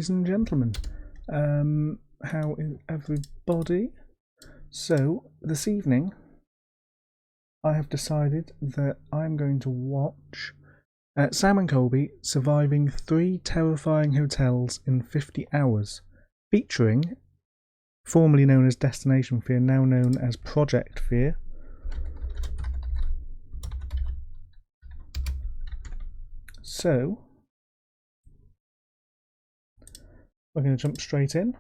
ladies and gentlemen. How is everybody? So, this evening, I have decided that I'm going to watch Sam Colby surviving 3 terrifying hotels in 50 hours, featuring, formerly known as Destination Fear, now known as Project Fear. So, we're going to jump straight in.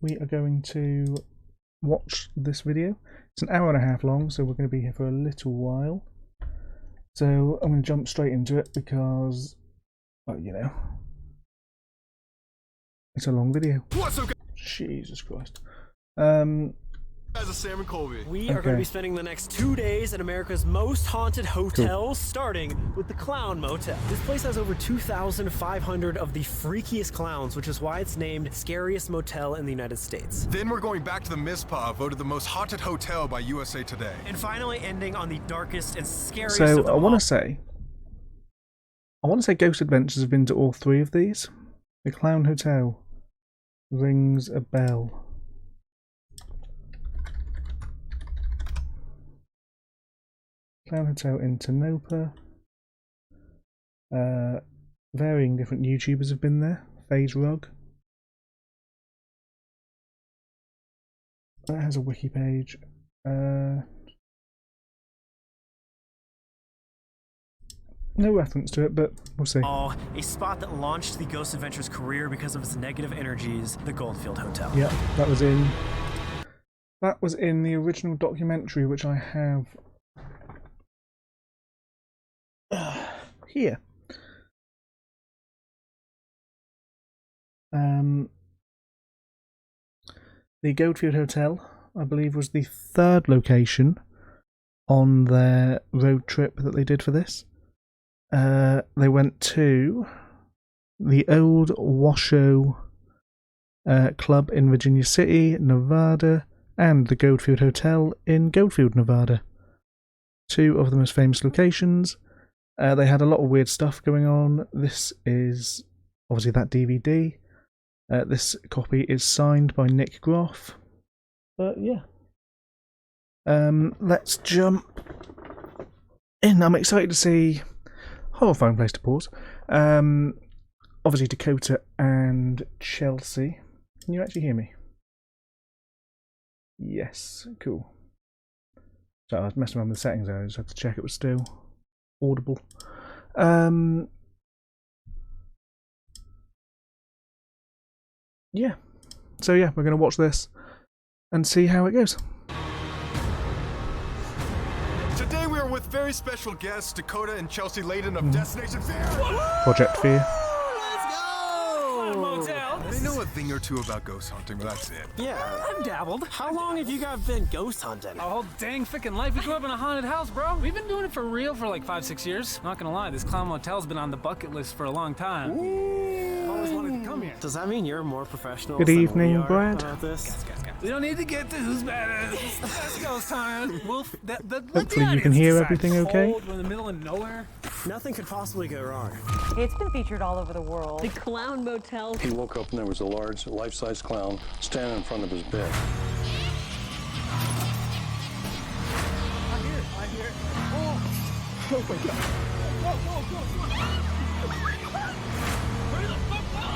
We are going to watch this video. It's an hour and a half long, so we're going to be here for a little while. So I'm going to jump straight into it because, well, you know, it's a long video. What's okay? Jesus Christ. As a Sam Colby. We are going to be spending the next 2 days at America's most haunted hotels, starting with the Clown Motel. This place has over 2,500 of the freakiest clowns, which is why it's named Scariest Motel in the United States. Then we're going back to the Mizpah, voted the most haunted hotel by USA Today. And finally ending on the darkest and scariest So of them I want to say Ghost Adventures have been to all 3 of these. The Clown Hotel rings a bell. Clown Hotel in Tonopah. Varying different YouTubers have been there. FaZe Rug. That has a wiki page. No reference to it, but we'll see. a spot that launched the Ghost Adventures career because of its negative energies, the Goldfield Hotel. Yeah, that was in the original documentary, which I have here. The Goldfield Hotel, I believe, was the 3rd location on their road trip that they did for this. They went to the Old Washoe Club in Virginia City, Nevada, and the Goldfield Hotel in Goldfield, Nevada. 2 of the most famous locations. They had a lot of weird stuff going on. This is obviously that DVD. This copy is signed by Nick Groff. But yeah. Let's jump in. I'm excited to see... Horrifying place to pause. Obviously Dakota and Chelsea. Can you actually hear me? Yes, cool. So I was messing around with the settings there. I just had to check it was still audible. Yeah. So yeah, we're going to watch this and see how it goes. Today we are with very special guests, Dakota and Chelsea Laden of Destination Fear. Project Fear. They know a thing or 2 about ghost hunting, but that's it. Yeah, I've dabbled. How long have you guys been ghost hunting? A whole dang freaking life. We grew up in a haunted house, bro. We've been doing it for real for like 5-6 years. Not gonna lie, this Clown Motel's been on the bucket list for a long time. I've always wanted to come here. Does that mean you're more professional? Good evening, Brad. About this? We don't need to get to who's better. Let's go, time. Hopefully you can hear everything okay. We're in the middle of nowhere. Nothing could possibly go wrong. It's been featured all over the world. The Clown Motel. He woke up and there was a large, life-size clown standing in front of his bed. I hear it. Oh my God. Hurry the fuck up.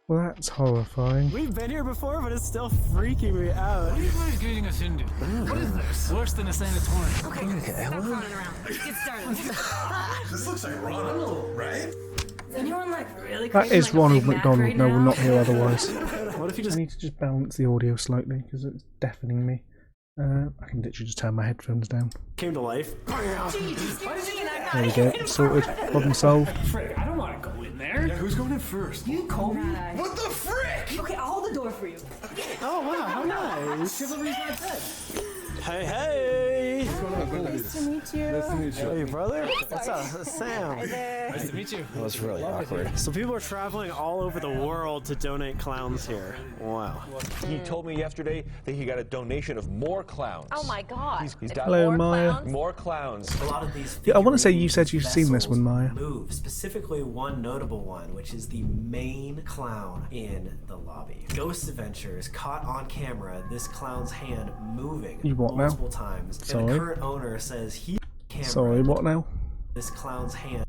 Well, that's horrifying. We've been here before, but it's still freaking me out. What are you guys getting us into? What is this? Worse than a sanatorium. Okay, stop running around. Let's get started. This looks like Ronald, right? Is anyone like really That crazy, is like, a Ronald Big Mac McDonald. right No, we're now? not here otherwise. What if you I need to just balance the audio slightly because it's deafening me. I can literally just turn my headphones down. came to life? There we go. Sorted. Problem solved. Frick, I don't want to go in there. Yeah, who's going in first? You, Colby? What the frick? Okay, I'll hold the door for you. Oh wow, how nice. Hey, hey. Nice to meet you. Nice to meet you. Hey, brother. What's up? Sam. Hi there. Nice to meet you. That was really awkward. So people are traveling all over the world to donate clowns here. Wow. He told me yesterday that he got a donation of more clowns. Oh my god. He's got Hello, more Maya. clowns? more clowns. A lot of these Yeah, I wanna say you figurines said you've seen this one, Maya. Move, specifically one notable one, which is the main clown in the lobby. Ghost Adventures caught on camera this clown's hand moving You what now? multiple times. And Sorry? the current owner says he camera Sorry, what now? this clown's hand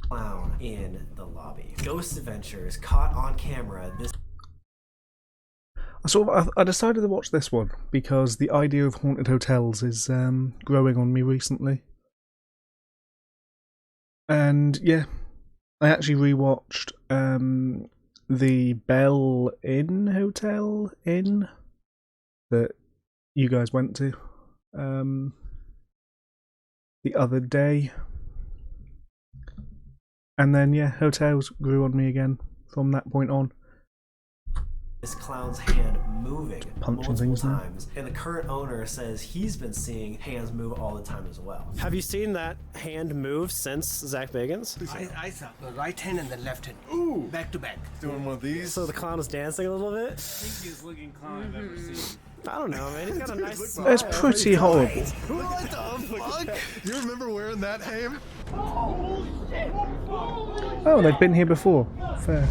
clown in the lobby. Ghost Adventures caught on camera this I decided to watch this one because the idea of haunted hotels is growing on me recently. And yeah, I actually rewatched the Bell Inn Hotel Inn that you guys went to the other day. And then yeah, hotels grew on me again from that point on. this clown's hand moving Punching multiple things now. times, and the current owner says he's been seeing hands move all the time as well. Have you seen that hand move since Zach Bagans? I saw the right hand and the left hand. Ooh. Back to back. Doing one of these. So the clown is dancing a little bit? Freakiest looking clown I've ever seen. I don't know, man. He's got a nice smile. It's pretty horrible. What the fuck? You remember wearing that, Haim? Oh, they've been here before. Fair.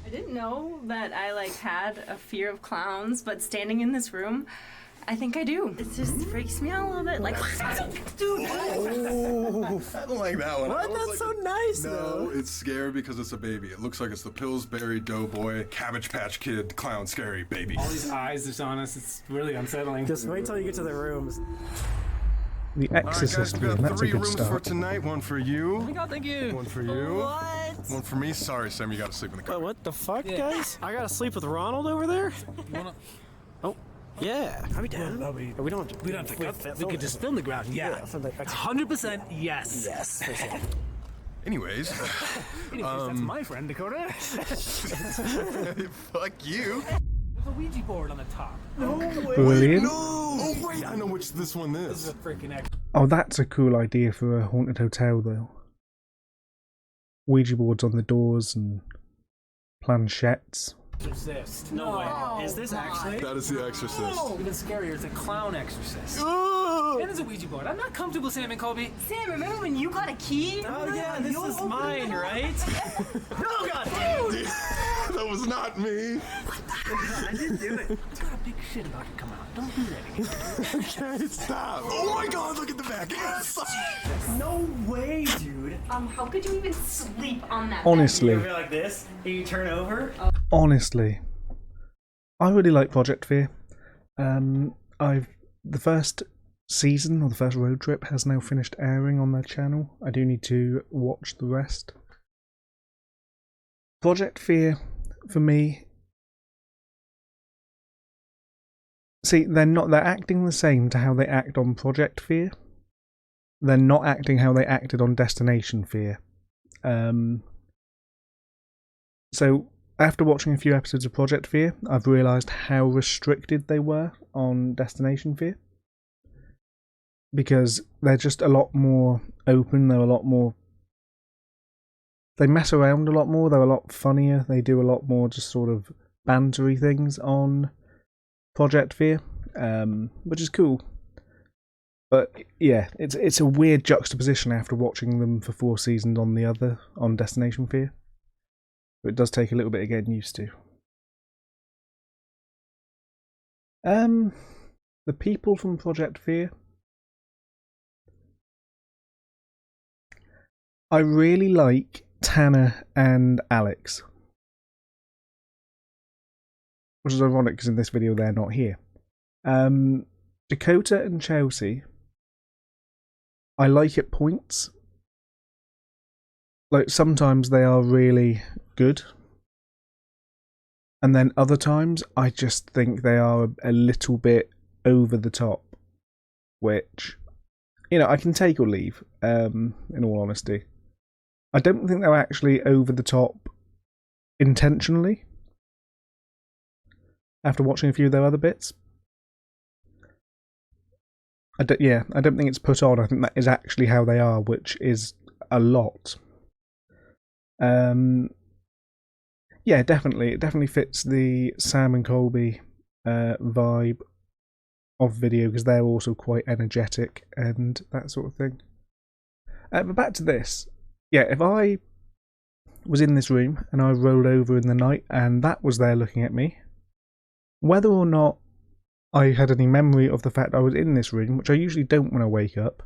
I didn't know that I had a fear of clowns, but standing in this room, I think I do. It just freaks me out a little bit. Dude. Oh, I don't like that one. What? That's so nice, No, though. it's scary because it's a baby. It looks like it's the Pillsbury Doughboy, Cabbage Patch Kid, clown scary baby. All these eyes just on us, it's really unsettling. Just wait till you get to the rooms. The All right, guys, Exorcist we room, got that's a 3 good rooms for start. tonight. One for you. Oh my god, thank you. One for you. What? One for me. Sorry, Sam, you gotta sleep in the car. What the fuck, Yeah. guys? I gotta sleep with Ronald over there? You wanna... Oh, yeah. Are we down? No, we We don't have to. don't have to cut. We could just film the ground. Yeah. 100% yes. Yes, for sure. Anyways, Anyways, that's my friend, Dakota. fuck you. There's a Ouija board on the top. Brilliant. Oh wait, I know which this one This is is. a freaking Oh, that's a cool idea for a haunted hotel, though. Ouija boards on the doors and planchettes. exorcist. No way. Is this actually? That is The Exorcist. Even scarier, it's a clown exorcist. And there's a Ouija board. I'm not comfortable, Sam and Colby. Sam, remember when you got a key? Oh yeah, this is mine, right? Oh god! That was not me. I didn't do it. It's got a big shit about to come out. Don't do that again. Okay, stop. Oh my god, look at the back. Yes. No way, dude. How could you even sleep on that? Honestly, You like this, and you turn over. honestly, I really like Project Fear. The first season or the first road trip has now finished airing on their channel. I do need to watch the rest. Project Fear, for me, see, they're acting the same to how they act on Project Fear. They're not acting how they acted on Destination Fear. So after watching a few episodes of Project Fear, I've realised how restricted they were on Destination Fear. Because they're just a lot more open, they're a lot more... They mess around a lot more, they're a lot funnier, they do a lot more just sort of bantery things on Project Fear, which is cool. But yeah, it's a weird juxtaposition after watching them for 4 seasons on Destination Fear. But it does take a little bit of getting used to. The people from Project Fear. I really like Tanner and Alex. Which is ironic because in this video they're not here. Dakota and Chelsea, I like at points. Like sometimes they are really good. And then other times I just think they are a little bit over the top. Which, you know, I can take or leave, in all honesty. I don't think they're actually over the top intentionally. After watching a few of their other bits. I don't think it's put on. I think that is actually how they are, which is a lot. Yeah, definitely. It definitely fits the Sam and Colby vibe of video, because they're also quite energetic and that sort of thing. But back to this. Yeah, if I was in this room and I rolled over in the night and that was there looking at me, whether or not I had any memory of the fact I was in this room, which I usually don't when I wake up.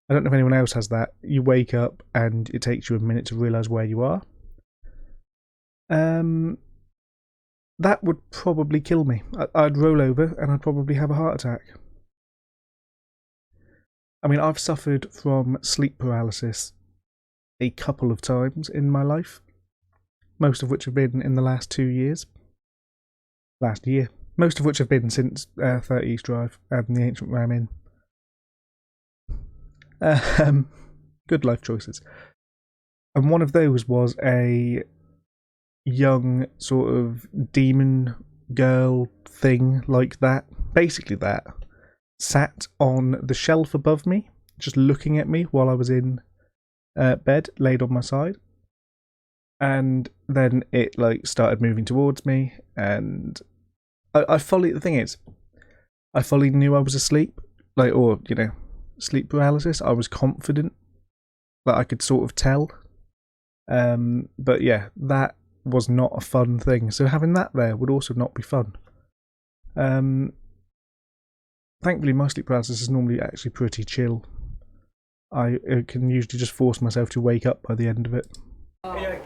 I don't know if anyone else has that. You wake up and it takes you a minute to realise where you are. That would probably kill me. I'd roll over and I'd probably have a heart attack. I mean, I've suffered from sleep paralysis a couple of times in my life, most of which have been in the last 2 years. Last year. Most of which have been since 30 East Drive and the Ancient Ram Inn. Good life choices. And one of those was a young sort of demon girl thing like that. Basically that. Sat on the shelf above me, just looking at me while I was in bed, laid on my side. And then it like started moving towards me, and I fully, the thing is, I fully knew I was asleep, or sleep paralysis. I was confident that I could sort of tell. But yeah, that was not a fun thing. So having that there would also not be fun. Thankfully, my sleep paralysis is normally actually pretty chill. I can usually just force myself to wake up by the end of it. But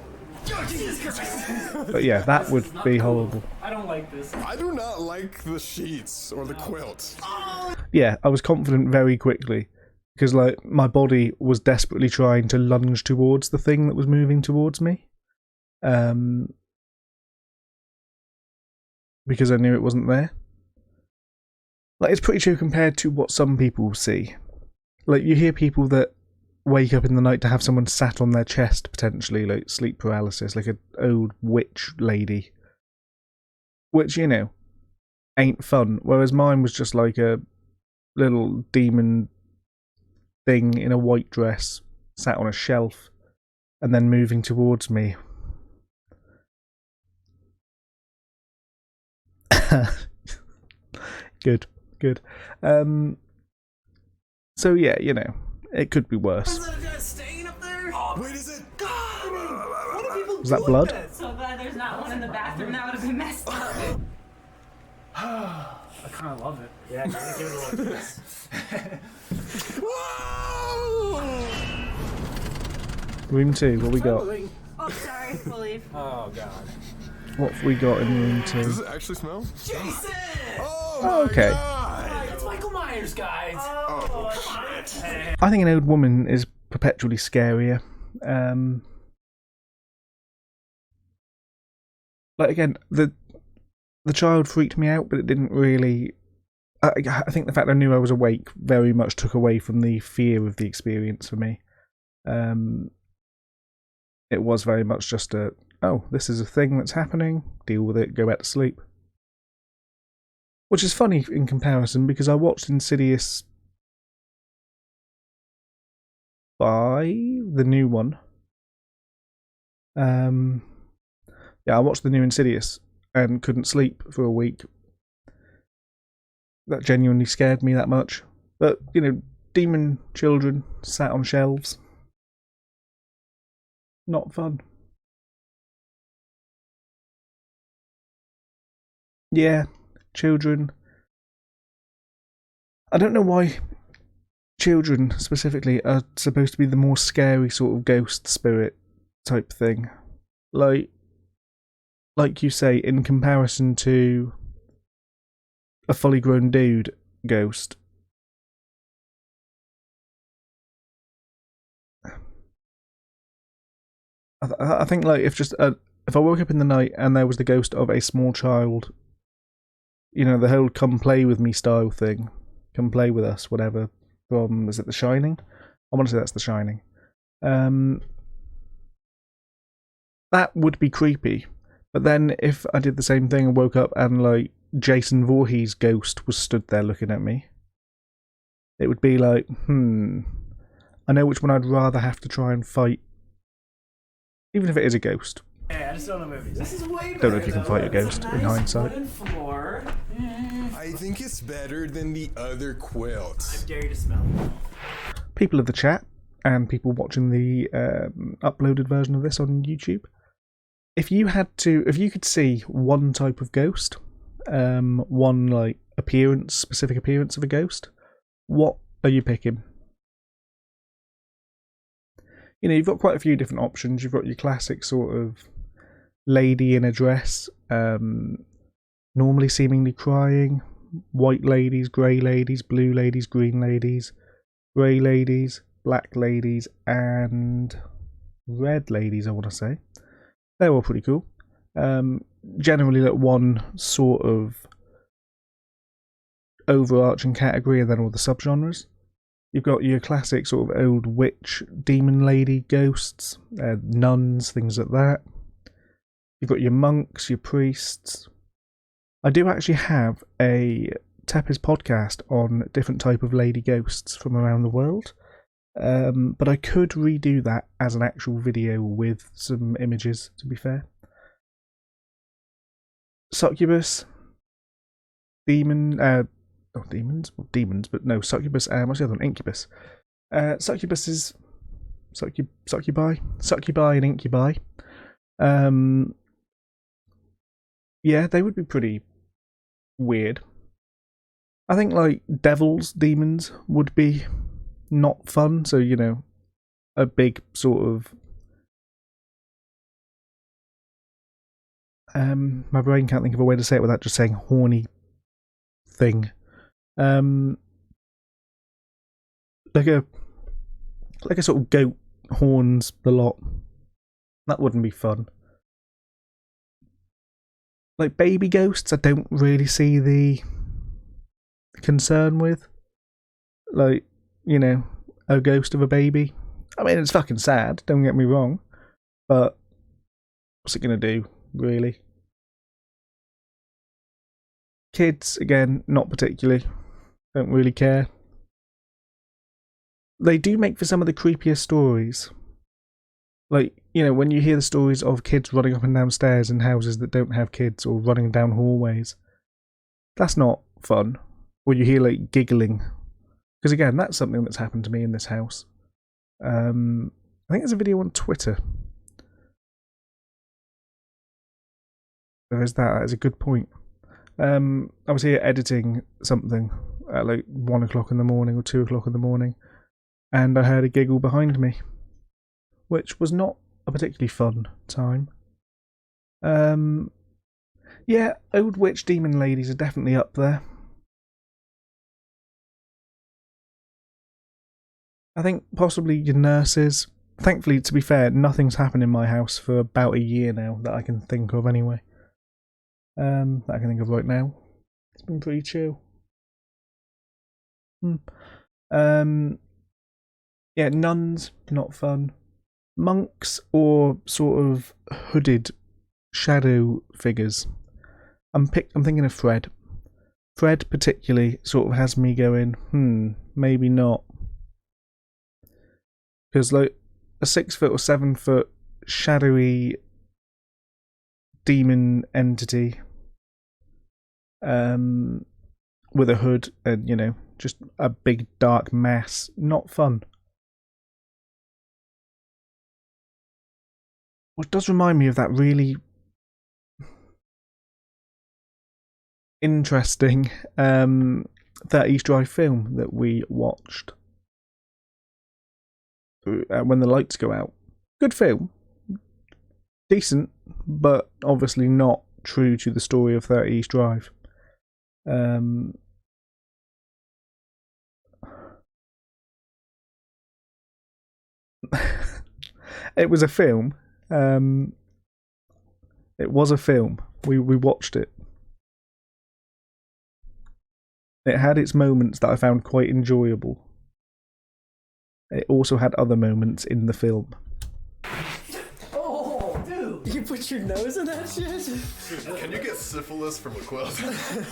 yeah, that would be horrible. I don't like this. I do not like the sheets or the quilt. Yeah, I was confident very quickly, because my body was desperately trying to lunge towards the thing that was moving towards me. Because I knew it wasn't there. It's pretty true compared to what some people see. You hear people that wake up in the night to have someone sat on their chest, potentially, sleep paralysis, like an old witch lady. Which, ain't fun. Whereas mine was just like a little demon thing in a white dress, sat on a shelf, and then moving towards me. Good. So yeah, it could be worse. Wait, is it? Was that blood? So glad there's not one in the bathroom. That would have been messed up. I kind of love it. Yeah, give it a little twist. Room 2, what we got? Oh, sorry, we'll leave. Oh, God. What have we got in room 2? Does it actually smell? Jason! Oh, okay. It's Michael Myers, guys. Oh, come on. I think an old woman is perpetually scarier. Again, the child freaked me out, but it didn't really. I think the fact I knew I was awake very much took away from the fear of the experience for me. It was very much just this is a thing that's happening, deal with it, go back to sleep. Which is funny in comparison, because I watched Insidious 5, the new one. Yeah, I watched the new Insidious and couldn't sleep for a week. That genuinely scared me that much. But, demon children sat on shelves. Not fun. Yeah, children. I don't know why children specifically are supposed to be the more scary sort of ghost spirit type thing. Like you say, in comparison to a fully grown dude ghost. I think if I woke up in the night and there was the ghost of a small child, the whole "come play with me" style thing, come play with us, whatever. From, is it The Shining? I want to say that's The Shining. That would be creepy. But then if I did the same thing and woke up and Jason Voorhees' ghost was stood there looking at me, it would be like, I know which one I'd rather have to try and fight, even if it is a ghost. Hey, I just don't know movies. This is way better. Don't know if you can fight a ghost in hindsight. Floor. I think it's better than the other quilts. I dare you to smell. People of the chat and people watching the uploaded version of this on YouTube, if you could see one type of ghost, one like specific appearance of a ghost, what are you picking? You know, you've got quite a few different options. You've got your classic sort of lady in a dress, normally seemingly crying, white ladies, grey ladies, blue ladies, green ladies, grey ladies, black ladies, and red ladies, I want to say. They're all pretty cool. Generally like one sort of overarching category and then all the subgenres. You've got your classic sort of old witch, demon lady, ghosts, nuns, things like that. You've got your monks, your priests. I do actually have a TEPIS podcast on different type of lady ghosts from around the world. But I could redo that as an actual video with some images, to be fair. Succubus, demon, not demons, well, demons, but no, succubus, what's the other one? Incubus. Succubus is succubi and incubi. Yeah, they would be pretty weird. I think like devils, demons would be not fun. So, you know, a big sort of my brain can't think of a way to say it without just saying horny thing. Like a sort of goat, horns, the lot. That wouldn't be fun. Like baby ghosts, I don't really see the concern with. Like, you know, a ghost of a baby. I mean, it's fucking sad, don't get me wrong. But what's it going to do, really? Kids, again, not particularly. Don't really care. They do make for some of the creepiest stories. Like, you know, when you hear the stories of kids running up and down stairs in houses that don't have kids, or running down hallways, that's not fun. Or you hear, like, giggling. Because, again, that's something that's happened to me in this house. I think there's a video on Twitter. There is that. That is a good point. I was here editing something at, like, 1 o'clock in the morning or 2 o'clock in the morning, and I heard a giggle behind me, which was not a particularly fun time. Yeah, old witch demon ladies are definitely up there. I think possibly your nurses. Thankfully, to be fair, nothing's happened in my house for about a year now that I can think of anyway. That I can think of right now. It's been pretty chill. Yeah, nuns, not fun. Monks or sort of hooded shadow figures. I'm thinking of Fred. Fred particularly sort of has me going, maybe not. Because like a 6 foot or 7 foot shadowy demon entity with a hood and, you know, just a big dark mass, not fun. Which does remind me of that really interesting 30 East Drive film that we watched when the lights go out. Good film, decent, but obviously not true to the story of 30 East Drive. It was a film. It was a film. We watched it. It had its moments that I found quite enjoyable. It also had other moments in the film. Oh, dude! You put your nose in that shit? Can you get syphilis from a quilt?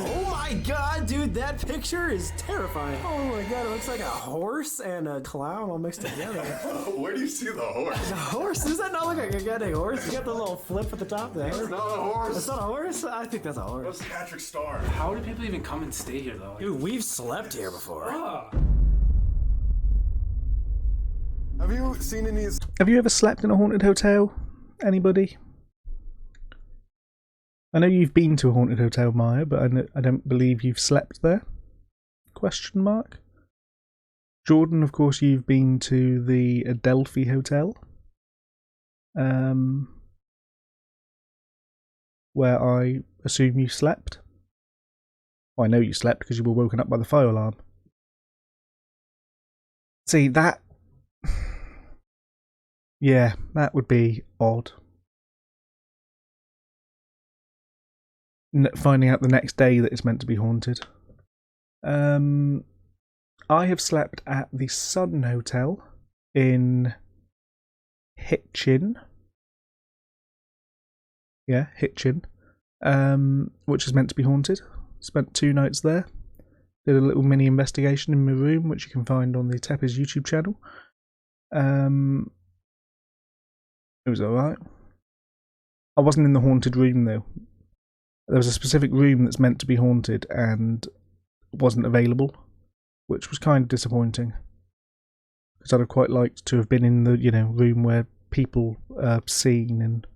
Oh my god, dude, that picture is terrifying. Oh my god, it looks like a horse and a clown all mixed together. Where do you see the horse? The horse? Does that not look like a goddamn horse? You got the little flip at the top there. It's not a horse. It's not a horse? I think that's a horse. That's Patrick Star. How do people even come and stay here, though? Dude, we've slept here before. Have you seen any? Have you ever slept in a haunted hotel? Anybody? I know you've been to a haunted hotel, Maya, but I don't believe you've slept there. Question mark. Jordan, of course, you've been to the Adelphi Hotel, where I assume you slept. Well, I know you slept because you were woken up by the fire alarm. See, that... yeah, that would be odd. Finding out the next day that it's meant to be haunted. I have slept at the Sun Hotel in Hitchin. Yeah, Hitchin. Which is meant to be haunted. Spent 2 nights there. Did a little mini investigation in my room, which you can find on the TEPIS YouTube channel. It was alright. I wasn't in the haunted room though. There was a specific room that's meant to be haunted and wasn't available, which was kind of disappointing. Because I'd have quite liked to have been in the, room where people are seen and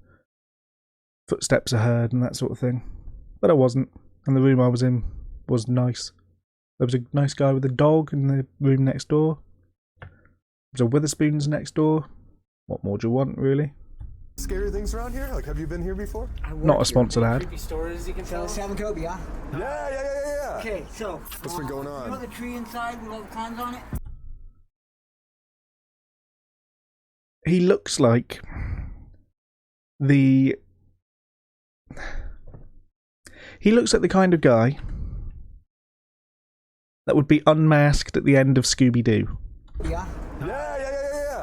footsteps are heard and that sort of thing. But I wasn't. And the room I was in was nice. There was a nice guy with a dog in the room next door. There was a Witherspoons next door. What more do you want, really? Scary things around here? Like, have you been here before? Not a sponsored ad. Creepy stories you can tell. Sam Colby, huh? Yeah. Okay, so What's been going on? You know the tree inside with all the clowns on it? He looks like the... He looks like the kind of guy that would be unmasked at the end of Scooby-Doo. Yeah.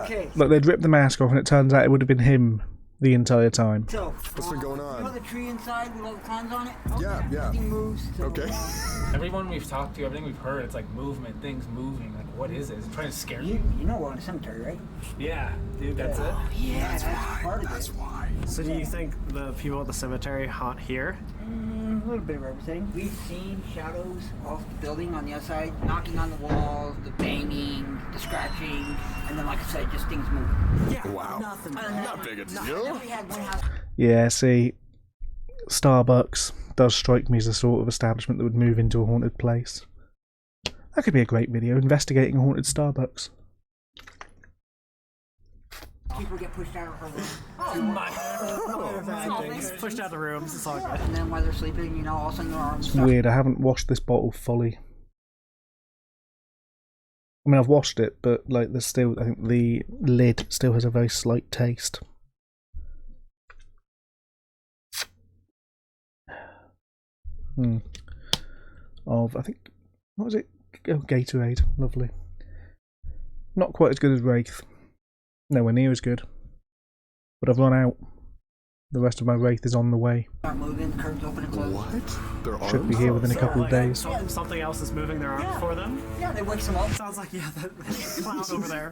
Okay. Like they'd rip the mask off and it turns out it would have been him the entire time. So What's been going on? You know the tree inside with all the clowns on it? Yeah. Everything moves. So Okay. Everyone we've talked to, everything we've heard, it's like movement, things moving. Like, what is it? Is it trying to scare you? You know we're in a cemetery, right? Yeah, dude, that's it. Yeah, that's part of it. why. So do you think the people at the cemetery haunt here? A little bit of everything. We've seen shadows off the building on the outside, knocking on the walls, the banging, the scratching, and then, like I said, just things moving. Yeah. Wow. Nothing. Not big a deal. We had one house. Yeah, see, Starbucks does strike me as the sort of establishment that would move into a haunted place. That could be a great video, investigating a haunted Starbucks. People get pushed out of her room. Pushed out the rooms, it's all good. And then while they're sleeping, all of a sudden their arms It's start. weird, I haven't washed this bottle fully. I mean, I've washed it, but like, there's still, I think the lid still has a very slight taste. I think, what was it? Oh, Gatorade, lovely. Not quite as good as Wraith. Nowhere near as good. But I've run out. The rest of my Wraith is on the way. Start moving, the curtains open and close. What? Their arms? Should be here within a couple of days. Something else is moving their arms for them? Yeah, they wake them up. Sounds like, yeah, that clown over there.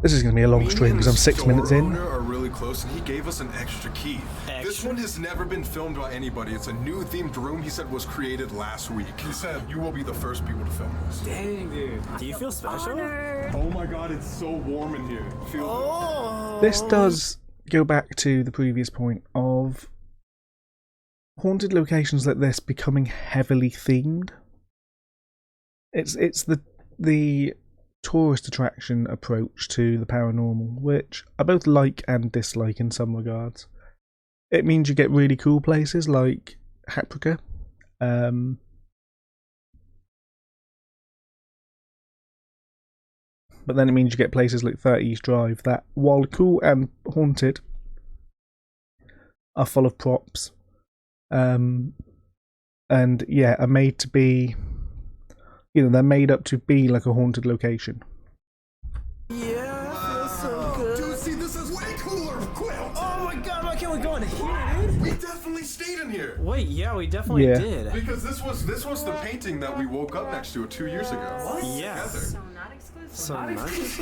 This is going to be a long stream because I'm 6 minutes in. Are really close, and he gave us an extra key. This one has never been filmed by anybody. It's a new themed room. He said was created last week. He said you will be the first people to film this. Dang, dude. Do you feel special? Oh my God, it's so warm in here. Feel This does go back to the previous point of haunted locations like this becoming heavily themed. It's the tourist attraction approach to the paranormal, which I both like and dislike in some regards. It means you get really cool places like Haprica, but then it means you get places like 30 East Drive that, while cool and haunted, are full of props, and yeah, are made to be, they're made up to be like a haunted location. Yeah, feels so good. Dude, see, this is way cooler. Quill. going here, dude? We definitely stayed in here. Wait, yeah, we definitely Yeah. did. Because this was the painting that we woke up next to 2 years ago. What? Yeah. Together. Not exclusive. So nice.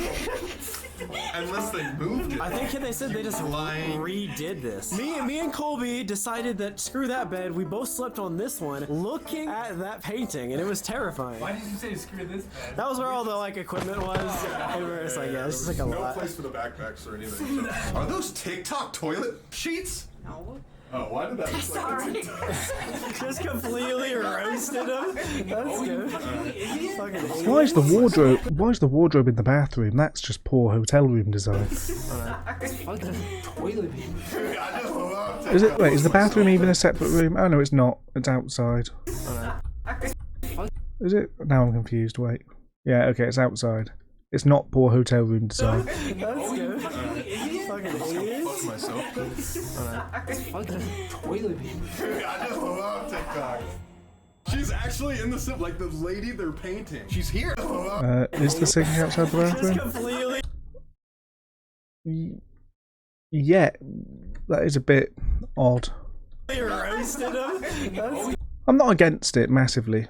Unless they moved it. I think they said they just redid this. Me and Colby decided that screw that bed. We both slept on this one, looking at that painting, and it was terrifying. Why did you say screw this bed? That was where all the like equipment was. And we were just like, yeah, this is like a no lot. place for the backpacks or anything. So. Are those TikTok toilet sheets? No. Oh, why did that look Sorry. like Just completely roasted him. That's good. Fucking Why is the wardrobe in the bathroom? That's just poor hotel room design. Toilet paper. Is it? Wait, is the bathroom even a separate room? Oh no, it's not. It's outside. Is it? Now I'm confused. Wait. Yeah, okay, it's outside. It's not poor hotel room design. That's good. Fucking idiots. Fuck myself. Toilet paper. I just love TikTok. She's actually in the sim, like the lady they're painting. She's here. Is the sink outside the Just bathroom? completely. Yeah, that is a bit odd. Roasted him. That's I'm not against it massively.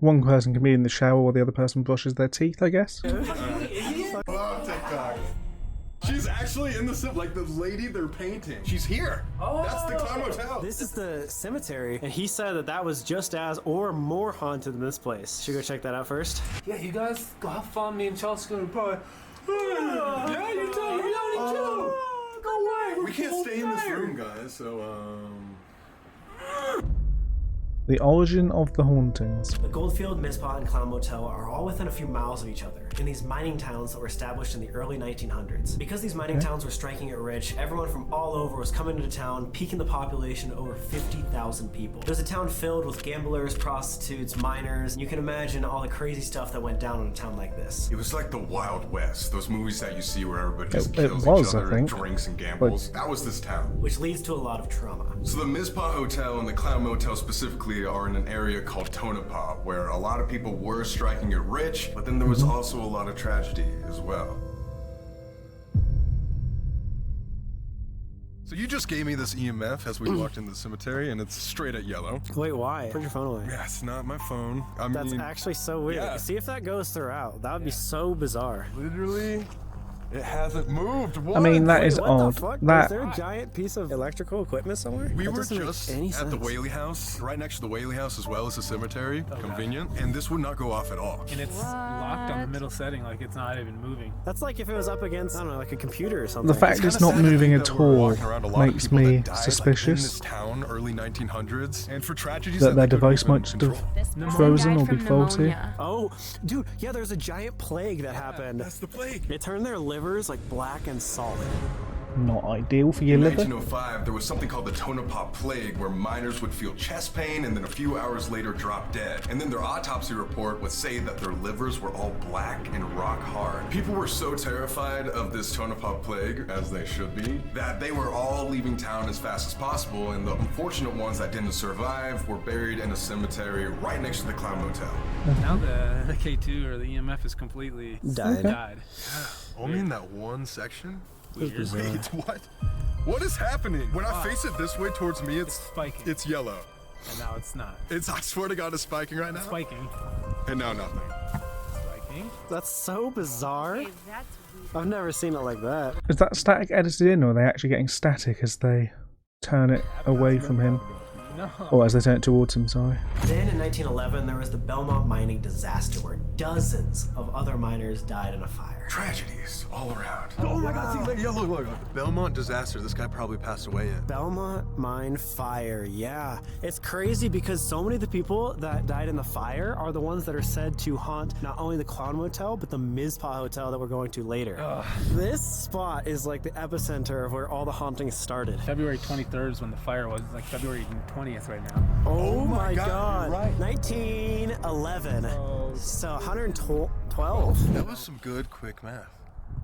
One person can be in the shower while the other person brushes their teeth, I guess. Love TikTok. She's actually in the sim, like the lady they're painting. She's here. That's the Clown Motel. This is the cemetery, and he said that that was just as or more haunted than this place. Should we go check that out first? Yeah, you guys go have fun. Me and Chelsea gonna probably. Yeah, you too. You don't need to. Go away. We can't stay in this room, guys. So The origin of the hauntings. The Goldfield, Mizpah, and Clown Motel are all within a few miles of each other in these mining towns that were established in the early 1900s. Because these mining towns were striking it rich, everyone from all over was coming into town, peaking the population to over 50,000 people. It was a town filled with gamblers, prostitutes, miners, and you can imagine all the crazy stuff that went down in a town like this. it was like the Wild West. Those movies that you see where everybody just It kills was, each I other think. and drinks and gambles. That was this town. Which leads to a lot of trauma. So the Mizpah Hotel and the Clown Motel specifically are in an area called Tonopah, where a lot of people were striking it rich, but then there was also a lot of tragedy as well. So you just gave me this EMF as we walked into the cemetery, and it's straight at yellow. Wait, why? Put your phone away. Yeah, it's not my phone. I That's mean, actually so weird. yeah. See if that goes throughout. That would be so bizarre. literally, it hasn't moved. What? I mean, that is What odd. the fuck? That Is there a giant piece of electrical equipment somewhere? We That were doesn't make just any at the sense. Whaley House, right next to the Whaley House as well as the cemetery. Convenient. And this would not go off at all. And it's locked on the middle setting, like it's not even moving. That's like if it was up against, I don't know, like a computer or something. The fact it's not moving at all makes me In this suspicious town, early 1900s, and for tragedies that their they couldn't device even might just control. have frozen or be faulty. Oh, dude, yeah, there's a giant plague that happened. That's the plague. It turned their livers like black and solid. Not ideal for your In liver. 1905, there was something called the Tonopah Plague, where miners would feel chest pain and then a few hours later drop dead. And then their autopsy report would say that their livers were all black and rock hard. People were so terrified of this Tonopah Plague, as they should be, that they were all leaving town as fast as possible, and the unfortunate ones that didn't survive were buried in a cemetery right next to the Clown Motel. Now the K2 or the EMF is completely died. Only in that one section? Weird. Wait, what? What is happening? When I face it this way towards me, it's spiking. It's yellow. And now it's not. It's, I swear to God, it's spiking right now. Spiking. And now nothing. Spiking. That's so bizarre. I've never seen it like that. Is that static edited in, or are they actually getting static as they turn it away from him? No. Or as they turn it towards him, sorry. Then in 1911, there was the Belmont mining disaster where dozens of other miners died in a fire. Tragedies all around. Oh my God, see, look. Belmont disaster, this guy probably passed away in. Belmont mine fire, yeah. It's crazy because so many of the people that died in the fire are the ones that are said to haunt not only the Clown Motel, but the Mizpah Hotel that we're going to later. This spot is like the epicenter of where all the hauntings started. February 23rd is when the fire was. It's like February 20th right now. Oh my God. you're right. 1911. So 112. That was some good quick math.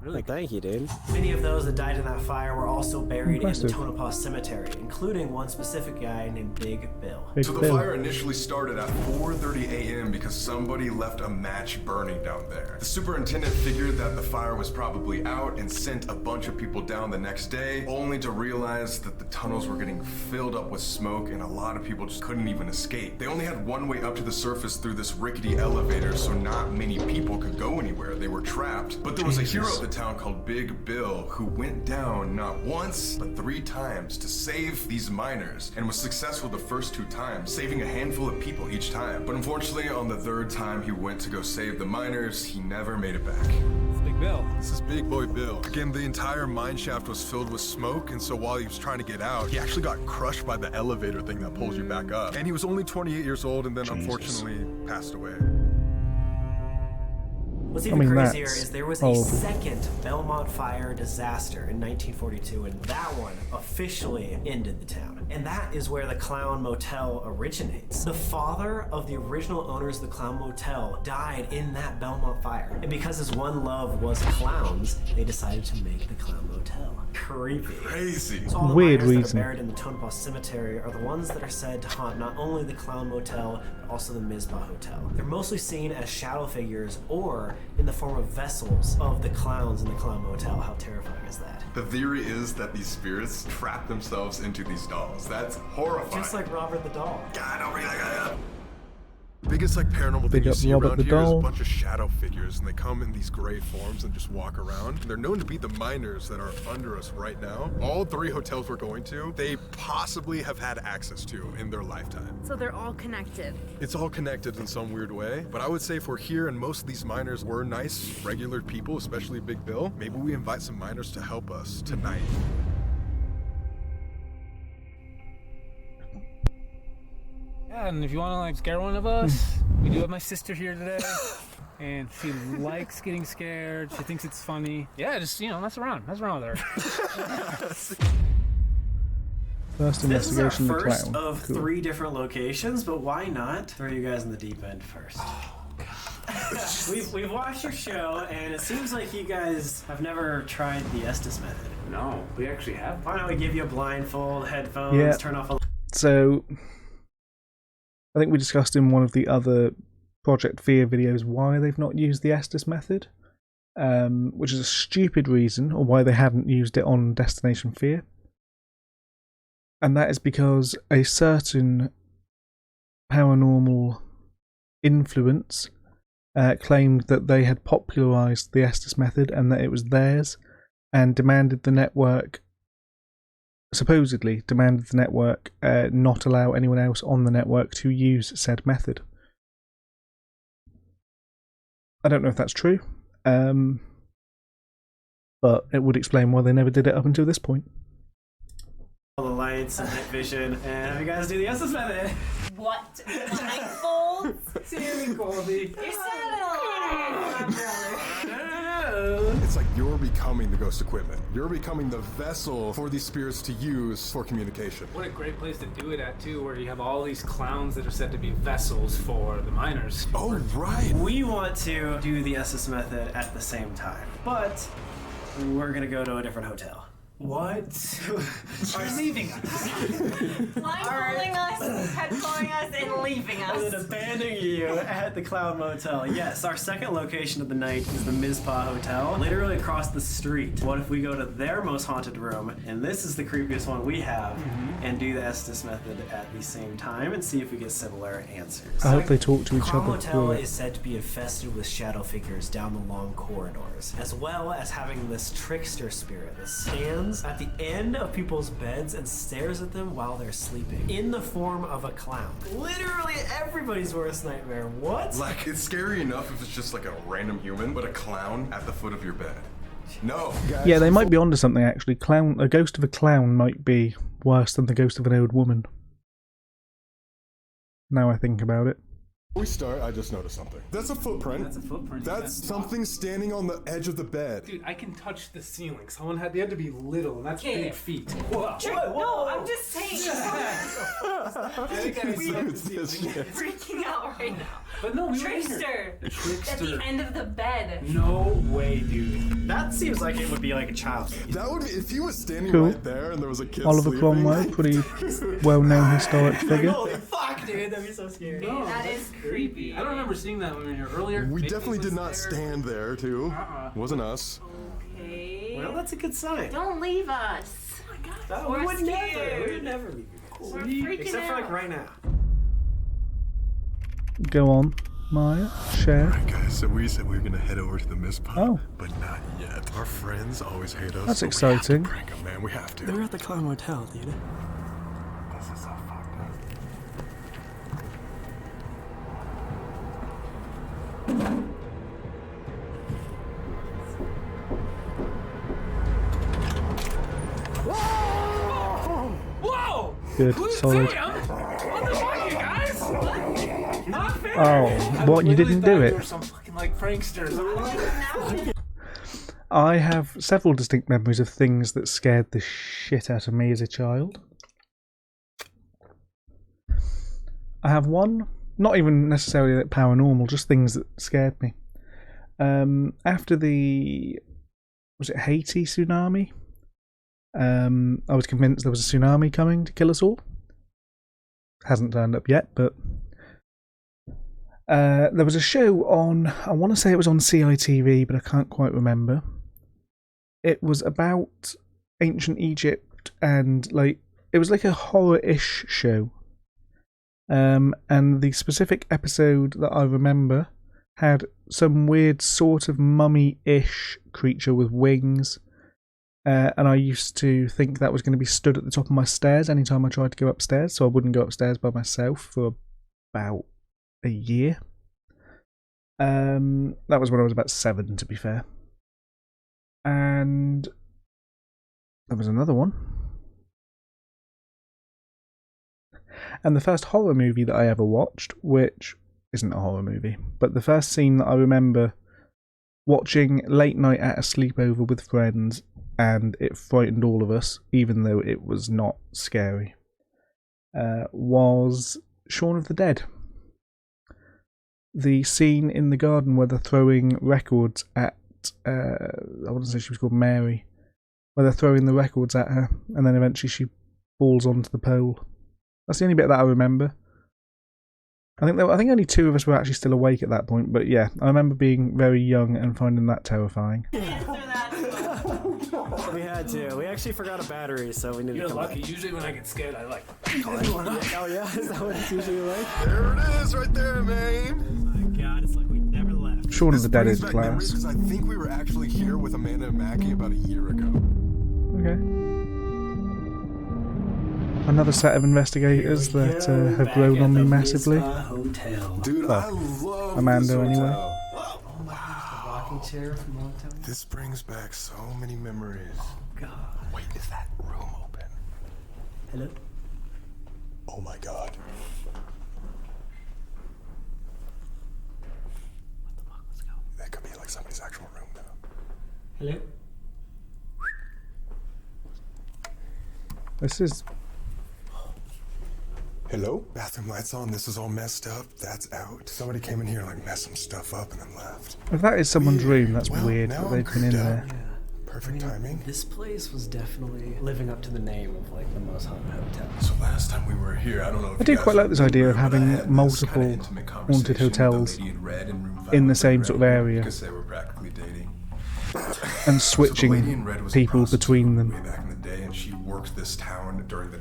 Really? Thank you, dude. Many of those that died in that fire were also buried Impressive. in the Tonopah Cemetery, including one specific guy named Big Bill. Big So the Bill. fire initially started at 4:30 a.m. because somebody left a match burning down there. The superintendent figured that the fire was probably out and sent a bunch of people down the next day, only to realize that the tunnels were getting filled up with smoke and a lot of people just couldn't even escape. They only had one way up to the surface through this rickety elevator, so not many people could go anywhere. They were trapped. But there was a hero of the town called Big Bill who went down not once, but 3 times to save these miners and was successful the first 2 times, saving a handful of people each time. But unfortunately, on the 3rd time he went to go save the miners, he never made it back. It's Big Bill. This is Big Boy Bill. Again, the entire mine shaft was filled with smoke, and so while he was trying to get out, he actually got crushed by the elevator thing that pulls you back up. And he was only 28 years old and then unfortunately passed away. What's even crazier that's is there was a horrible. second Belmont fire disaster in 1942, and that one officially ended the town. And that is where the Clown Motel originates. The father of the original owners of the Clown Motel died in that Belmont fire. And because his one love was clowns, they decided to make the Clown Motel. Creepy. Crazy. So all the Weird miners reason. that are buried in the Tonopah Cemetery are the ones that are said to haunt not only the Clown Motel, but also the Mizpah Hotel. They're mostly seen as shadow figures or in the form of vessels of the clowns in the Clown Motel. How terrifying is that? The theory is that these spirits trap themselves into these dolls. That's horrifying. Just like Robert the Doll. God, don't be like that. Biggest paranormal Big thing you up see Robert around the here is a Doll. bunch of shadow figures, and they come in these gray forms and just walk around. They're known to be the miners that are under us right now. All 3 hotels we're going to, they possibly have had access to in their lifetime. So they're all connected. It's all connected in some weird way, but I would say if we're here and most of these miners were nice, regular people, especially Big Bill, maybe we invite some miners to help us tonight. Yeah, and if you want to scare one of us, we do have my sister here today. And she likes getting scared. She thinks it's funny. Yeah, just, mess around. Mess around with her. First This is our investigation, the first clown. of Cool. 3 different locations, but why not throw you guys in the deep end first? We've watched your show, and it seems like you guys have never tried the Estes method. No, we actually have. Why don't we give you a blindfold, headphones, Yeah. turn off a... So, I think we discussed in one of the other Project Fear videos why they've not used the Estes method, which is a stupid reason, or why they hadn't used it on Destination Fear. And that is because a certain paranormal influence claimed that they had popularized the Estes method and that it was theirs, and supposedly demanded the network not allow anyone else on the network to use said method. I don't know if that's true, but it would explain why they never did it up until this point. all the lights and night vision, and have you guys do the Estes method. What? Blindfold? Sam Colby. You're sounding a lot like my brother. It's like you're becoming the ghost equipment. You're becoming the vessel for these spirits to use for communication. What a great place to do it at, too, where you have all these clowns that are said to be vessels for the miners. Oh, right. We want to do the Estes method at the same time, but we're gonna go to a different hotel. What? Are leaving us? Blindfolding us, headphoning us, and leaving And then us. abandoning you at the Clown Motel. Yes, our second location of the night is the Mizpah Hotel, literally across the street. What if we go to their most haunted room, and this is the creepiest one we have, and do the Estes method at the same time and see if we get similar answers. I hope they talk to each Clown other. Motel through is said to be infested with shadow figures down the long corridors, as well as having this trickster spirit that stands at the end of people's beds and stares at them while they're sleeping, in the form of a clown. Literally everybody's worst nightmare. What? Like, it's scary enough if it's just like a random human, but a clown at the foot of your bed. No. Guys, Yeah, they might be onto something actually. A ghost of a clown might be worse than the ghost of an old woman. Now I think about it. Before we start, I just noticed something. That's a footprint. That's a footprint. That's something standing on the edge of the bed. Dude, I can touch the ceiling. They had to be little, and that's big feet. Whoa. No, I'm just saying. I think I see this shit. Freaking out right now. But no, we Trickster. were here. At the end of the bed. No way, dude. That seems like it would be like a child. That would be, if he was standing Cool. right there and there was a kid Oliver sleeping. Cromwell, pretty well-known historic figure. Holy fuck, dude, that'd be so scary. No, That is creepy. I don't remember seeing that when we were here earlier. We Maybe definitely it was did not there. stand there, too. Wasn't us. Okay. Well, that's a good sign. Don't leave us. Oh my god. We We're would never. We scared. would never leave you guys. We're freaking Except for out. like right now. Go on, Maya, share. Alright guys, so we said we were gonna head over to the Mist Pub, Oh. but not yet. Our friends always hate us. That's so exciting. We have to prank 'em, man. We have to. They're at the Clown Motel, dude. This is so fucked up. Whoa! Good, solid. Sam! What the fuck, you guys? Not fair! Oh, what, you didn't do it? You were some fucking like pranksters. I have several distinct memories of things that scared the shit out of me as a child. I have one, not even necessarily that paranormal, just things that scared me. After the, was it Haiti tsunami? I was convinced there was a tsunami coming to kill us all. Hasn't turned up yet, but there was a show on, I want to say it was on CITV, but I can't quite remember. It was about ancient Egypt and it was like a horror-ish show. And the specific episode that I remember had some weird sort of mummy-ish creature with wings. And I used to think that was going to be stood at the top of my stairs anytime I tried to go upstairs, so I wouldn't go upstairs by myself for about a year. That was when I was about 7, to be fair. And there was another one. And the first horror movie that I ever watched, which isn't a horror movie, but the first scene that I remember watching late night at a sleepover with friends, and it frightened all of us, even though it was not scary, was Shaun of the Dead. The scene in the garden where they're throwing records at, I want to say she was called Mary, where they're throwing the records at her, and then eventually she falls onto the pole. That's the only bit that I remember. I think only 2 of us were actually still awake at that point, but yeah, I remember being very young and finding that terrifying. We had to. We actually forgot a battery, so we needed You're to come lucky. back. Usually when I get scared, I like. Oh yeah? Is that what it's usually like? There it is, right there, man. Oh my god, it's like we never left. Shaun of the Dead is Brings back memories, class. 'cause I think we were actually here with Amanda and Mackie about a year ago. Okay. Another set of investigators that have grown on me massively. Hotel. Dude, Well, I love Amanda this anyway. hotel. Oh my god, the rocking chair from Long Time. This brings back so many memories. Oh god. Wait, is that room open? Hello? Oh my god. What the fuck? Let's go. That could be like somebody's actual room though. Hello? This is... Hello? Bathroom lights on, this is all messed up, that's out. Somebody came in here and like messed some stuff up and then left. If that is someone's room, that's Well, weird now that I'm they've been in creeped out. there. Yeah. Perfect timing. This place was definitely living up to the name of like the most haunted hotel. So last time we were here, I don't know if I do you guys quite like this idea of remember, but I having had this multiple kinda intimate haunted conversation with the hotels lady in red in room in the 500 same sort of area. Because they were practically dating. And So the lady in switching red was a people prostitute between them. way back in the day, and she worked this town during the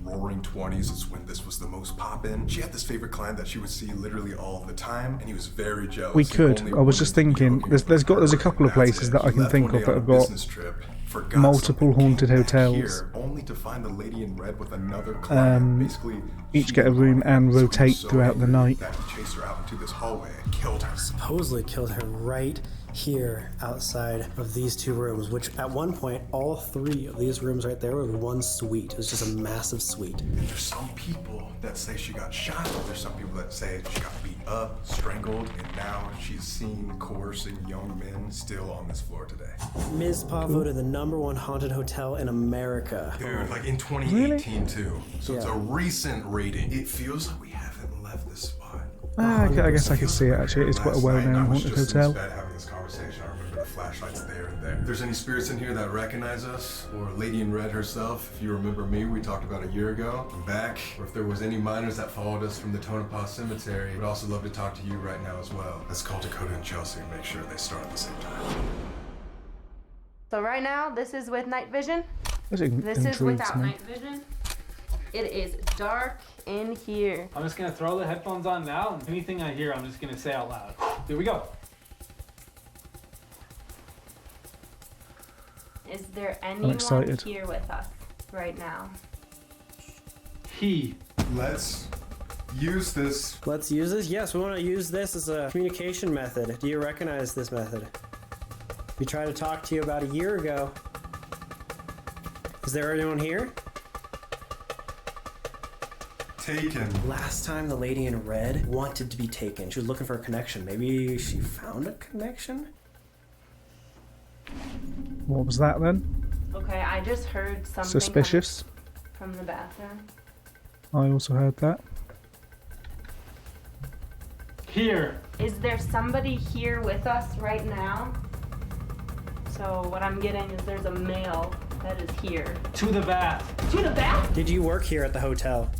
roaring 20s. It's when this was the most poppin'. She had this favorite client that she would see literally all the time, and he was very jealous. We He could. only I was just wanted to be thinking, looking there's for a her, couple of and that's places it. that I He can left think one of day that on a have got business trip, forgot multiple something, haunted came back hotels. here, only to find the lady in red with another client. Basically, each she get a was room gone. and So he rotate was so throughout the angry night. that he chased her out into this hallway and killed her. Supposedly killed her right here outside of these two rooms, which at one point, all three of these rooms right there were one suite. It was just a massive suite. There's some people that say she got shot. There's some people that say she got beat up, strangled, and now she's seen coercing young men still on this floor today. Mizpah voted the #1 haunted hotel in America. Dude, like in 2018 too. So it's a recent rating. It feels like we haven't left this spot. I guess I can see it actually. It's quite a well-known haunted hotel. Having this conversation, I remember the flashlights there and there. If there's any spirits in here that recognize us, or Lady in Red herself, if you remember me, we talked about a year ago, I'm back. Or if there was any miners that followed us from the Tonopah Cemetery, we'd also love to talk to you right now as well. Let's call Dakota and Chelsea and make sure they start at the same time. So right now, this is with night vision. This is without night vision. It is dark in here. I'm just gonna throw the headphones on now, and anything I hear, I'm just gonna say out loud. Here we go. Is there anyone excited. here with us right now? Let's use this. Let's use this? Yes, we want to use this as a communication method. Do you recognize this method? We tried to talk to you about a year ago. Is there anyone here? Taken. Last time the lady in red wanted to be taken. She was looking for a connection. Maybe she found a connection? What was that then? Okay, I just heard something Suspicious. from the bathroom. I also heard that. Here. Is there somebody here with us right now? So what I'm getting is there's a male that is here. To the bath. To the bath? Did you work here at the hotel?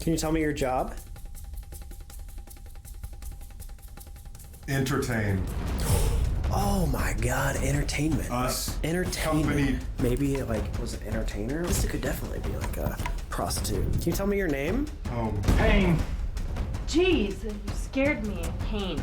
Can you tell me your job? Entertain. Oh my god, entertainment. Us. Entertainment. Company. Maybe, like, was it entertainer? This could definitely be like a prostitute. Can you tell me your name? Pain. Jeez, you scared me. Pain.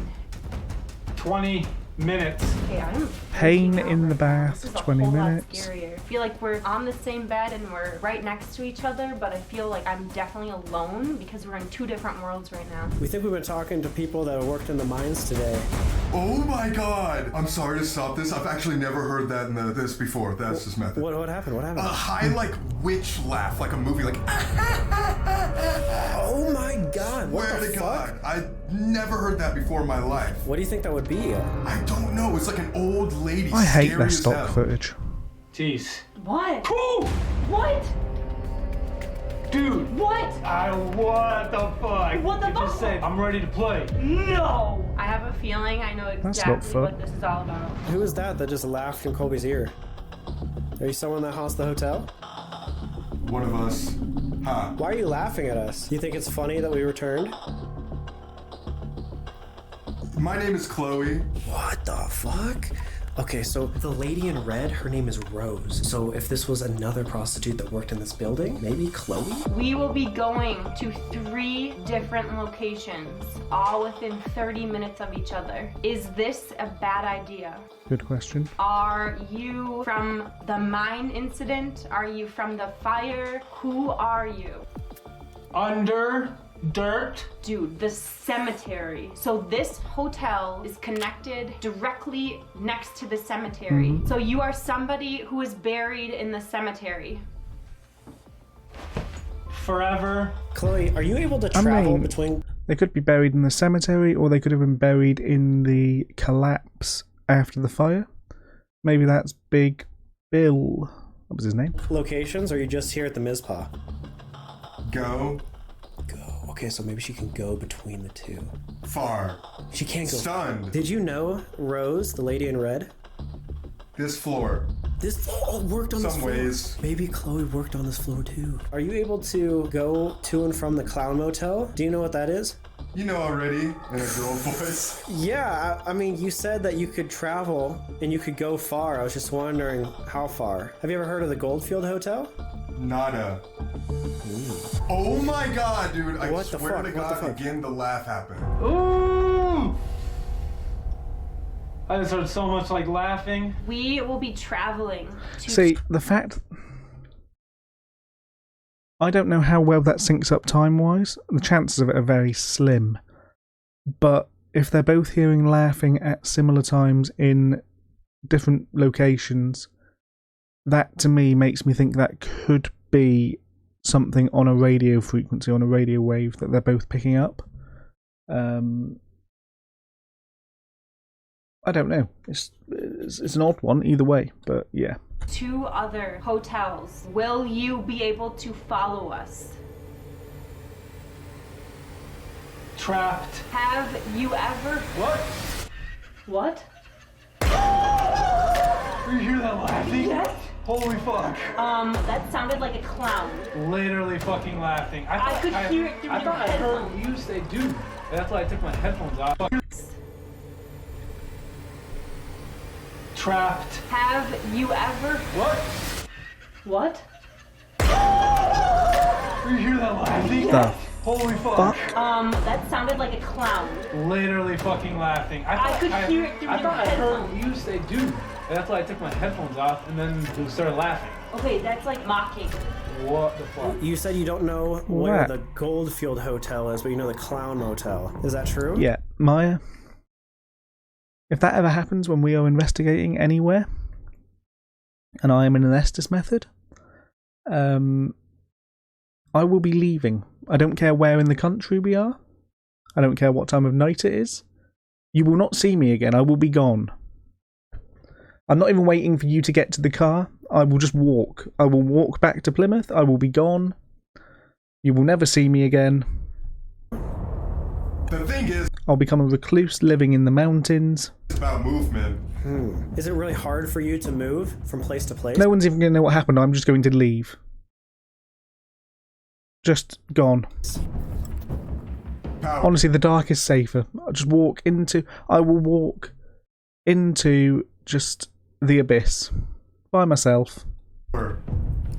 20 minutes. Okay, I'm Pain freaking out in the right now. bath, This is a 20 whole minutes. Lot scarier. I feel like we're on the same bed and we're right next to each other, but I feel like I'm definitely alone because we're in two different worlds right now. We think we've been talking to people that have worked in the mines today. Oh my god! I'm sorry to stop this. I've actually never heard that in this before. That's this method. What happened? What happened? A high, like, witch laugh, like a movie, like. Oh my god! What Swear the to fuck? God, I never heard that before in my life. What do you think that would be? I don't know. It's like an old lady. I hate scary their as stock hell. footage. Jeez. What? Cool. What? Dude. What? What the fuck? What the You fuck? just said, I'm ready to play. No! I have a feeling I know That's exactly not fun. what this is all about. Who is that just laughed in Colby's ear? Are you someone that haunts the hotel? One of us. Ha. Why are you laughing at us? Do you think it's funny that we returned? My name is Chloe. What the fuck? Okay, so the lady in red, her name is Rose. So if this was another prostitute that worked in this building, maybe Chloe? We will be going to 3 different locations, all within 30 minutes of each other. Is this a bad idea? Good question. Are you from the mine incident? Are you from the fire? Who are you? Under dirt. Dude, the cemetery. So this hotel is connected directly next to the cemetery. So you are somebody who is buried in the cemetery. Forever. Chloe, are you able to travel mean- between... They could be buried in the cemetery, or they could have been buried in the collapse after the fire. Maybe that's Big Bill. What was his name? locations, or are you just here at the Mizpah? Go. Okay, so maybe she can go between the two. Far. She can't go... Stunned. Did you know Rose, the lady in red? This floor. This floor worked on this Some floor. ways. Maybe Chloe worked on this floor too. Are you able to go to and from the Clown Motel? Do you know what that is? You know already, in a girl voice. Yeah, I mean, you said that you could travel and you could go far. I was just wondering how far. Have you ever heard of the Goldfield Hotel? Nada. Oh my god, dude. I What the swear fuck? to What the God, fuck? again, the laugh happened. Ooh! I just heard so much like laughing. We will be traveling to See, the fact... I don't know how well that syncs up time-wise. The chances of it are very slim. But if they're both hearing laughing at similar times in different locations, that to me makes me think that could be something on a radio frequency, on a radio wave that they're both picking up. I don't know. It's an odd one either way, but yeah. 2 other hotels. Will you be able to follow us? Trapped. Have you ever... What? What? You hear that laughing? Yes. Holy fuck. That sounded like a clown. Literally fucking laughing. I could hear it through I your thought I heard headphones. you say dude. That's why I took my headphones off. Trapped. Have you ever... What? What? You hear that laughing? The Holy fuck. That sounded like a clown. Literally fucking laughing. I could hear it through I your thought I heard headphones. you say dude. That's why I took my headphones off and then started laughing. Okay, that's like mocking. What the fuck? You said you don't know where What? the Goldfield Hotel is, but you know the Clown Motel. Is that true? Yeah, Maya, if that ever happens when we are investigating anywhere, and I am in an Estes method, I will be leaving. I don't care where in the country we are. I don't care what time of night it is. You will not see me again. I will be gone. I'm not even waiting for you to get to the car. I will just walk. I will walk back to Plymouth. I will be gone. You will never see me again. The thing is, I'll become a recluse living in the mountains. it's about movement. Is it really hard for you to move from place to place? No one's even going to know what happened. I'm just going to leave. Just gone. Honestly, the dark is safer. I will walk into just the abyss by myself.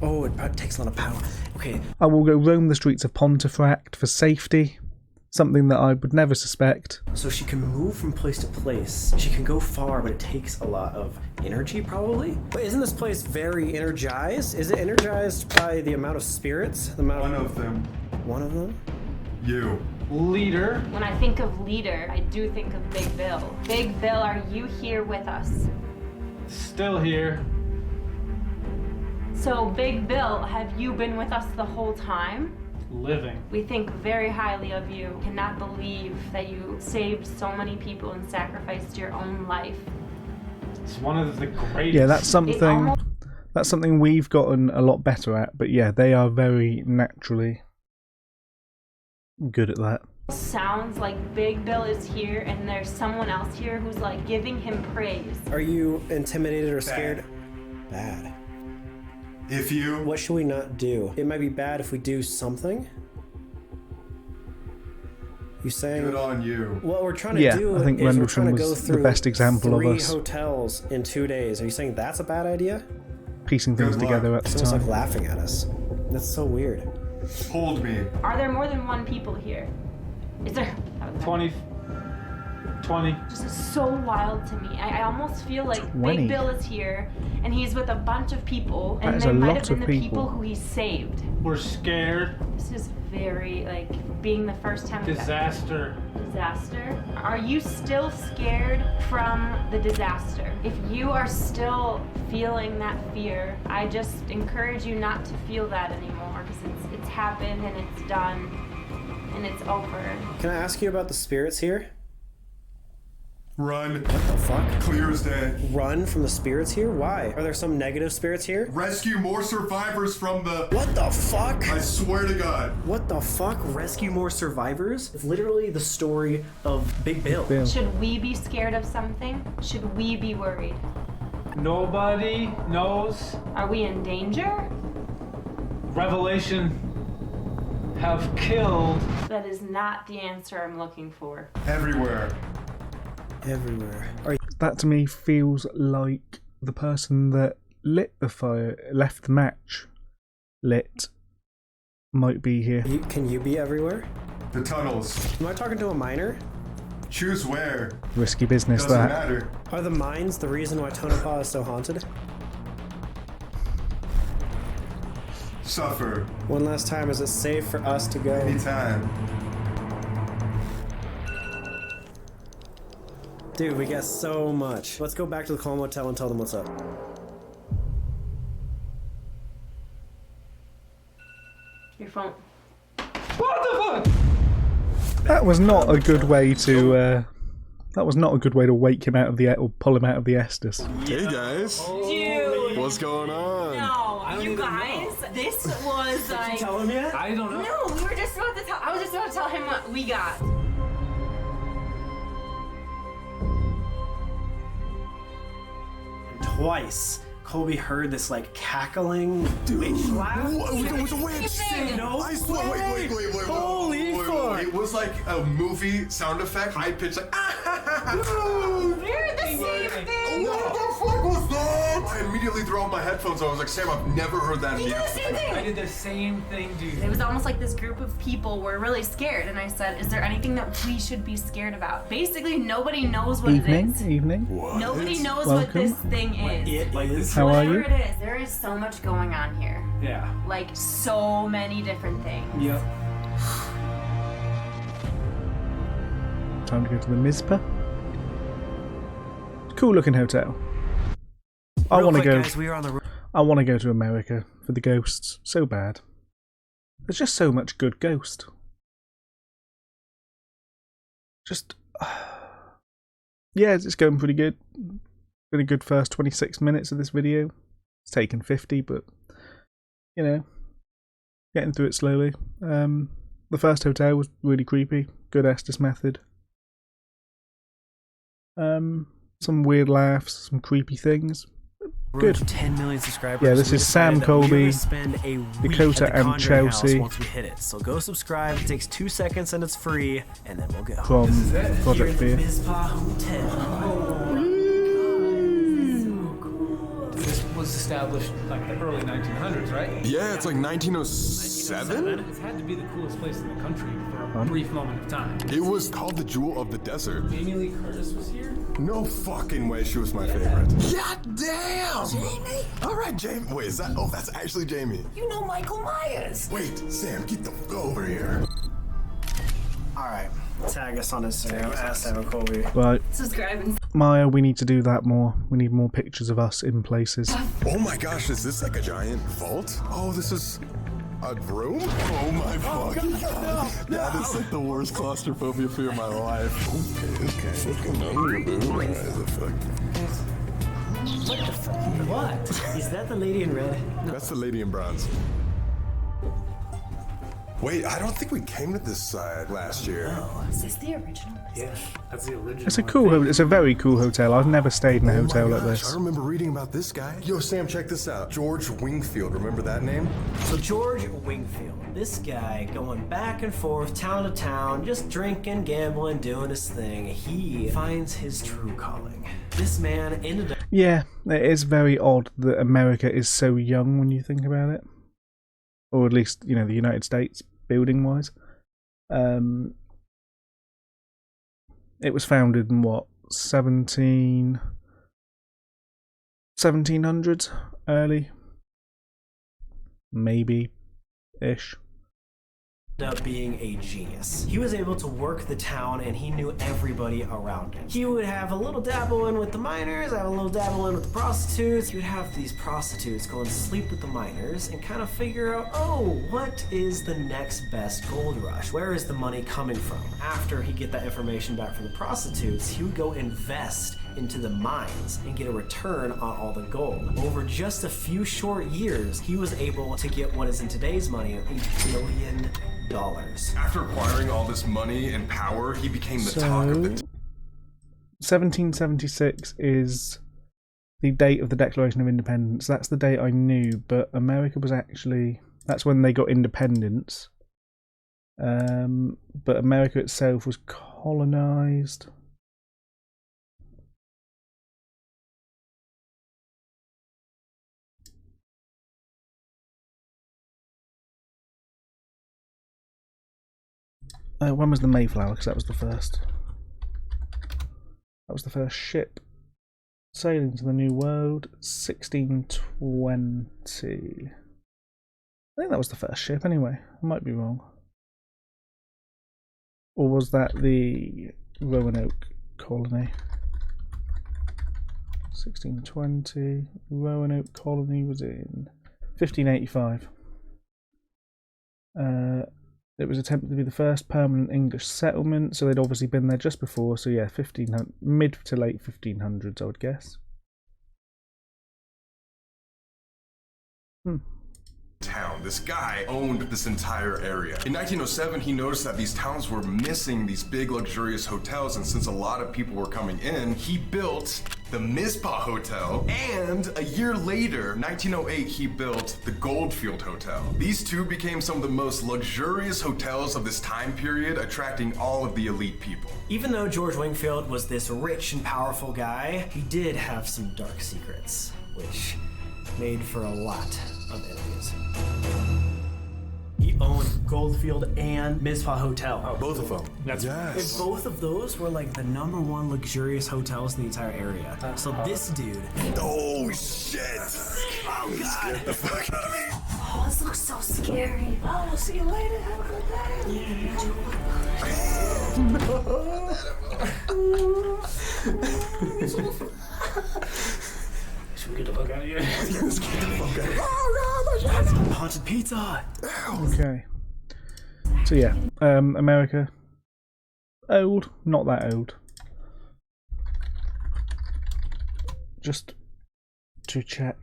Oh, it takes a lot of power. Okay. I will go roam the streets of Pontefract for safety. Something that I would never suspect. So she can move from place to place. She can go far, but it takes a lot of energy, probably? But isn't this place very energized? Is it energized by the amount of spirits? The amount One of them. One of them? You. Leader. When I think of leader, I do think of Big Bill. Big Bill, are you here with us? Still here. So, Big Bill, have you been with us the whole time? Living. We think very highly of you. Cannot believe that you saved so many people and sacrificed your own life. It's one of the greatest. Yeah, that's something we've gotten a lot better at. But yeah, they are very naturally good at that. Sounds like Big Bill is here and there's someone else here who's like giving him praise. Are you intimidated or scared? Bad. If you... What should we not do? It might be bad if we do something. You saying? Good on you. What we're trying to do I think is we're trying to Rendlesham go was the through best example of 3 us hotels in 2 days. Are you saying that's a bad idea? piecing things Good luck. together at the Someone's time. like laughing at us. That's so weird. Hold me. Are there more than 1 people here? Is there? 20. This is so wild to me. I almost feel like 20. Big Bill is here and he's with a bunch of people That and is they a might lot have been of the people. people who he saved. We're scared. This is very, like, being the first time we've Disaster. Disaster? Are you still scared from the disaster? If you are still feeling that fear, I just encourage you not to feel that anymore because it's happened and it's done and it's over. Can I ask you about the spirits here? Run. What the fuck? Clear as day. Run from the spirits here? Why? Are there some negative spirits here? Rescue more survivors from the... What the fuck? I swear to God. What the fuck? Rescue more survivors? It's literally the story of Big Bill. Bill. Should we be scared of something? Should we be worried? Nobody knows. Are we in danger? Revelation have killed. That is not the answer I'm looking for. Everywhere. Everywhere. That to me feels like the person that lit the fire, left the match lit, might be here. Can you be everywhere? The tunnels. Am I talking to a miner? Choose where. Risky business, Doesn't that. matter. Are the mines the reason why Tonopah is so haunted? Suffer. One last time, is it safe for us to go? Anytime. Dude, we got so much. Let's go back to the Call Motel and tell them what's up. Your phone. What the fuck? That was not a good way to. That was not a good way to wake him out of the or pull him out of the Estes. Hey guys. Dude. What's going on? No, you guys. This was like. Did you tell him yet? I don't know. No, we were just about to tell. I was just about to tell him what we got. Twice, Colby heard this like cackling witch laugh. It was a witch! No I swear, wait. Holy fuck! It was like a movie sound effect, high pitch, like We're the same thing. What the fuck was that? I immediately threw out my headphones. I was like, Sam, I've never heard that in You did the same thing. I did the same thing, dude. It was almost like this group of people were really scared, and I said, "Is there anything that we should be scared about?" Basically, nobody knows what it is. Evening. What? Nobody knows Welcome. what this thing is. It is. How are Whatever you? it is, there is so much going on here. Yeah. Like so many different things. Yep. Time to go to the Mizpah. Cool looking hotel. I want to go. Guys, we are on the I want to go to America for the ghosts so bad. There's just so much good ghost. Just yeah, it's going pretty good. Been a good first 26 minutes of this video. It's taken 50, but you know, getting through it slowly. The first hotel was really creepy. Good Estes method. Some weird laughs, some creepy things. Good. 10 million subscribers. Yeah, this we is Sam decided that we were Colby, gonna spend a week Dakota at the and Conjuring Chelsea. House once we hit it. So go subscribe. It takes 2 seconds and it's free, and then we'll go. From Here Project at the Fear. Mizpah Hotel. This was established like the early 1900s, right? Yeah, it's like 1907? It's had to be the coolest place in the country for a brief moment of time. It was called the Jewel of the Desert. Jamie Lee Curtis was here? No fucking way she was my favorite. God damn! Jamie? Alright, Jamie. Wait, is that? Oh, that's actually Jamie. You know Michael Myers. Wait, Sam, get the fuck over here. Alright. Tag us on Instagram at Sam Colby. Right, Subscribe and Maya, we need to do that more. We need more pictures of us in places. Oh my gosh, is this like a giant vault? Oh, this is a room? Oh my fucking god. That is like the worst claustrophobia fear of my life. Okay. Fucking under, boo. Alright, the fuck. What the fuck? What? Is that the lady in red? That's the lady in bronze. Wait, I don't think we came to this side last year. is this the original? Yeah, that's the original. It's a cool. It's a very cool hotel. I've never stayed in a hotel like I this. remember reading about this guy. Yo, Sam, check this out. George Wingfield, remember that name? So George Wingfield, this guy going back and forth, town to town, just drinking, gambling, doing his thing. He finds his true calling. This man ended up... Yeah, it is very odd that America is so young when you think about it, or at least the United States, building-wise. It was founded in what 1700s, early, maybe ish. up being a genius. He was able to work the town and he knew everybody around him. He would have a little dabble in with the miners, have a little dabble in with the prostitutes. He would have these prostitutes go and sleep with the miners and kind of figure out, oh, what is the next best gold rush? Where is the money coming from? After he get that information back from the prostitutes, he would go invest into the mines and get a return on all the gold. Over just a few short years, he was able to get what is in today's money $1 billion. After acquiring all this money and power, he became the talk of the 1776 is the date of the Declaration of Independence. That's the date I knew, but America was actually... That's when they got independence. But America itself was colonized... when was the Mayflower? Because that was the first. That was the first ship sailing to the New World. 1620. I think that was the first ship. Anyway, I might be wrong. Or was that the Roanoke colony? 1620. Roanoke Colony was in 1585. It was attempted to be the first permanent English settlement, so they'd obviously been there just before. So yeah, 1500, mid to late 1500s, I would guess. Town. This guy owned this entire area. In 1907, he noticed that these towns were missing these big luxurious hotels, and since a lot of people were coming in, he built the Mizpah Hotel, and a year later, 1908, he built the Goldfield Hotel. These two became some of the most luxurious hotels of this time period, attracting all of the elite people. Even though George Wingfield was this rich and powerful guy, he did have some dark secrets, which made for a lot of enemies. He owned Goldfield and Mizpah Hotel. Oh, both of them. That's right. And both of those were like the #1 luxurious hotels in the entire area. So this dude. Oh shit! Oh god! Get the fuck out of here! Oh, this looks so scary. Oh, we'll see you later. Have a good day. Should we get the fuck out of here? Let's get the fuck out of here. Haunted pizza. Okay. So yeah, America. Old, not that old. Just to check.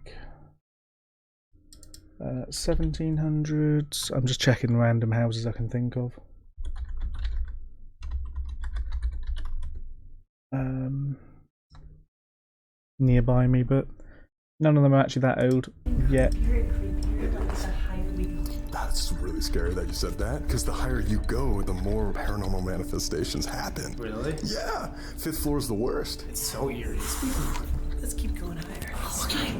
1700s. I'm just checking random houses I can think of. Nearby me, but none of them are actually that old yet. That's really scary that you said that, because the higher you go, the more paranormal manifestations happen. Really? Yeah, 5th floor is the worst. It's so eerie. Let's keep going higher. Okay.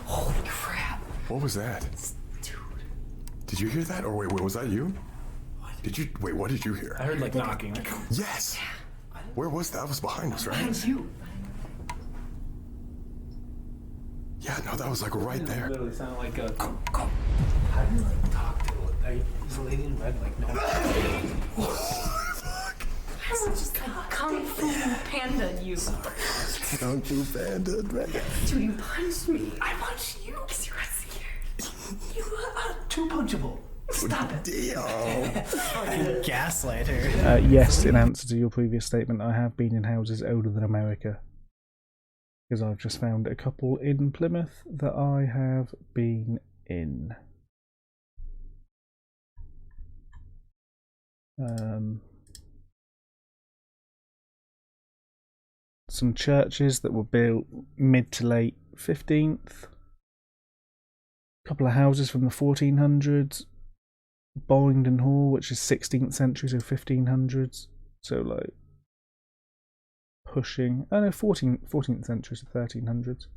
Holy crap. What was that? Dude. Did you hear that? Or wait, was that you? What did you hear? I heard like knocking. Yes! Where was that? That was behind us, right? That's you. Yeah, no, that was like right It there. literally sounded like a... How do you like talk to it? Is the lady in red like no? Fuck. I was just like Kung Fu Panda you. Kung Fu Panda, man. Dude, you punched me. I punched you because you were scared. You are Too punchable. Stop it. Damn. Gaslighter. Yes, in answer to your previous statement, I have been in houses older than America. Because I've just found a couple in Plymouth that I have been in. Some churches that were built mid to late 15th. A couple of houses from the 1400s. Bollington Hall, which is 16th century, so 1500s. So like pushing, oh no, 14th century, so 1300s.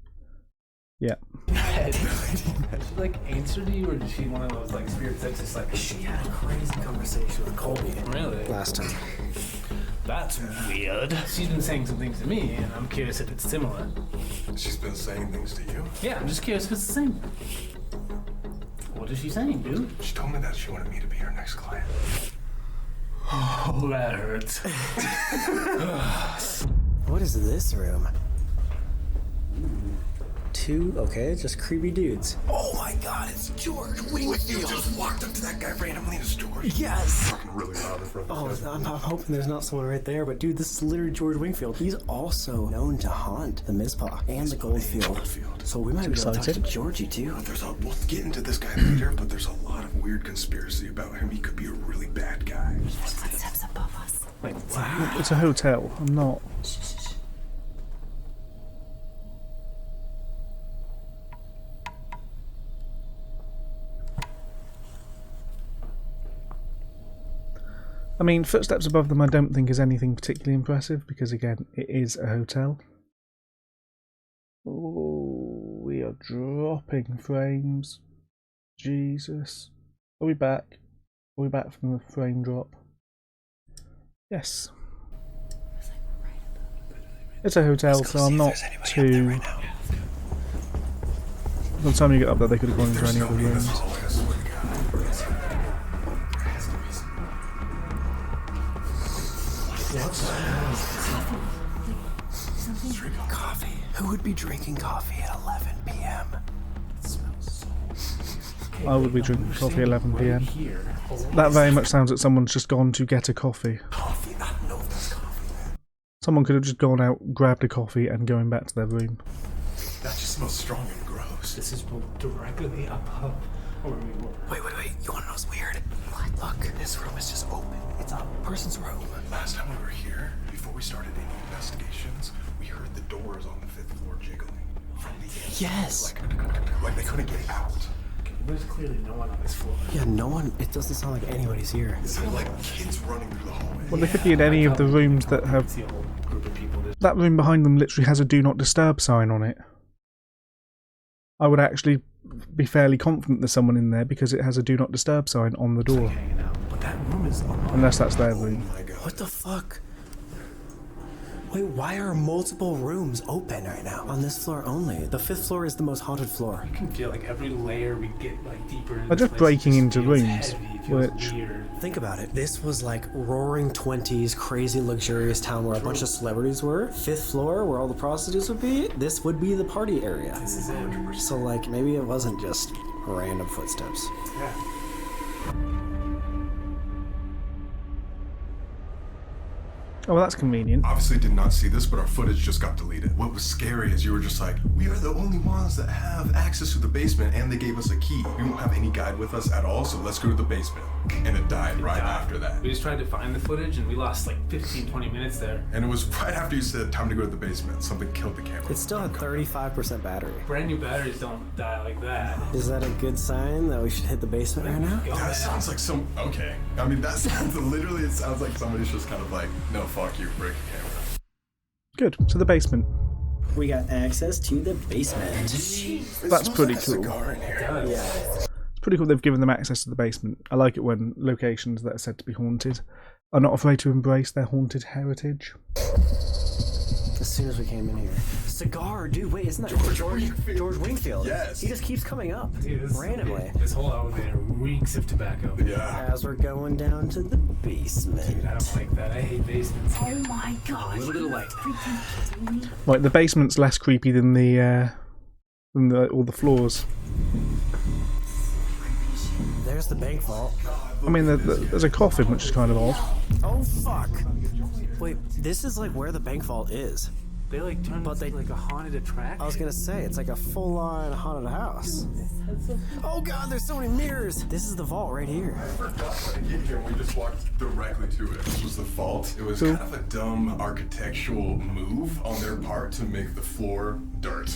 Yeah. Did she like answer to you, or did she one of those like spirits that's just like She had a crazy conversation with Colby. really? Last time. That's weird. She's been saying some things to me, and I'm curious if it's similar. She's been saying things to you? Yeah, I'm just curious if it's the same. What is she saying, dude? She told me that she wanted me to be her next client. Oh, that hurts. What is this room? Okay, just creepy dudes. Oh my god, it's George Wingfield. You just walked up to that guy randomly in a store. Yes! Fucking really loud in front Oh, of I'm hoping there's not someone right there, but dude, this is literally George Wingfield. He's also known to haunt the Mizpah and the Goldfield. So we might be able to talk to Georgie too. We'll get into this guy later, but there's a lot of weird conspiracy about him. He could be a really bad guy. Footsteps above us. Wait, wow. It's a hotel. I'm not. I mean, footsteps above them I don't think is anything particularly impressive because, again, it is a hotel. Oh, we are dropping frames. Jesus. Are we back? Are we back from the frame drop? Yes. It's a hotel, so I'm not too... By the time you get up there, they could have gone into any other rooms. Coffee. Who would be drinking coffee at 11 p.m.? It smells so... I would be drinking coffee at 11 p.m. That very much sounds like someone's just gone to get a coffee. Coffee? I don't know if there's coffee. Someone could have just gone out, grabbed a coffee, and going back to their room. That just smells strong and gross. This is directly above where we were. Wait. You want to know what's weird? What? Look, this room is just open. It's a person's room. Last time we were here, before we started any investigations, we heard the doors on the 5th floor jiggling. From the inside. Yes. Like they couldn't get out. There's clearly no one on this floor. Yeah, no one. It doesn't sound like anybody's here. It sounded like kids running through the hallway. Well, they could be in any of the rooms that have... See a whole group of people. That room behind them literally has a Do Not Disturb sign on it. I would actually be fairly confident there's someone in there because it has a Do Not Disturb sign on the door. But that room is... Unless that's their room. Oh my God. What the fuck? Wait, why are multiple rooms open right now? On this floor only. The 5th floor is the most haunted floor. You can feel like every layer we get like deeper into They're just this place, breaking it into feels rooms, heavy, it feels which... weird. Think about it. This was like roaring 20s, crazy luxurious town where a bunch of celebrities were. 5th floor, where all the prostitutes would be, this would be the party area. This is it. So like, maybe it wasn't just random footsteps. Yeah. Oh, well, that's convenient. Obviously did not see this, but our footage just got deleted. What was scary is you were just like, we are the only ones that have access to the basement, and they gave us a key. We don't have any guide with us at all, so let's go to the basement. And it died right after that. We just tried to find the footage and we lost like 15-20 minutes there. And it was right after you said time to go to the basement. Something killed the camera. It still had 35% battery. Brand new batteries don't die like that. Is that a good sign that we should hit the basement right now? That sounds like some... Okay. I mean, that sounds... Literally, it sounds like somebody's just kind of like, no, fuck you, break the camera. Good. To the basement. We got access to the basement. That's pretty cool. Cigar in here. Yeah. It's pretty cool they've given them access to the basement. I like it when locations that are said to be haunted are not afraid to embrace their haunted heritage. As soon as we came in here. Cigar, dude, wait, isn't that George Wingfield? Yes. He just keeps coming up randomly. This whole elevator reeks of tobacco. Yeah. As we're going down to the basement. Dude, I don't like that. I hate basements. Oh my god. A little bit of light. Freaking kidding me? Right, the basement's less creepy than all the floors. There's the bank vault. I mean, there's a coffin, which is kind of odd. Oh, fuck. Wait, this is like where the bank vault is. They like turned But this they- into like a haunted attraction. I was gonna say, it's like a full-on haunted house. Oh god, there's so many mirrors! This is the vault right here. I forgot how to get here. We just walked directly to it. This was the vault. It was kind of a dumb architectural move on their part to make the floor dirt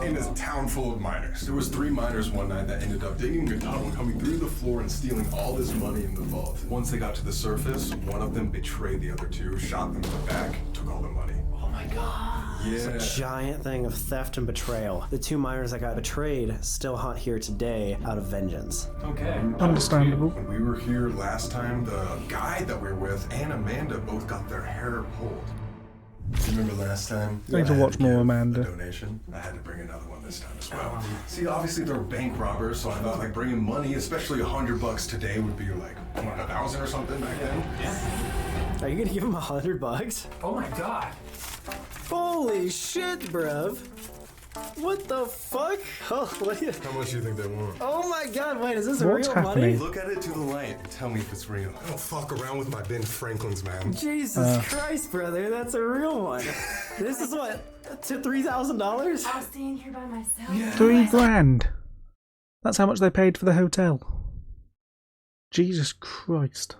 in a town full of miners. There was 3 miners one night that ended up digging a tunnel, coming through the floor and stealing all this money in the vault. Once they got to the surface, one of them betrayed the other 2, shot them in the back, took all the money. Oh my god. Yeah. Giant thing of theft and betrayal. The 2 miners that got betrayed still haunt here today out of vengeance. Okay. Understandable. When we were here last time, the guy that we were with and Amanda both got their hair pulled. Do you remember last time? I need to watch more Amanda. A donation. I had to bring another one this time as well. See, obviously they're bank robbers, so I thought like bringing money, especially $100 today, would be like what, 1,000 or something back then. Yeah. Are you gonna give him $100? Oh my god. Holy shit, bruv. What the fuck? Oh, what is... How much do you think they want? Oh my god, wait, is this What's real happening? money? Look at it to the light and tell me if it's real. I don't fuck around with my Ben Franklins, man. Jesus Christ, brother, that's a real one. This is what, to $3,000? I was staying here by myself. $3,000. That's how much they paid for the hotel. Jesus Christ.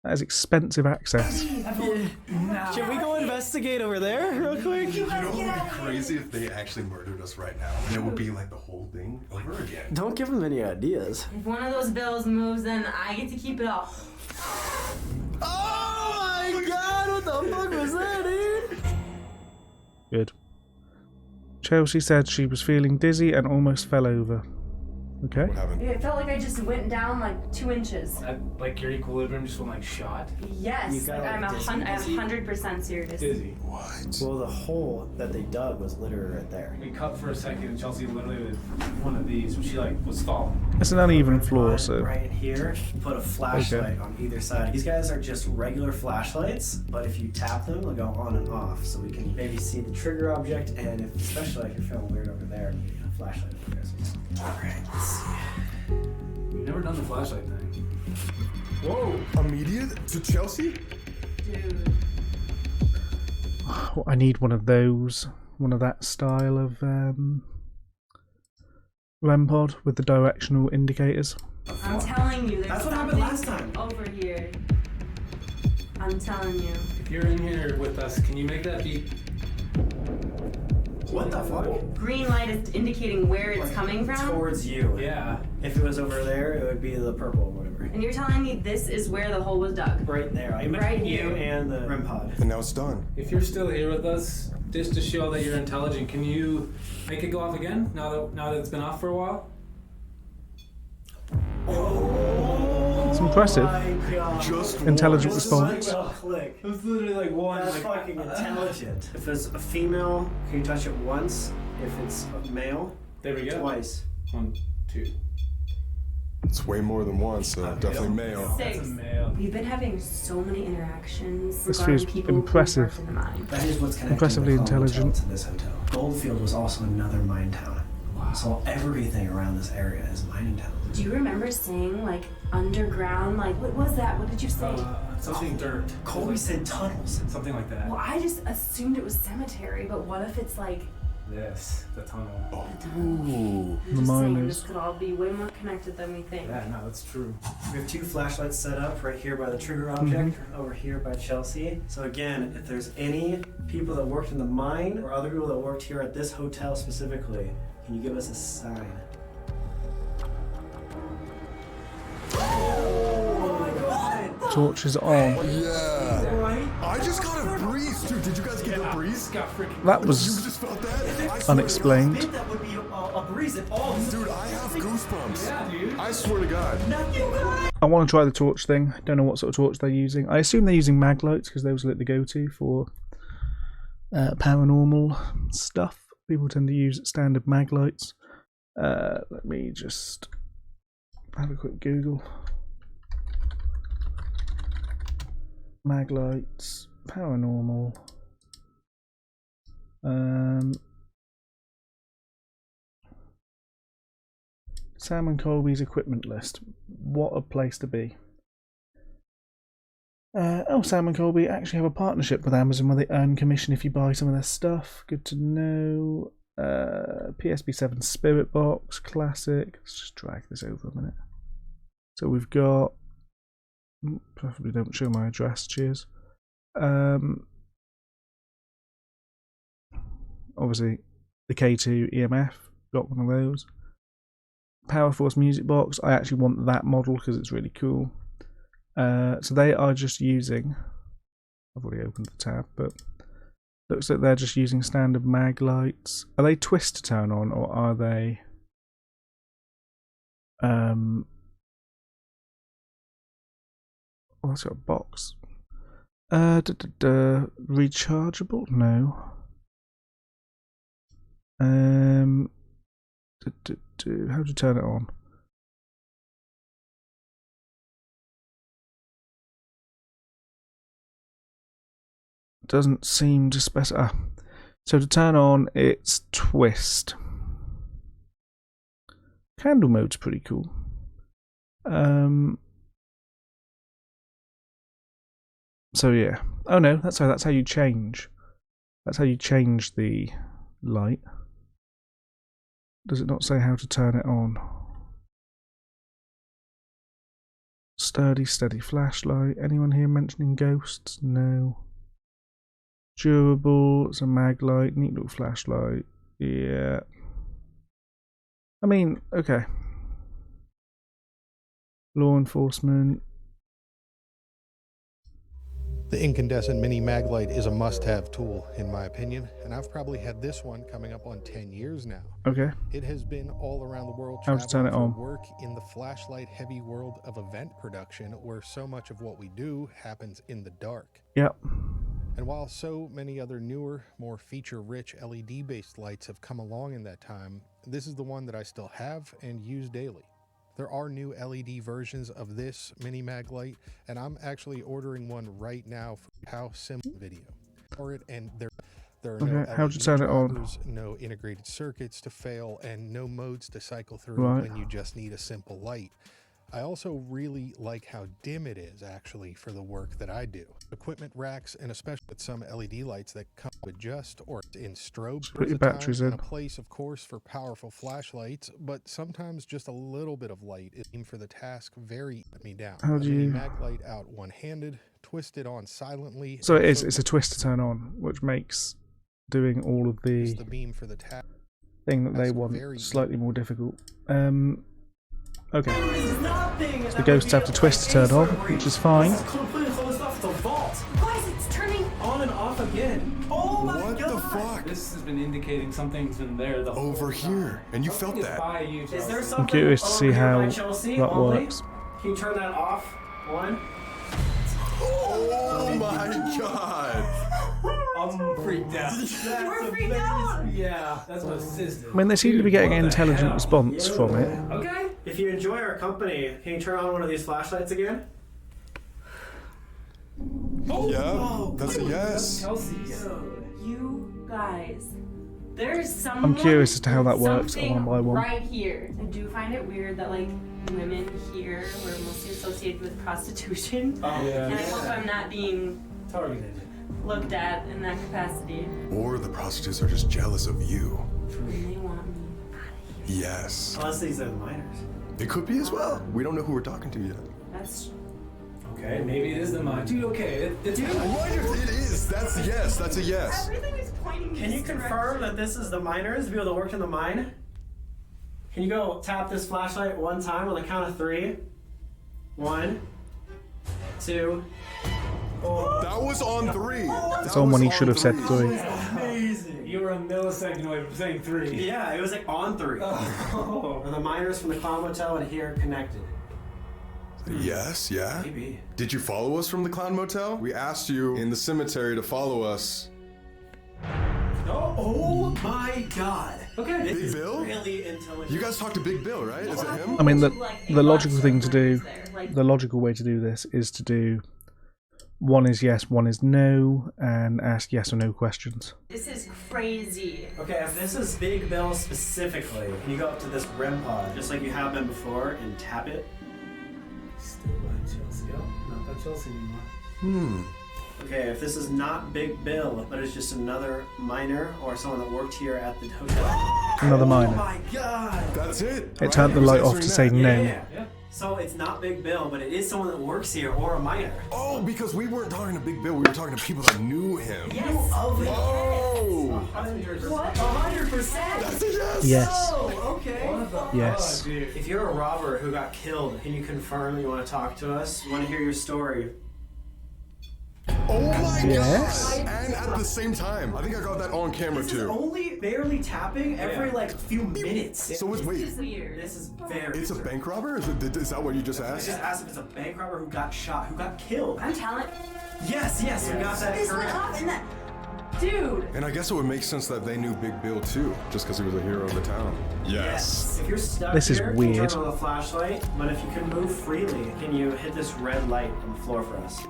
That is expensive access. Should we go investigate over there real quick? You know what would be crazy if they actually murdered us right now? And it would be like the whole thing over again. Don't give him any ideas. If one of those bills moves, then I get to keep it all. Oh my god, what the fuck was that, dude? Good. Chelsea said she was feeling dizzy and almost fell over. Okay. What happened? It felt like I just went down like 2 inches. Like your equilibrium just went like shot. Yes, got, like I'm dizzy? 100% serious. Dizzy. What? Well, the hole that they dug was literally right there. We cut for a second and Chelsea literally with one of these, she like was falling. It's an uneven floor, so Right here, put a flashlight on either side. These guys are just regular flashlights, but if you tap them, they'll go on and off, so we can maybe see the trigger object, and if, especially if you're feeling weird over there, maybe a flashlight over there. Alright, let's see. We've never done the flashlight thing. Whoa! Immediate to Chelsea? Dude. I need one of those, one of that style of REM pod with the directional indicators. I'm telling you, there's That's what something happened last time. over here. I'm telling you. If you're in here with us, can you make that beep? What the fuck? Green light is indicating where it's coming from. Towards you. Yeah. If it was over there, it would be the purple or whatever. And you're telling me this is where the hole was dug? Right there. I meant Right you here. and the REM pod. And now it's done. If you're still here with us, just to show that you're intelligent, can you make it go off again now that it's been off for a while? It's impressive. My God. Just Intelligent This is response. such a click. It was literally like one. That's fucking intelligent. If it's a female, can you touch it once? If it's a male, There we go. twice. 1, 2. It's way more than one, so definitely male. 6. That's a male. We've been having so many interactions This regarding feels people impressive. who worked in the mine. That is what's connecting Impressively the Colorado intelligent. Hotel to this hotel. Goldfield was also another mine town. Wow. So everything around this area is mining town. Do you remember saying like underground? Like what was that? What did you say? Something dirt. Colby said tunnels. Something like that. Well, I just assumed it was cemetery, but what if it's like This, the tunnel. Ooh. I'm The just saying miners. this could all be way more connected than we think. Yeah, no, that's true. We have 2 flashlights set up right here by the trigger object, over here by Chelsea. So again, if there's any people that worked in the mine or other people that worked here at this hotel specifically, can you give us a sign? Torch is on. Yeah. I just got a breeze, dude. Did you guys get a breeze? Got freaking. That You was just felt that? I swear unexplained. That would be a breeze at all. Dude, I have goosebumps. Yeah, dude. I swear to God. I want to try the torch thing. Don't know what sort of torch they're using. I assume they're using mag lights because those are like the go-to for paranormal stuff. People tend to use standard mag lights. Let me just have a quick Google. Mag lights, paranormal. Sam Colby's equipment list. What a place to be. Sam Colby actually have a partnership with Amazon where they earn commission if you buy some of their stuff. Good to know. PSP7 Spirit Box, classic. Let's just drag this over a minute. So we've got... Preferably don't show my address, cheers. Obviously, the K2 EMF, got one of those. Power Force Music Box, I actually want that model because it's really cool. So they are just using... I've already opened the tab, but looks like they're just using standard mag lights. Are they twist to turn on, or are they... Oh, that's got a box. Rechargeable? No. How do you turn it on? Doesn't seem to specify. So to turn on, it's twist. Candle mode's pretty cool. So yeah. Oh no, that's how you change. That's how you change the light. Does it not say how to turn it on? Sturdy, steady flashlight. Anyone here mentioning ghosts? No. Durable, it's a mag light, neat little flashlight. Yeah. I mean, okay. Law enforcement. The incandescent mini mag light is a must-have tool, in my opinion, and I've probably had this one coming up on 10 years now. Okay. It has been all around the world How to turn it traveling on? for work in the flashlight-heavy world of event production, where so much of what we do happens in the dark. Yep. And while so many other newer, more feature-rich LED-based lights have come along in that time, this is the one that I still have and use daily. There are new LED versions of this mini mag light, and I'm actually ordering one right now for how simple video. For it, and there are no Okay, how'd you LED turn it on? drivers, no integrated circuits to fail, and no modes to cycle through Right. when you just need a simple light. I also really like how dim it is, actually, for the work that I do. Equipment racks, and especially with some LED lights that come with just or in strobe. Put your there's a time batteries and in. a place, of course, for powerful flashlights, but sometimes just a little bit of light is aimed for the task very let me down. How A do mini you- mag light out one-handed, twisted on silently. So and it's focused a twist to turn on, which makes doing all of the the beam for the task. thing that they That's want very slightly more difficult. Okay. Nothing. So the ghosts have to twist to turn on, which is fine. It's completely closed off the vault. Why is it turning On and off again. Oh my What god. the fuck? This has been indicating something's been there the whole Over here. And you felt It's that. by you, Is Chelsea. there something curious to over see here how by Chelsea that only? works. Can you turn that off? One. Oh my god. I'm freaked out. You were freaked out? Yeah. That's what sis did. I mean, they seem to be getting an What the intelligent hell? response from it. Okay. If you enjoy our company, can you turn on one of these flashlights again? Yeah, that's a yes. Chelsea. you guys? There's someone. I'm curious as to how that works something one by one. Right here. I do find it weird that like women here were mostly associated with prostitution. Oh, Yeah. And I hope I'm not being Targeted. looked at in that capacity. Or the prostitutes are just jealous of you. And they want me. Yes. Unless these are the miners. It could be as well. We don't know who we're talking to yet. That's Okay, maybe it is the mind. Dude, okay. It's It is. That's a yes. That's a yes. everything is pointing. Can you this confirm direction. that this is the miners, the people that worked in the mine? Can you go tap this flashlight one time on the count of 3? 1, 2. That was on 3. That's on when he should have said 3. Amazing. You were a millisecond away from saying 3. Yeah, it was like on 3. Oh. And the miners from the Clown Motel and here connected. Yes, yeah. Maybe. Did you follow us from the Clown Motel? We asked you in the cemetery to follow us. Oh my god. Okay. This Big is Bill? really intelligent. You guys talked to Big Bill, right? Is it him? I mean, the Like, a logical box thing of to do, words there, like- the logical way to do this is to do one is yes, one is no, and ask yes or no questions. This is crazy. Okay, if this is Big Bill specifically, can you go up to this REM pod, just like you have been before, and tap it? Still by Chelsea. Oh, not by Chelsea anymore. Okay, if this is not Big Bill, but it's just another miner or someone that worked here at the hotel. Another Oh miner. my god! That's it. It turned the light off to say no. Yeah. So it's not Big Bill, but it is someone that works here or a miner. Oh, because we weren't talking to Big Bill. We were talking to people that knew him. Yes. Of it. Oh. 100%. That's a yes. Yes. Oh, okay. Yes. If you're a robber who got killed, can you confirm you want to talk to us? We want to hear your story. Oh my Yes. god. And at the same time, I think I got that on camera This is too. only barely tapping every like few minutes. So it's This wait. is weird. This is very. It's a bank robber? Is that what you just I asked? just asked if it's a bank robber who got shot, who got killed. I'm telling. Yes, we got that This went correct. off in that. Dude. And I guess it would make sense that they knew Big Bill too, just because he was a hero of the town. Yes. If you're stuck This is here, can weird. you turn on the flashlight, but if you can move freely, can you hit this red light on the floor for us?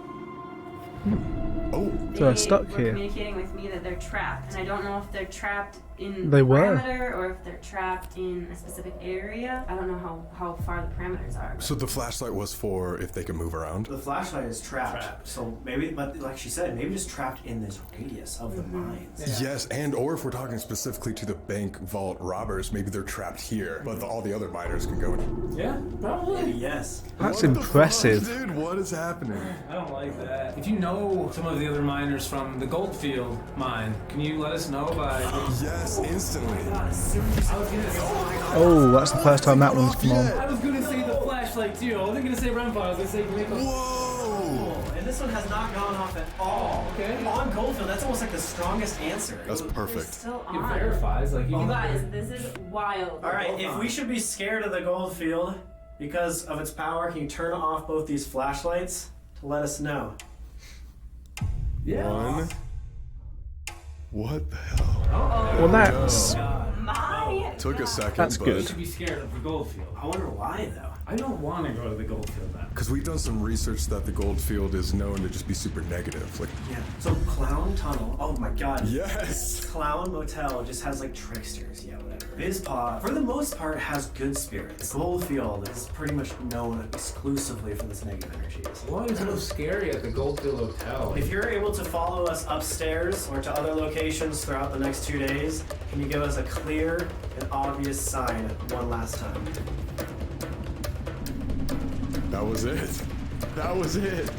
Oh. So they're They stuck were here. communicating with me that they're trapped, and I don't know if they're trapped in They the were. perimeter or if they're trapped in a specific area. I don't know how far the parameters are. So the flashlight was for if they could move around? The flashlight is trapped. So maybe, but like she said, maybe just trapped in this radius of the mines. Yes, and or if we're talking specifically to the bank vault robbers, maybe they're trapped here, but all the other miners can go in. Yeah, probably. Yes. That's What the impressive. fuck, dude, what is happening? I don't like that. If you know some of the other miners from the Goldfield mine, can you let us know by... Yes, instantly. I was gonna say... Oh, that's the first time that one's come on. I was gonna say the flashlight too. I wasn't gonna say REM pod. I was gonna say make a... Whoa! And And this one has not gone off at all. Okay. On Goldfield, that's almost like the strongest answer. That's It's perfect. still It on. verifies, like, You guys, this is wild. All right, if we should be scared of the Goldfield because of its power, can you turn off both these flashlights to let us know? Yeah. One. What the hell? Well, that's My Took a second, That's but good. You should be scared of the Goldfield. I wonder why though. I don't want to go to the Goldfield then. because we've done some research that the Goldfield is known to just be super negative. Like, Yeah. So Clown Tunnel. Oh my God. yes. Clown Motel just has like tricksters. Yeah, whatever. Bizpaw, for the most part, has good spirits. Goldfield is pretty much known exclusively for this negative energy. Why is it so scary at the Goldfield Hotel? If you're able to follow us upstairs or to other locations throughout the next 2 days, can you give us a clear and obvious sign one last time? That was it. That was it.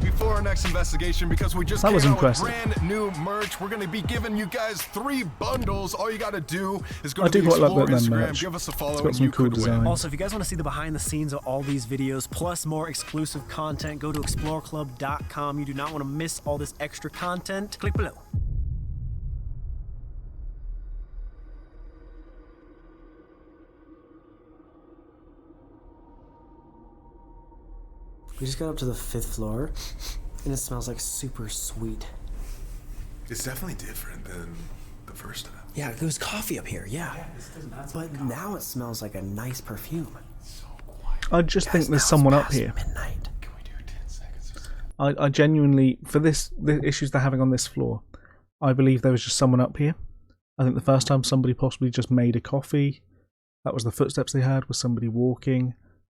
Before our next investigation, because we just That came was out impressive. with brand new merch, we're going to be giving you guys 3 bundles. All you got to do is go I to do the quite like Explore that Instagram, merch. give us a follow, It's got and some you cool could win. design. Also, if you guys want to see the behind the scenes of all these videos, plus more exclusive content, go to exploreclub.com. You do not want to miss all this extra content. Click below. We just got up to the 5th floor, and it smells like super sweet. It's definitely different than the first time. Yeah, there was coffee up here, yeah. But now it smells like a nice perfume. I just think there's someone up here. Midnight. Can we do 10 seconds? I genuinely, for the issues they're having on this floor, I believe there was just someone up here. I think the first time somebody possibly just made a coffee, that was the footsteps they heard, was somebody walking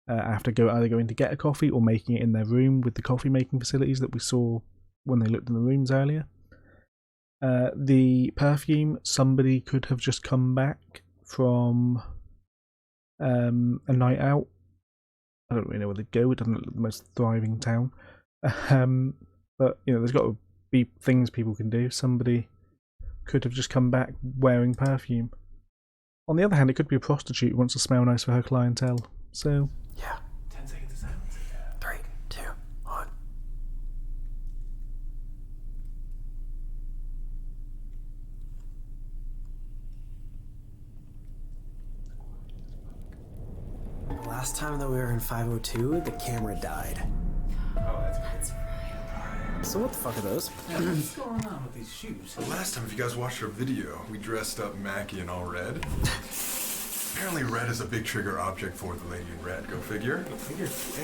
after either going to get a coffee or making it in their room with the coffee making facilities that we saw when they looked in the rooms earlier. The perfume, somebody could have just come back from a night out. I don't really know where they'd go. It doesn't look like the most thriving town. But, you know, there's got to be things people can do. Somebody could have just come back wearing perfume. On the other hand, it could be a prostitute who wants to smell nice for her clientele. So, Yeah. 10 seconds of silence. 3, 2, 1. The last time that we were in 502, the camera died. Oh, that's right. So what the fuck are those? Yeah, what's going on with these shoes? The last time, if you guys watched our video, we dressed up Mackie in all red. Apparently red is a big trigger object for the lady in red. Go figure.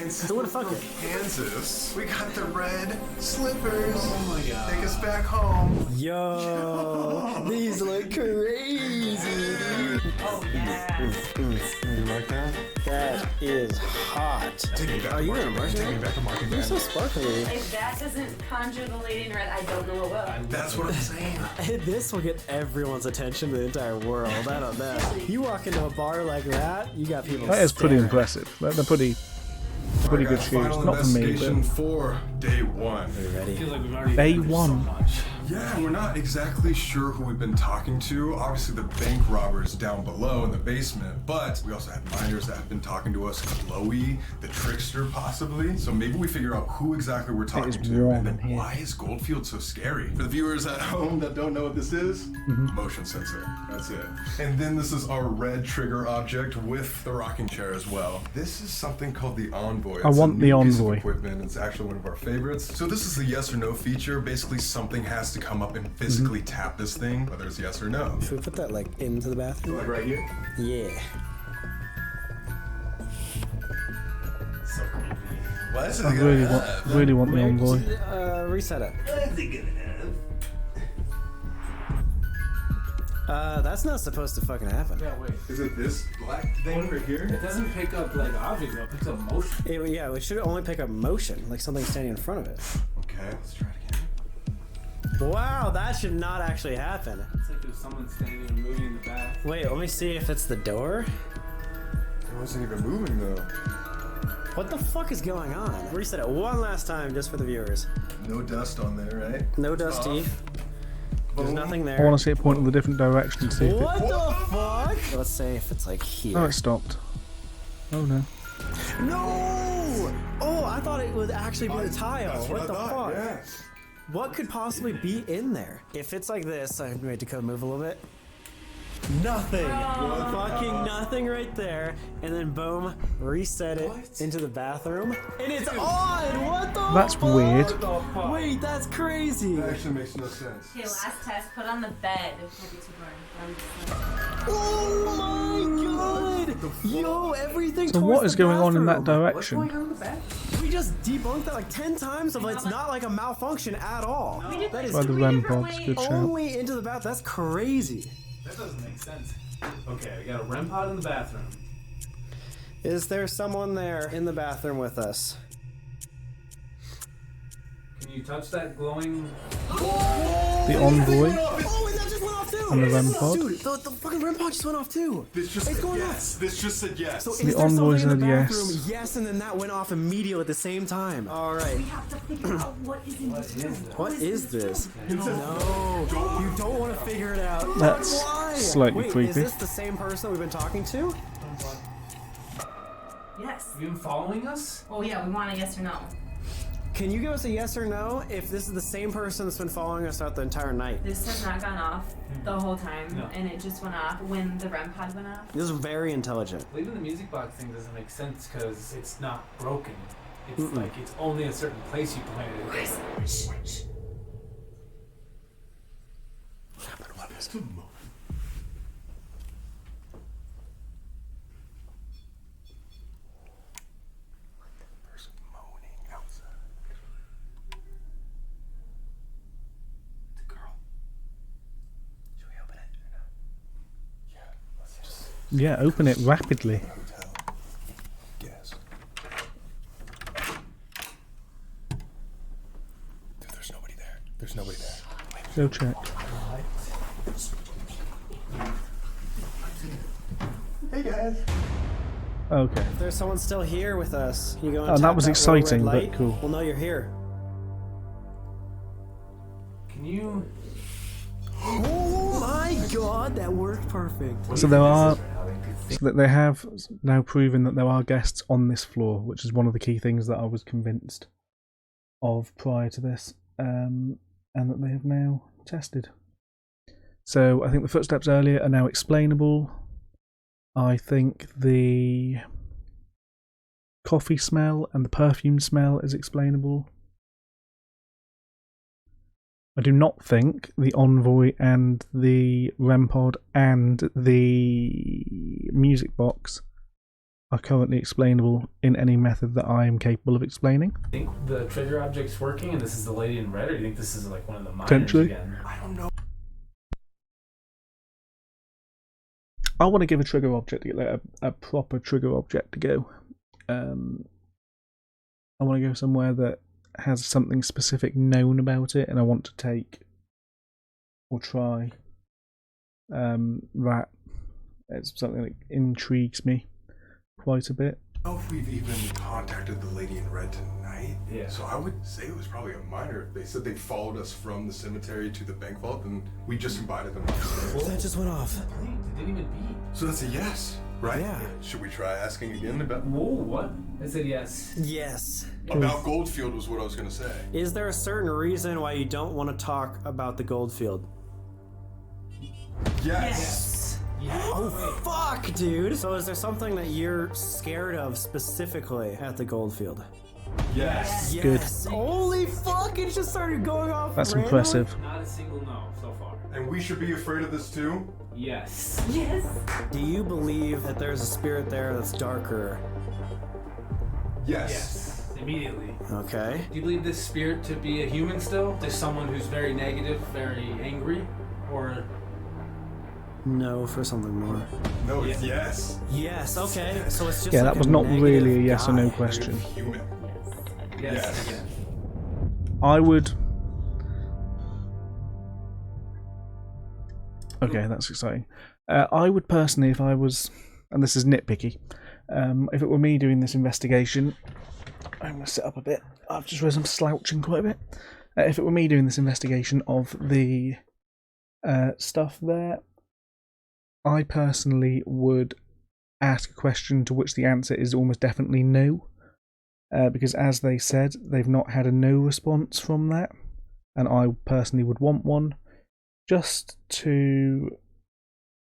And since we're from Kansas, we got the red slippers. Oh my god. Take us back home. Yo, these look crazy. Oh, yeah. You like that? That is hot. Take me back to you market gonna band. market Take me band? back to market You're band. so sparkly. If that doesn't conjure the lady in red, I don't know what will. That's what I'm saying. This will get everyone's attention in the entire world. I don't know. You walk into a bar like that, you got people. that is pretty staring. impressive. They're pretty good Alright, guys, shoes. final Not for me, investigation but for day 1. Are you ready? I feel like we've already Day been through so one. much. Yeah, and we're not exactly sure who we've been talking to. Obviously, the bank robbers down below in the basement, but we also had miners that have been talking to us. Chloe, the trickster, possibly. So maybe we figure out who exactly we're talking is to, warm and then in here. why is Goldfield so scary? For the viewers at home that don't know what this is, motion sensor. That's it. And then this is our red trigger object with the rocking chair as well. This is something called the Envoy. I It's a want the new piece of Envoy. equipment. It's actually one of our favorites. So this is the yes or no feature. Basically, something has to come up and physically tap this thing, whether it's yes or no. Should we put that like into the bathroom? Like right here? Yeah. So creepy. Well, this is I really want the Envoy. Reset it. That's not supposed to fucking happen. Yeah, wait. Is it this black thing right here? It doesn't pick up like objects, though. It picks up motion. It should only pick up motion, like something standing in front of it. Okay, let's try it again. Wow, that should not actually happen. It's like there's someone standing and moving in the back. Wait, let me see if it's the door. It wasn't even moving though. What the fuck is going on? Reset it one last time just for the viewers. No dust on there, right? No dusty. There's nothing I there. want to see it point in the different direction to see if it... What the fuck? Let's say if it's like here. Oh, it stopped. Oh no. No! Oh, I thought it would actually be the tile. That's What the I fuck? thought, yeah. What could possibly be in there? If it's like this, I made Dakota move a little bit. Nothing. Fucking nothing right there. And then boom, reset it into the bathroom. And it's on! What the That's fuck? weird. Wait, that's crazy. That actually makes no sense. Okay, last test. Put on the bed. Oh my god! Yo, everything So towards what the is going on in that bathroom. direction? What's going on in the bed? We just debunked that like 10 times of it's not like a malfunction at all. That is By the REM pods, good shout. only into the bath. That's crazy. That doesn't make sense. Okay, we got a REM pod in the bathroom. Is there someone there in the bathroom with us? Can you touch that glowing? The envoy Oh, and that just went off too. and the REM pod. Dude, the fucking REM pod just went off too. This just It's said going yes. This just said yes. So is The there envoy something in the said yes. bathroom? Yes, and then that went off immediately at the same time. All right. We have to figure out what is in this room. What is this? No, you don't want to figure it out. That's Why? slightly Wait, creepy. Is this the same person we've been talking to? Yes. You been following us? Oh yeah, we want a yes or no. Can you give us a yes or no if this is the same person that's been following us throughout the entire night? This has not gone off the whole time, No. and it just went off when the REM pod went off. This is very intelligent. Leaving the music box thing doesn't make sense because it's not broken. It's like it's only a certain place you point it. Yeah, open it rapidly. Yes. Dude, there's nobody there. There's nobody there. Go check. Hey guys. Okay. If there's someone still here with us, can you go and Oh, that tap was little exciting, red but light? cool. We'll know you're here. Can you? Oh my god, that worked perfect. So there are. So that they have now proven that there are guests on this floor, which is one of the key things that I was convinced of prior to this, and that they have now tested. So I think the footsteps earlier are now explainable. I think the coffee smell and the perfume smell is explainable. I do not think the envoy and the REM pod and the music box are currently explainable in any method that I am capable of explaining. I think the trigger object's working, and this is the lady in red, or do you think this is like one of the miners Potentially. again? I don't know. I want to give a trigger object to get a proper trigger object to go. I want to go somewhere that has something specific known about it, and I want to take or try that. It's something that intrigues me quite a bit. I don't know if we've even contacted the lady in red tonight. Yeah. So I would say it was probably a minor. If they said they followed us from the cemetery to the bank vault, and we just invited them upstairs. That just went off. It didn't even beep. So that's a yes, right? Yeah. Should we try asking again about Whoa, what? I said yes. Yes. about Goldfield was what I was gonna say. Is there a certain reason why you don't want to talk about the Goldfield? Yes. Oh, fuck, dude. So is there something that you're scared of specifically at the Goldfield? Yes. Good. Yes. Holy fuck, it just started going off. That's randomly. impressive. Not a single no so far. And we should be afraid of this too? Yes. Yes. Do you believe that there's a spirit there that's darker? Yes. Yes. Immediately. Okay. Do you believe this spirit to be a human still? Just someone who's very negative, very angry? Or No, for something more. No, it's yes. Yes, okay. So it's just Yeah, like that was a not really a negative yes or no guy. question. Human. yes. Yes. I would. Okay, that's exciting. I would personally, if I was, and this is nitpicky, if it were me doing this investigation, I'm going to sit up a bit. I've just realised I'm slouching quite a bit. If it were me doing this investigation of the stuff there, I personally would ask a question to which the answer is almost definitely no. because as they said, they've not had a no response from that, and I personally would want one, just to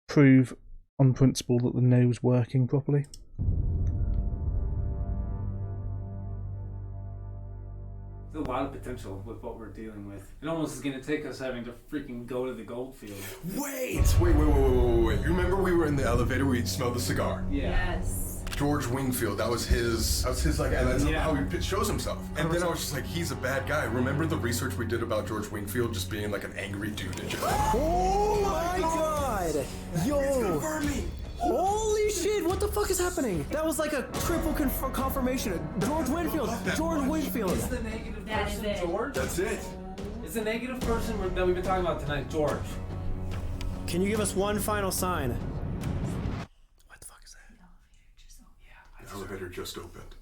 prove on principle that the no's working properly. There's a lot of potential with what we're dealing with. It almost is going to take us having to freaking go to the Goldfield. Wait! You remember we were in the elevator, we smelled the cigar? Yeah. Yes. George Wingfield, that was his like, and that's how he shows himself. And then I was just like, he's a bad guy. Remember the research we did about George Wingfield just being like an angry dude in jail? Oh my god! Yo! Holy shit, what the fuck is happening? That was like a triple confirmation. George Winfield. George Winfield. Is the negative That is person it. George? That's it. Is the negative person that we've been talking about tonight George? Can you give us one final sign? What the fuck is that? The elevator just opened.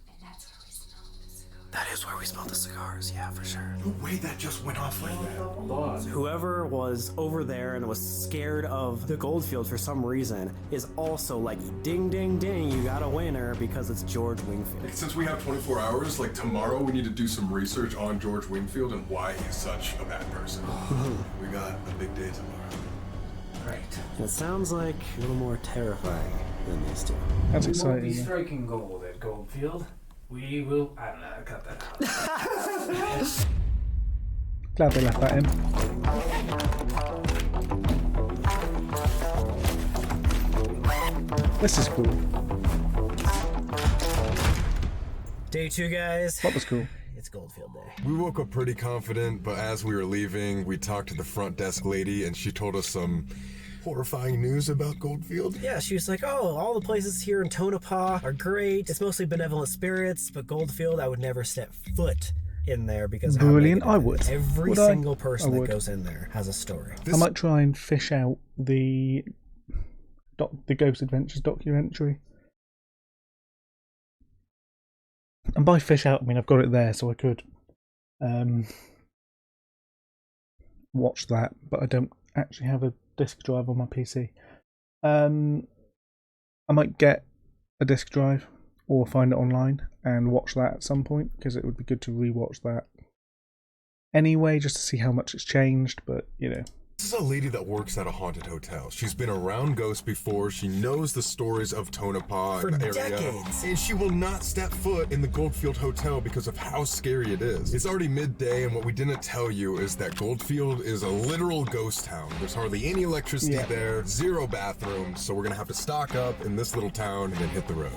That is where we smelled the cigars, yeah, for sure. No way that just went off like that. Whoever was over there and was scared of the Goldfield for some reason is also like, ding, ding, ding, you got a winner because it's George Wingfield. Since we have 24 hours, like tomorrow we need to do some research on George Wingfield and why he's such a bad person. We got a big day tomorrow. Right. And it sounds like a little more terrifying than these two. That's We won't be exciting. striking gold at Goldfield. We will. I don't know. I cut that out. Glad they left that in. This is cool. Day 2, guys. What was cool? It's Goldfield Day. We woke up pretty confident, but as we were leaving, we talked to the front desk lady and she told us some horrifying news about Goldfield. Yeah, she was like, oh, all the places here in Tonopah are great. It's mostly benevolent spirits, but Goldfield, I would never step foot in there because of how Brilliant, negative I it would. is. Every Would I? single person I that would. goes in there has a story. I might try and fish out the Ghost Adventures documentary. And by fish out, I mean I've got it there, so I could watch that, but I don't actually have a disk drive on my PC. I might get a disk drive or find it online and watch that at some point, because it would be good to rewatch that anyway, just to see how much it's changed, but you know. This is a lady that works at a haunted hotel. She's been around ghosts before. She knows the stories of Tonopah For and area. decades. And she will not step foot in the Goldfield Hotel because of how scary it is. It's already midday, and what we didn't tell you is that Goldfield is a literal ghost town. There's hardly any electricity there, 0 bathrooms, so we're gonna have to stock up in this little town and then hit the road.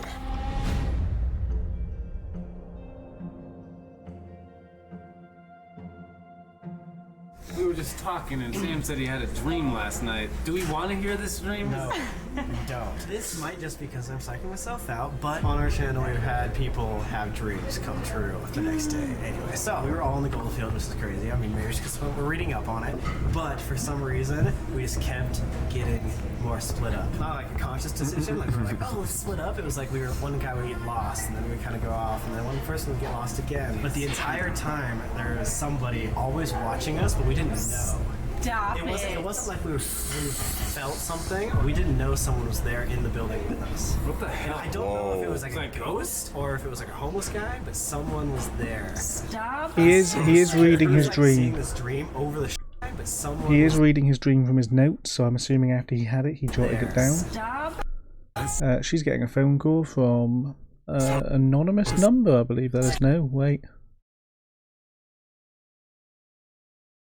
We were just talking, and Sam said he had a dream last night. Do we want to hear this dream? No, we don't. This might just because I'm psyching myself out, but on our channel we've had people have dreams come true the next day. Anyway, so we were all in the Goldfield, which is crazy. I mean, maybe it's because we're reading up on it, but for some reason we just kept getting more split up. Not like a conscious decision, like we're like, oh, let's split up. It was like one guy would get lost, and then we kind of go off, and then one person would get lost again. But the entire time there was somebody always watching us, but we didn't know. Stop It wasn't like we felt something. We didn't know someone was there in the building with us. What the hell? I don't know if it was like a ghost or if it was like a homeless guy, but someone was there. Stop. He is reading his Like seeing dream. this dream over the but someone He is was reading his dream from his notes, so I'm assuming after he had it, he jotted it down. Stop. She's getting a phone call from anonymous number, I believe that is. No, wait.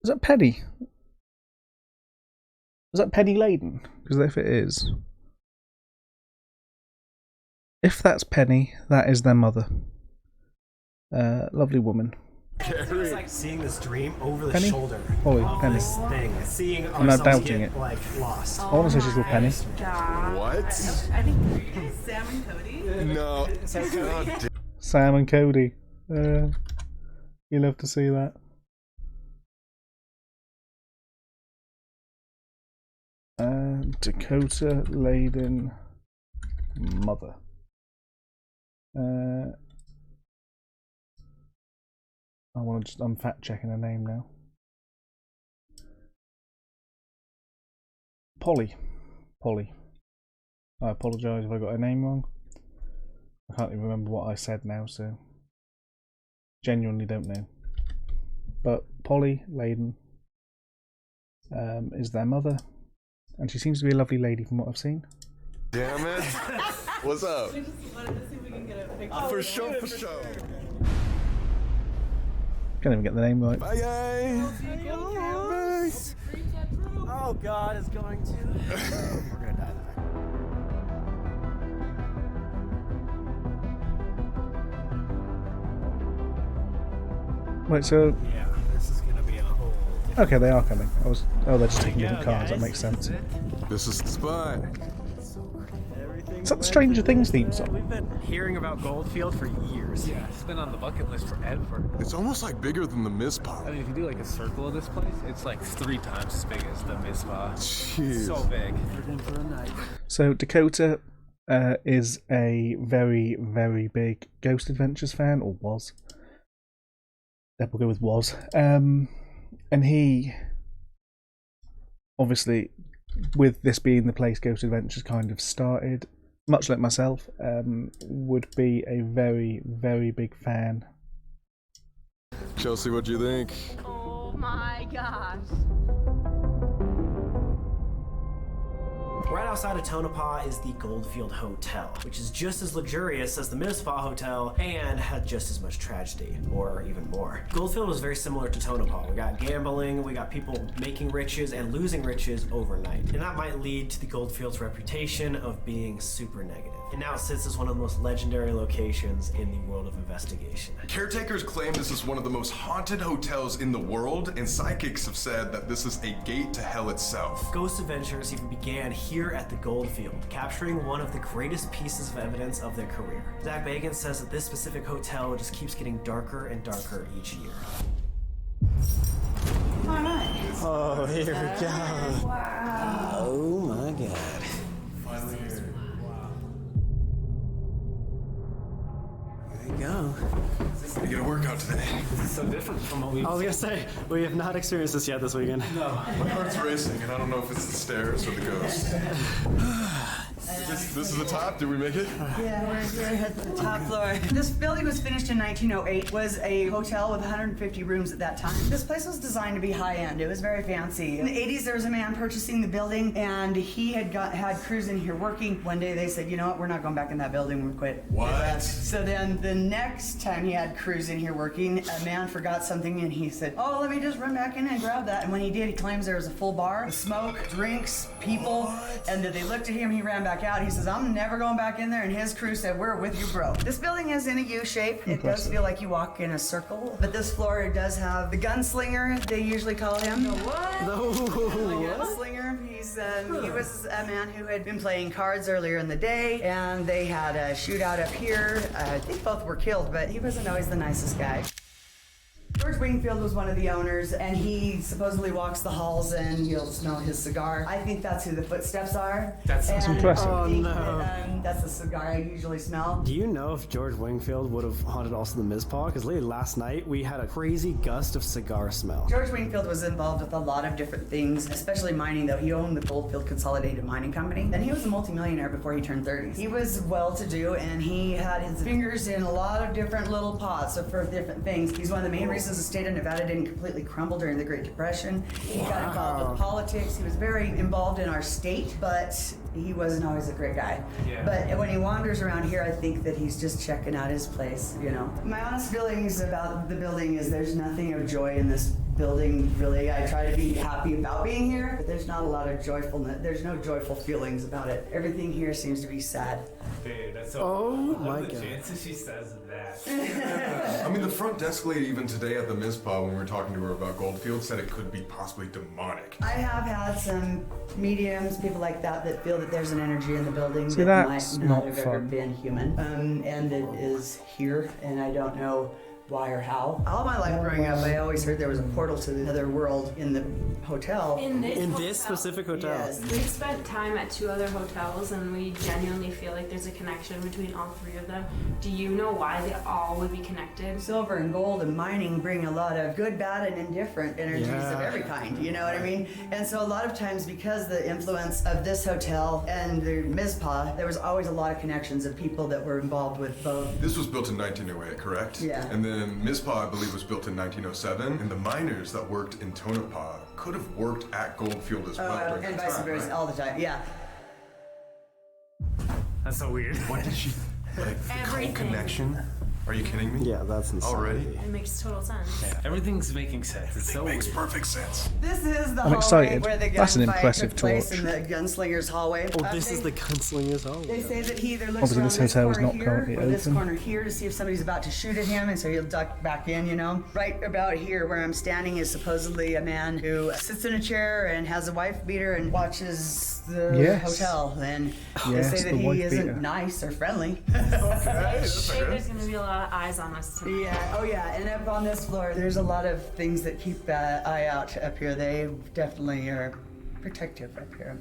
Is that Penny? Is that Penny Laden? Because if it is, if that's Penny, that is their mother. Lovely woman. It's like seeing this dream over the Penny? shoulder Ollie, of Penny. this thing. Seeing I'm not ourselves doubting get, it. like lost. I want to say she's called Penny. What? I think Sam and Cody. No. Sam and Cody. You love to see that. Dakota Laden mother. I'm fact checking her name now. Polly. I apologise if I got her name wrong. I can't even remember what I said now, so genuinely don't know. But Polly Laden is their mother, and she seems to be a lovely lady from what I've seen. Damn it! What's up? We just wanted to see if we can get a picture. For sure, for sure. Can't even get the name right. Bye, guys. Oh God, it's going to. We're gonna die there. Wait, so Yeah, this is gonna be a whole. okay, they are coming. They're just taking different cars. That makes sense. This is the spot. Is that the Stranger Things theme song? We've been hearing about Goldfield for years. Yeah, it's been on the bucket list forever. It's almost like bigger than the Mizpah. I mean, if you do like a circle of this place, it's like 3 times as big as the Mizpah. Jeez. So big. We're in for a night. So Dakota is a very, very big Ghost Adventures fan, or was. We'll go with was. And he, obviously, with this being the place Ghost Adventures kind of started, much like myself, would be a very, very big fan. Chelsea, what do you think? Oh my gosh. Right outside of Tonopah is the Goldfield Hotel, which is just as luxurious as the Mizpah Hotel and had just as much tragedy, or even more. Goldfield was very similar to Tonopah. We got gambling, we got people making riches and losing riches overnight. And that might lead to the Goldfield's reputation of being super negative. And now it sits as one of the most legendary locations in the world of investigation. Caretakers claim this is one of the most haunted hotels in the world, and psychics have said that this is a gate to hell itself. Ghost Adventures even began here at the Goldfield, capturing one of the greatest pieces of evidence of their career. Zach Bagans says that this specific hotel just keeps getting darker and darker each year. Oh, here we go. Wow. Oh my God. Finally here. There you go. You get a workout today. This is so different from what we. I was gonna say, we have not experienced this yet this weekend. No. My heart's racing, and I don't know if it's the stairs or the ghost. This is the top. Did we make it? Yeah, we're at the top floor. This building was finished in 1908. Was a hotel with 150 rooms at that time. This place was designed to be high-end. It was very fancy. In the 80s, there was a man purchasing the building, and he had crews in here working. One day they said, you know what, we're not going back in that building, we quit. What? So then the next time he had crews in here working, a man forgot something, and he said, oh, let me just run back in and grab that. And when he did, he claims there was a full bar, smoke, drinks, people, and that they looked at him, he ran back out. He says, I'm never going back in there, and his crew said, we're with you, bro. This building is in a U shape. It does feel like you walk in a circle, but this floor does have the gunslinger, they usually call him. What? Gunslinger. He was a man who had been playing cards earlier in the day, and they had a shootout up here. I think both were killed, but he wasn't always the nicest guy. George Wingfield was one of the owners, and he supposedly walks the halls and you'll smell his cigar. I think that's who the footsteps are. That's impressive. I think Oh, no. that, that's the cigar I usually smell. Do you know if George Wingfield would have haunted also the Mizpah? Because literally last night we had a crazy gust of cigar smell. George Wingfield was involved with a lot of different things, especially mining, though. He owned the Goldfield Consolidated Mining Company, and he was a multimillionaire before he turned 30. He was well-to-do, and he had his fingers in a lot of different little pots for different things. He's one of the main reasons the state of Nevada didn't completely crumble during the Great Depression. He got involved with politics. He was very involved in our state, but he wasn't always a great guy. Yeah. But when he wanders around here, I think that he's just checking out his place, you know. My honest feelings about the building is there's nothing of joy in this building, really. I try to be happy about being here, but there's not a lot of joyfulness. There's no joyful feelings about it. Everything here seems to be sad. Dude, that's so. Oh my the God. chances she says that. I mean, the front desk lady even today at the Mizpah, when we were talking to her about Goldfield, said it could be possibly demonic. I have had some mediums, people like that feel that there's an energy in the building See, that that's might not not have ever fun. been human. And it is here, and I don't know why or how. All my life growing up, I always heard there was a portal to another world in the hotel. In this hotel. specific hotel. Yes. We've spent time at 2 other hotels, and we genuinely feel like there's a connection between all 3 of them. Do you know why they all would be connected? Silver and gold and mining bring a lot of good, bad, and indifferent energies of every kind, you know what I mean? And so a lot of times, because the influence of this hotel and the Mizpah, there was always a lot of connections of people that were involved with both. This was built in 1908, correct? Yeah. And then then Mizpah, I believe, was built in 1907, and the miners that worked in Tonopah could have worked at Goldfield as well during and that vice time, versa, right? all the time, yeah. That's so weird. What did she... Like, the Everything. cult connection? Are you kidding me? Yeah, that's insane. Already? It makes total sense. Yeah, everything's making sense. It's so Makes weird. perfect sense. This is the I'm hallway excited. where the That's an gunfight impressive took place torch. in the gunslinger's hallway. Oh, this is the gunslinger's home. They say that he either looks Obviously, around this hotel is corner not here currently or this open. corner here to see if somebody's about to shoot at him, and so he'll duck back in, you know. Right about here where I'm standing is supposedly a man who sits in a chair and has a wife beater and watches the Yes. hotel. And Yes, they say that the wife he isn't beater. nice or friendly. There's gonna be a lot of eyes on us tonight. Yeah, oh yeah, and up on this floor, there's a lot of things that keep an eye out up here. They definitely are protective up here.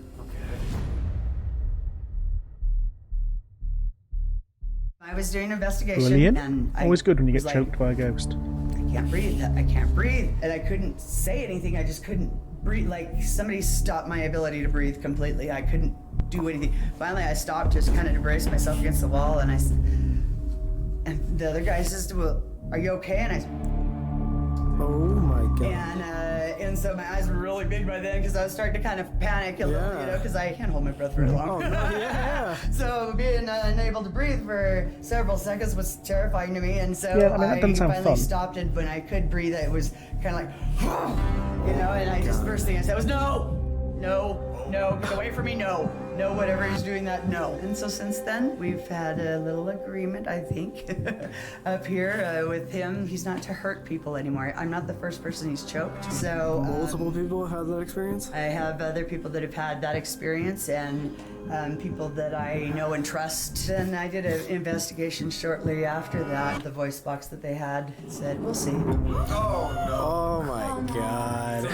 I was doing an investigation, Brilliant. and I Always good when you was get like, choked by a ghost. I can't breathe. I can't breathe, and I couldn't say anything. I just couldn't breathe. Like somebody stopped my ability to breathe completely. I couldn't do anything. Finally, I stopped, just kind of braced myself against the wall, and and the other guy says, "Well, are you okay?" And I. Oh my god. And so my eyes were really big by then because I was starting to kind of panic a little, you know, because I can't hold my breath very long. Oh, no, yeah. So being unable to breathe for several seconds was terrifying to me, and so Yeah, I mean, that doesn't sound finally fun. stopped it. When I could breathe, it was kind of like, you know, and I just first thing I said was no, get away from me, no, whatever he's doing that, no. And so since then, we've had a little agreement, I think, up here with him. He's not to hurt people anymore. I'm not the first person he's choked, so... Multiple people have had that experience? I have other people that have had that experience, and people that I know and trust. And I did an investigation shortly after that. The voice box that they had said, "We'll see." Oh my god.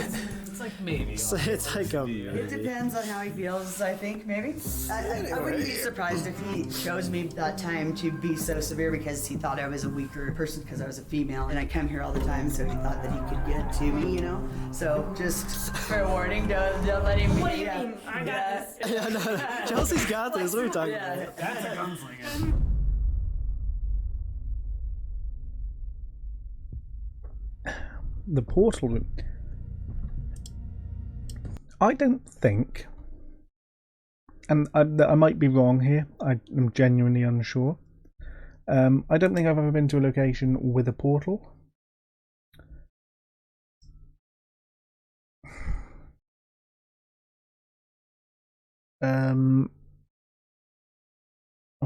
It's like maybe. It's like a It depends on how he feels, I think, maybe. I wouldn't be surprised if he chose me that time to be so severe because he thought I was a weaker person because I was a female, and I come here all the time, so he thought that he could get to me, you know? So just fair warning, don't let him... What do you mean? I got this. Yeah, no. Chelsea's got this. What are we talking about? That's a gunslinger. The portal room. I don't think, and I might be wrong here, I am genuinely unsure. I don't think I've ever been to a location with a portal. I'm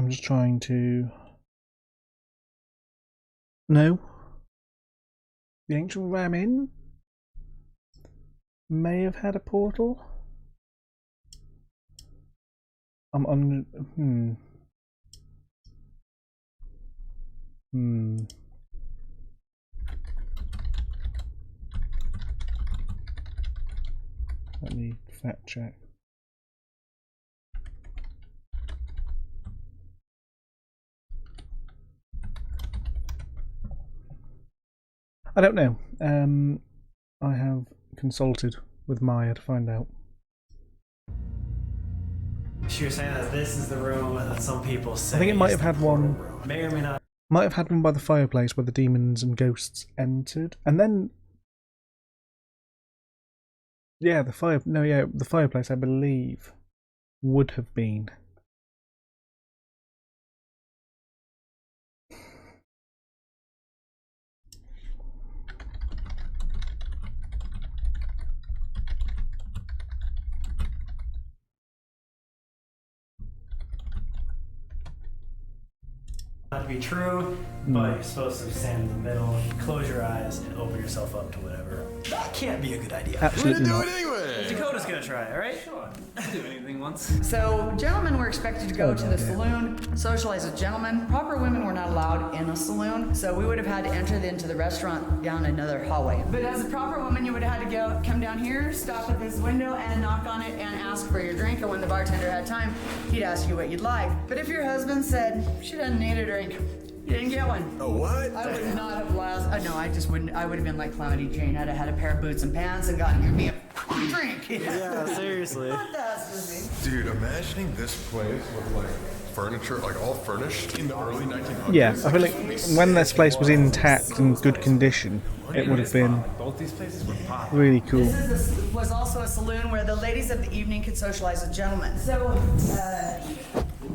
just trying to... No. The ancient Ramin may have had a portal. I'm on. Let me fact check. I don't know. I have consulted with Maya to find out. She was saying that this is the room that some people say. I think it might is have the had portal one. room. May or may not. Might have had one by the fireplace where the demons and ghosts entered, and then. Yeah, the fireplace, I believe, would have been. Not to be true, but you're supposed to stand in the middle, close your eyes, and open yourself up to whatever. That can't be a good idea. Absolutely not. Dakota's gonna try, alright? Sure. I'll do anything once. So, gentlemen were expected to go to the saloon, socialize with gentlemen. Proper women were not allowed in a saloon, so we would have had to enter into the restaurant down another hallway. But as a proper woman, you would have had to come down here, stop at this window, and knock on it and ask for your drink. And when the bartender had time, he'd ask you what you'd like. But if your husband said she doesn't need a drink, you didn't get one. Oh, what? I would not have no, I just wouldn't. I would have been like Calamity Jane. I'd have had a pair of boots and pants and gotten me a drink. Yeah, seriously. Fantastic. Dude, imagining this place with like furniture, like all furnished in the early 1900s. Yeah, I feel like when this place was intact and good condition, it would have been Both these places were popping. really cool. Was also a saloon where the ladies of the evening could socialize with gentlemen. So,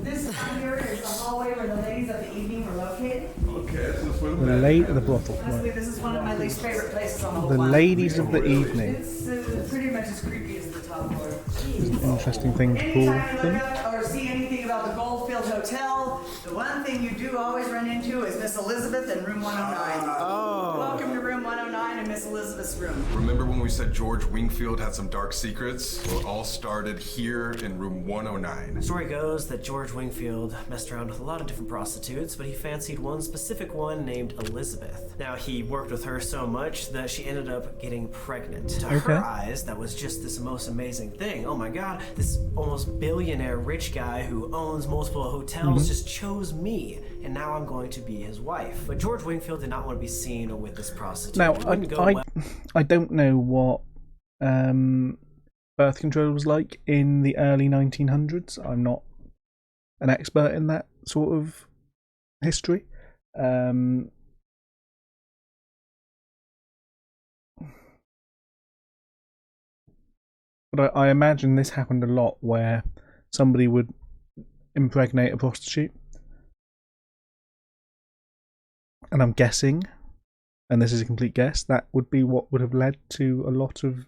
this here is the hallway where the ladies of the evening were located. Okay, so it's The brothel. Honestly, Right. this is one of my least favorite places on the whole The planet. ladies of the evening. It's pretty much as creepy as the top floor. Is an interesting thing to call Anytime you them. look up or see anything about the Goldfield Hotel, the one thing you do always run into is Miss Elizabeth in room 109. Oh. Welcome to room 109 and Miss Elizabeth's room. Remember when we said George Wingfield had some dark secrets? Well, it all started here in room 109. The story goes that George Wingfield messed around with a lot of different prostitutes, but he fancied one specific one named Elizabeth. Now, he worked with her so much that she ended up getting pregnant. To her eyes, that was just this most amazing thing. Oh my god, this almost billionaire rich guy who owns multiple hotels just chose me, and now I'm going to be his wife. But George Wingfield did not want to be seen with this prostitute. Now, It wouldn't go well. I don't know what birth control was like in the early 1900s. I'm not an expert in that sort of history. But I imagine this happened a lot where somebody would impregnate a prostitute. And I'm guessing, and this is a complete guess, that would be what would have led to a lot of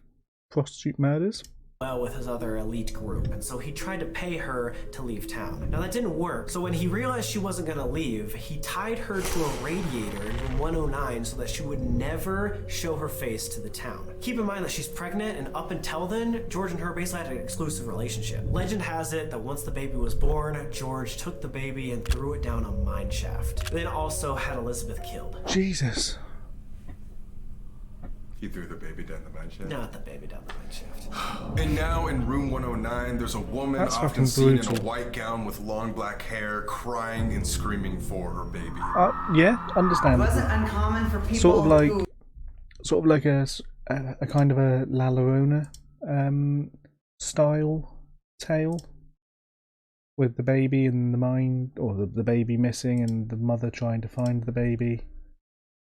prostitute murders. Well with his other elite group, and so he tried to pay her to leave town. Now that didn't work, so when he realized she wasn't gonna leave, he tied her to a radiator in room 109 so that she would never show her face to the town. Keep in mind that she's pregnant, and up until then, George and her basically had an exclusive relationship. Legend has it that once the baby was born, George took the baby and threw it down a mine shaft. Then also had Elizabeth killed. Jesus. He threw the baby down the mine shaft. Not the baby down the mine shaft. And now in room 109, there's a woman That's often fucking seen in a brutal. white gown with long black hair, crying and screaming for her baby. Yeah, It understandable. wasn't uncommon for people Sort of like, who... a kind of a La Llorona style tale, with the baby in the mine, or the baby missing, and the mother trying to find the baby.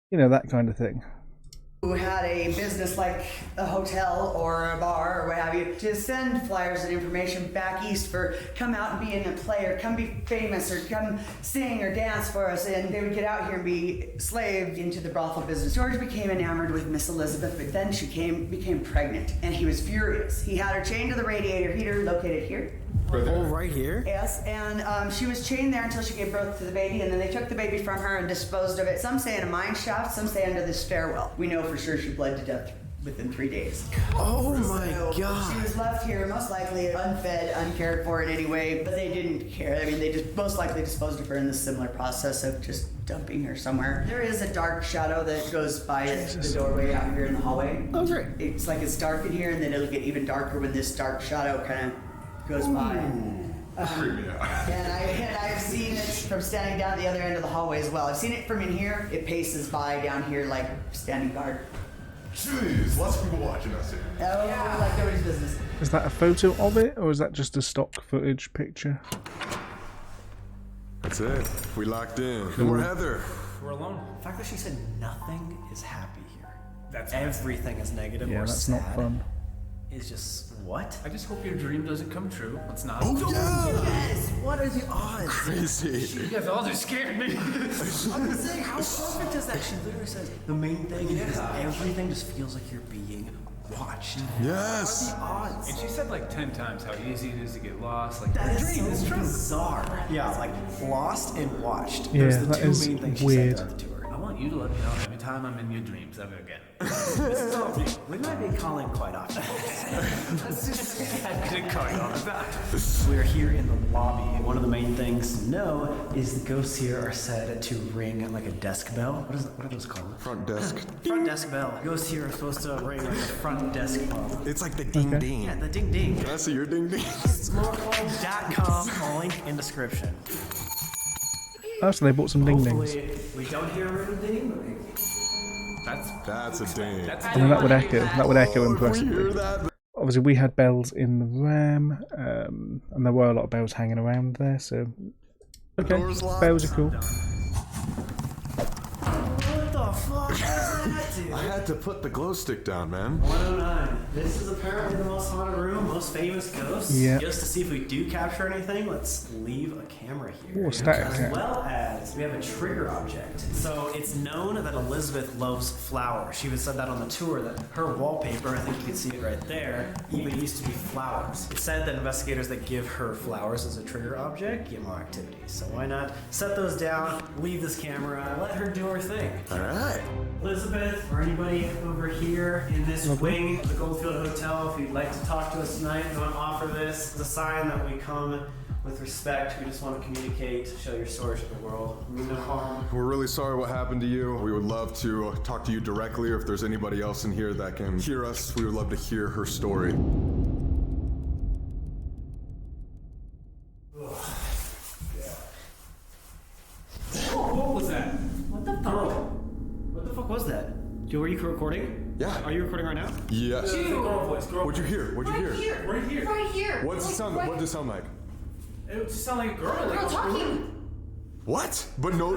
You know, that kind of thing. who had a business like a hotel or a bar or what have you, to send flyers and information back east for come out and be in a play or come be famous or come sing or dance for us, and they would get out here and be slaved into the brothel business. George became enamored with Miss Elizabeth, but then she became pregnant, and he was furious. He had her chained to the radiator heater located here. Oh, right here? Yes, and she was chained there until she gave birth to the baby, and then they took the baby from her and disposed of it. Some say in a mine shaft, some say under the stairwell. We know for sure she bled to death within 3 days. Oh my God. She was left here, most likely unfed, uncared for in any way, but they didn't care. I mean, they just most likely disposed of her in the similar process of just dumping her somewhere. There is a dark shadow that goes by the doorway out here in the hallway. Oh, great. It's like it's dark in here, and then it'll get even darker when this dark shadow kind of goes by. And I've seen it from standing down the other end of the hallway as well. I've seen it from in here. It paces by down here like standing guard. Jeez, lots of people watching us here. Oh, yeah. Like nobody's business. Is that a photo of it, or is that just a stock footage picture? That's it. We locked in. No more Heather. We're alone. The fact that she said nothing is happy here. That's everything is negative Yeah, or that's sad. not fun. Is just what? I just hope your dream doesn't come true. Let's not. Oh, yeah! Yes! What are the odds? Crazy. You guys all just scared me. I'm just saying, how perfect is that? She literally says the main thing is everything just feels like you're being watched. Yes. What are the odds? And she said like 10 times how easy it is to get lost. Like, That the is dream so is true. bizarre. Yeah, like lost and watched. Yeah, Those are the that two is main things weird. she said throughout the tour. I want you to let me know every time I'm in your dreams ever again. We might be calling quite often. That's just I've been calling all the time. We're here in the lobby. One of the main things to know is the ghosts here are said to ring like a desk bell. What are those called? Front desk. Front desk bell. Ghosts here are supposed to ring like a front desk bell. It's like the ding ding. Yeah, the ding ding. Can I see your ding ding? Smoreclub.com, link in description. Oh, so they bought some ding dings. Hopefully, we don't hear a ding. That's a ding. I mean, that would echo impressively. Obviously, we had bells in the Ram, and there were a lot of bells hanging around there, so Okay, door's locked. bears are cool. What the fuck was that, dude? I had to put the glow stick down, man. 109. This is apparently the most haunted room, most famous ghosts. Yeah. Just to see if we do capture anything, let's leave a camera here. Ooh, static As camera. well as we have a trigger object. So it's known that Elizabeth loves flowers. She even said that on the tour, that her wallpaper, I think you can see it right there, even used to be flowers. It's said that investigators that give her flowers as a trigger object get more activity. So why not set those down, leave this camera, let her do her thing. All right. Elizabeth, or anybody over here in this wing of the Goldfield Hotel, if you'd like to talk to us tonight, we want to offer this. It's a sign that we come with respect. We just want to communicate, show your story to the world. Mean no harm. We're really sorry what happened to you. We would love to talk to you directly, or if there's anybody else in here that can hear us, we would love to hear her story. What was that? What the fuck? What the fuck was that? Were you recording? Yeah. Are you recording right now? Yes. Girl voice, girl What'd you voice. hear? What'd you Right hear? here. Right here. Right here. What does it sound? What does it sound like? It just sounded like a girl. Girl talking. What? But no.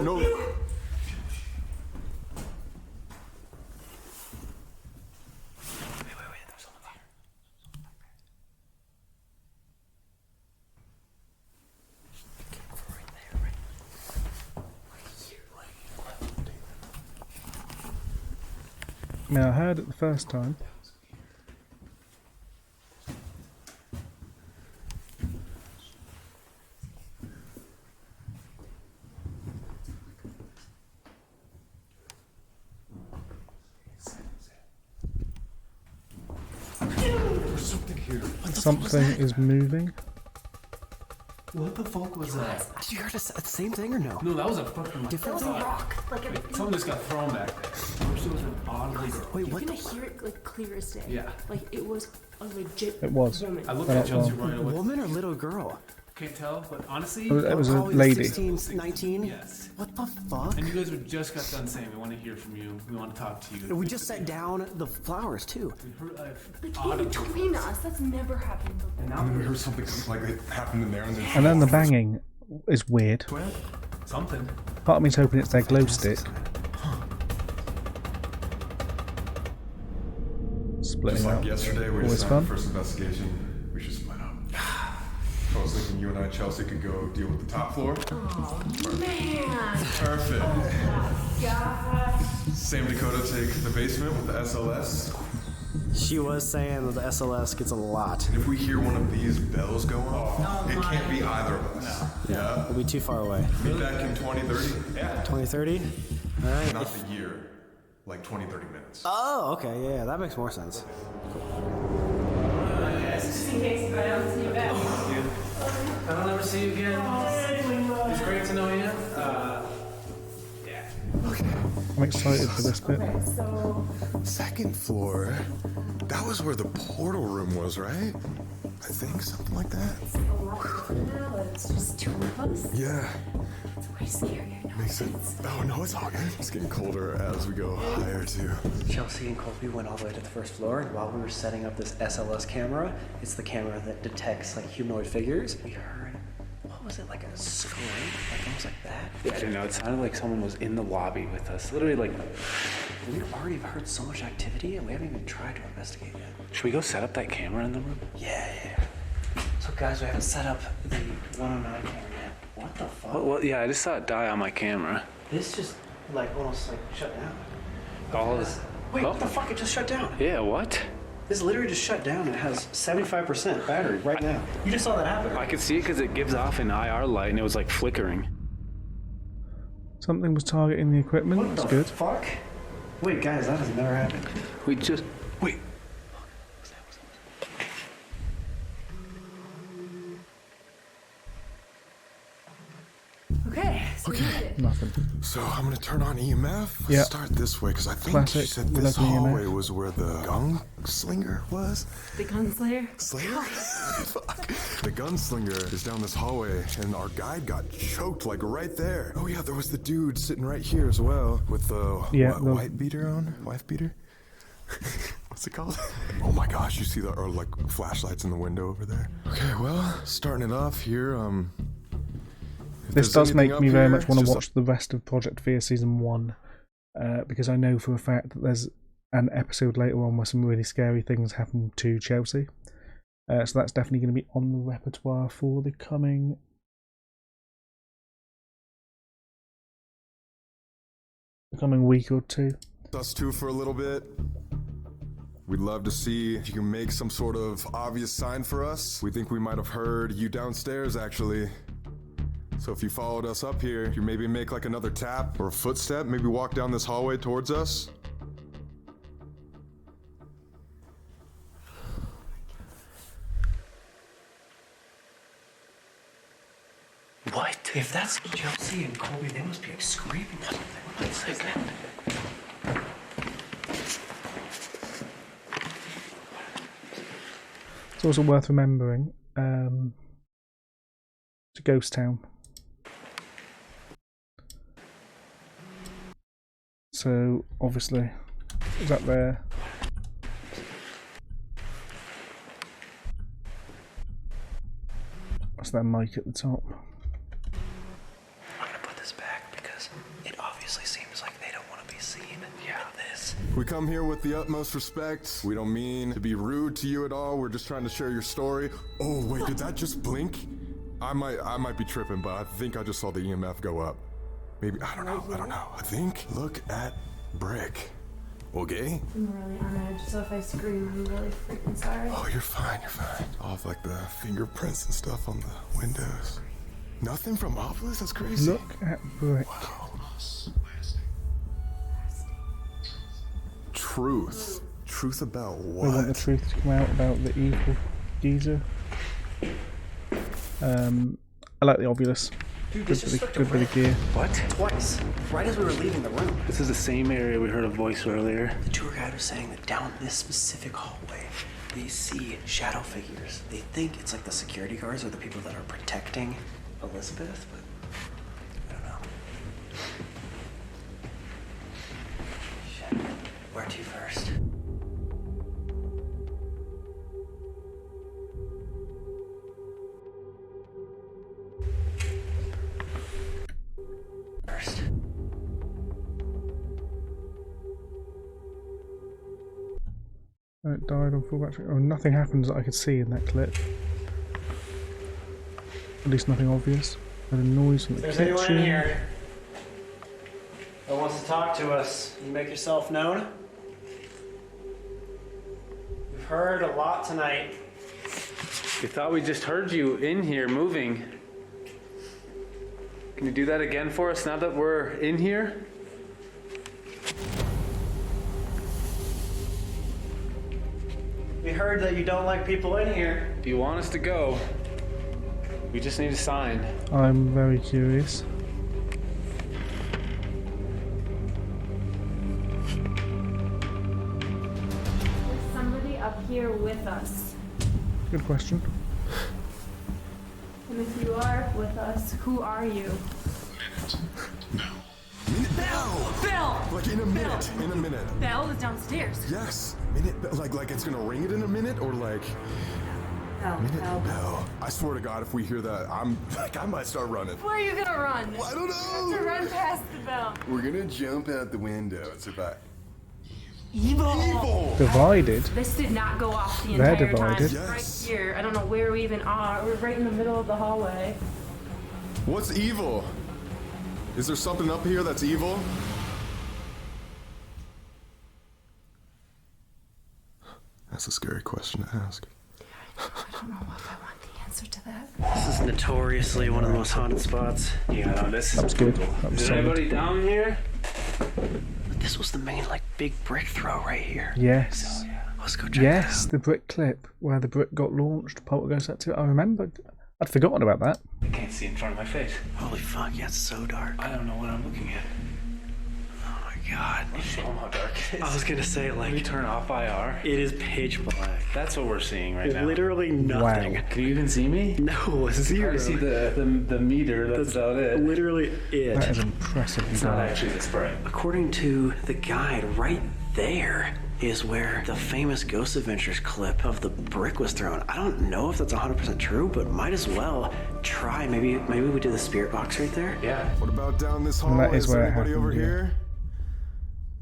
I mean, I heard it the first time. There's something here. Something is moving. What the fuck was that? Did you hear the same thing or no? No, that was a fucking That was a rock. Like a. Something just got thrown back there. I wish there was an oddly. Wait, You're what gonna the? hear it like clear as day. Yeah. Like it was a legit It was. woman. I looked I at don't Chelsea know. right away. Woman or little girl? Can't tell, but honestly, It was a Probably lady. 16, 19? yes. What the fuck? And you guys were just got done saying we want to hear from you. We want to talk to you. We just set down the flowers too. We heard Like in between us, that's never happened before. And now we heard something like it happened in there, and then And then the banging is weird. something. Part of me's hoping it's their glow stick. Splitting just like out. yesterday, we Always just had fun. the first investigation. We should split up. I was thinking you and I, Chelsea, could go deal with the top floor. Oh man. Perfect. God. Sam Dakota take the basement with the SLS. She was saying that the SLS gets a lot. And if we hear one of these bells go off, it can't be either of us. Yeah. We'll be too far away. Meet back in 2030. Yeah. 2030? All right. Not the year, like 20, 30 minutes. Oh, okay. Yeah, that makes more sense. Just in case if I don't see you back. I don't ever see you again. It's great to know you. Yeah. I'm excited for this bit. Okay, so Second floor. That was where the portal room was, right? I think something like that. a lot different now. It's just two of us. Yeah. It's way scarier now. Makes sense. Oh no, it's all good. It's getting colder as we go higher too. Chelsea and Colby went all the way to the first floor, and while we were setting up this SLS camera, it's the camera that detects like humanoid figures. We heard, what was it, like a scream? Like almost like that? I don't know. It sounded like someone was in the lobby with us. Literally, like. We've already heard so much activity, and we haven't even tried to investigate yet. Should we go set up that camera in the room? Yeah. So guys, we haven't set up the 109 camera yet. What the fuck? Well, yeah, I just saw it die on my camera. This just like almost like shut down. All of Wait, what the fuck? It just shut down. Yeah, what? This literally just shut down. It has 75% battery right now. You just saw that happen. I could see it because it gives off an IR light and it was like flickering. Something was targeting the equipment. What That's the good. fuck? Wait, guys, that has never happened. We just. Wait. Okay, so we did it. Nothing. So I'm gonna turn on EMF. Yeah. Start this way because I think Classic. you said We this love EMF. hallway was where the gunslinger was. The Gunslayer? Slayer? Fuck. The gunslinger is down this hallway, and our guide got choked like right there. Oh yeah, there was the dude sitting right here as well with the white beater on, wife beater. What's it called? Oh my gosh, you see the like flashlights in the window over there? Okay, well, starting it off here. This does make me very much want to watch the rest of Project Fear Season 1, because I know for a fact that there's an episode later on where some really scary things happen to Chelsea. So that's definitely going to be on the repertoire for the coming week or two. Us two for a little bit. We'd love to see if you can make some sort of obvious sign for us. We think we might have heard you downstairs, actually. So if you followed us up here, you maybe make like another tap or a footstep, maybe walk down this hallway towards us. What? If that's Chelsea and Colby, they must be like screaming something. One second. It's also worth remembering, it's a ghost town. So, obviously, is that there? That's that mic at the top. I'm gonna put this back because it obviously seems like they don't want to be seen. Yeah, this. We come here with the utmost respect. We don't mean to be rude to you at all. We're just trying to share your story. Oh, wait, did that just blink? I might be tripping, but I think I just saw the EMF go up. Maybe, I don't know. I think, look at Brick. Okay? I'm really on edge, so if I scream, I'm really freaking sorry. Oh, you're fine. All of like the fingerprints and stuff on the windows. Nothing from Ovilus? That's crazy. Look at Brick. Wow. Truth about what? They want the truth to come out about the evil geezer. I like the Ovilus. Dude, Good bit of gear. What? Twice. Right as we were leaving the room. This is the same area we heard a voice earlier. The tour guide was saying that down this specific hallway, they see shadow figures. They think it's like the security guards or the people that are protecting Elizabeth, but I don't know. Shit. Where to first? It died on full battery. Oh, nothing happens that I could see in that clip. At least nothing obvious. Had a noise from the kitchen. There's anyone in here that wants to talk to us, you make yourself known. We've heard a lot tonight. We thought we just heard you in here moving. Can you do that again for us now that we're in here? We heard that you don't like people in here. If you want us to go, we just need a sign. I'm very curious. There's somebody up here with us. Good question. And if you are with us, who are you? Bill! Like in a minute. In a minute. Belle is downstairs. Yes. Minute. Like it's gonna ring it in a minute, or like. Bell. I swear to God, if we hear that, I might start running. Where are you gonna run? I don't know. You have to run past the bell. We're gonna jump out the window. It's about Evil. Divided. This did not go off the They're entire divided. time. Right here. I don't know where we even are. We're right in the middle of the hallway. What's evil? Is there something up here that's evil? That's a scary question to ask. I don't know if I want the answer to that. This is notoriously one of the most haunted spots. Yeah, no, this That was good. That was Is solid. anybody down here? But this was the main, like, big brick throw right here. Yes. So, yeah, let's go check Yes, it out. the brick clip where the brick got launched. Poltergeist that too. I remembered. I'd forgotten about that. I can't see in front of my face. Holy fuck, yeah, it's so dark. I don't know what I'm looking at. Oh my god. Show them how dark it is. I was gonna say, Can we like, turn off IR? it is pitch black. That's what we're seeing right now. Literally nothing. Wow. Can you even see me? No, I zero. see the meter, that's about it. Literally it. That is impressively It's not dark. actually this bright. According to the guide, right there is where the famous Ghost Adventures clip of the brick was thrown. I don't know if that's 100% true, but might as well try. Maybe we do the spirit box right there. Yeah. What about down this And hallway? that is where it anybody happened, over yeah. here?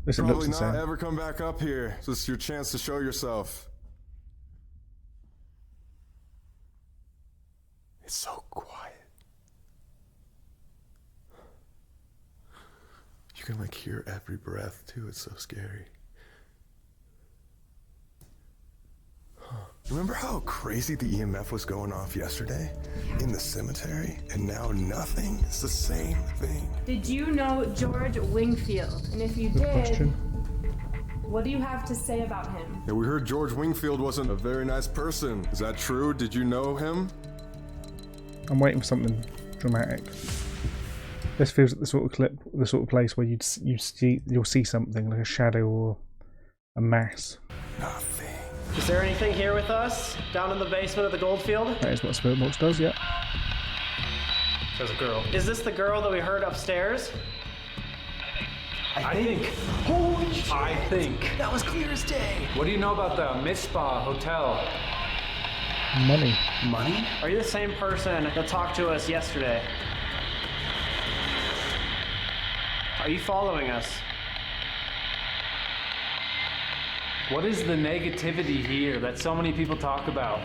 Listen, Probably looks the not same. ever come back up here. This is your chance to show yourself. It's so quiet. You can like hear every breath too. It's so scary. Remember how crazy the EMF was going off yesterday in the cemetery? And now nothing? It's the same thing. Did you know George Wingfield? And if you Good did, question. what do you have to say about him? Yeah, we heard George Wingfield wasn't a very nice person. Is that true? Did you know him? I'm waiting for something dramatic. This feels like the sort of clip, the sort of place where you'll see something like a shadow or a mass. Nothing. Is there anything here with us down in the basement of the Goldfield? That is what Spirit Box does, yeah. There's a girl. Is this the girl that we heard upstairs? I think. Holy shit! I think. That was clear as day. What do you know about the Mizpah Hotel? Money. Money? Are you the same person that talked to us yesterday? Are you following us? What is the negativity here that so many people talk about?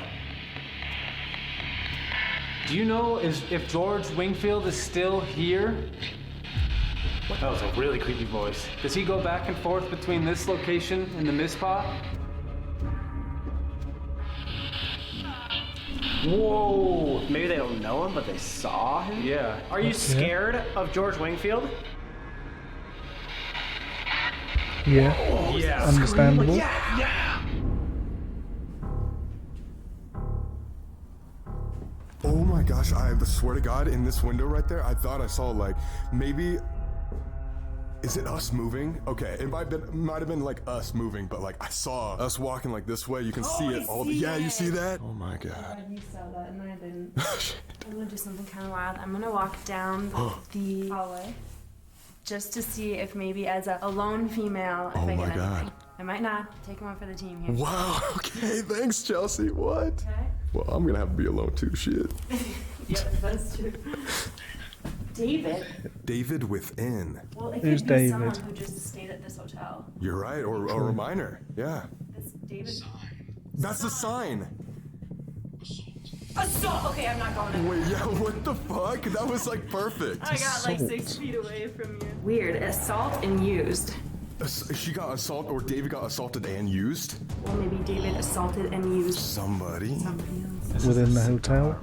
Do you know if George Wingfield is still here? That was a really creepy voice. Does he go back and forth between this location and the Mizpah? Whoa! Maybe they don't know him, but they saw him? Yeah. Are you scared of George Wingfield? Yeah. Yeah. Understandable. Yeah! Oh my gosh, I swear to God, in this window right there, I thought I saw like, maybe, is it us moving? Okay, it might have been like us moving, but like I saw us walking like this way. You can see it all. Yeah, you see that? Oh my God. You saw that and I didn't. I'm gonna do something kind of wild. I'm gonna walk down the hallway just to see if maybe as a lone female, if I get anything. I might not. Take one for the team here. Wow, okay, thanks, Chelsea. What? Okay. Well, I'm gonna have to be alone too, shit. Yeah, that's true. David? David within. Well, it Who's could be David? someone who just stayed at this hotel. You're right, or a minor, yeah. It's David. That's a sign. Assault! Okay, I'm not going in. Wait, yeah, what the fuck? That was like perfect. I got like 6 feet away from you. Weird. Assault and used. She got assaulted, or David got assaulted and used? Well, maybe David assaulted and used somebody else. Within the hotel.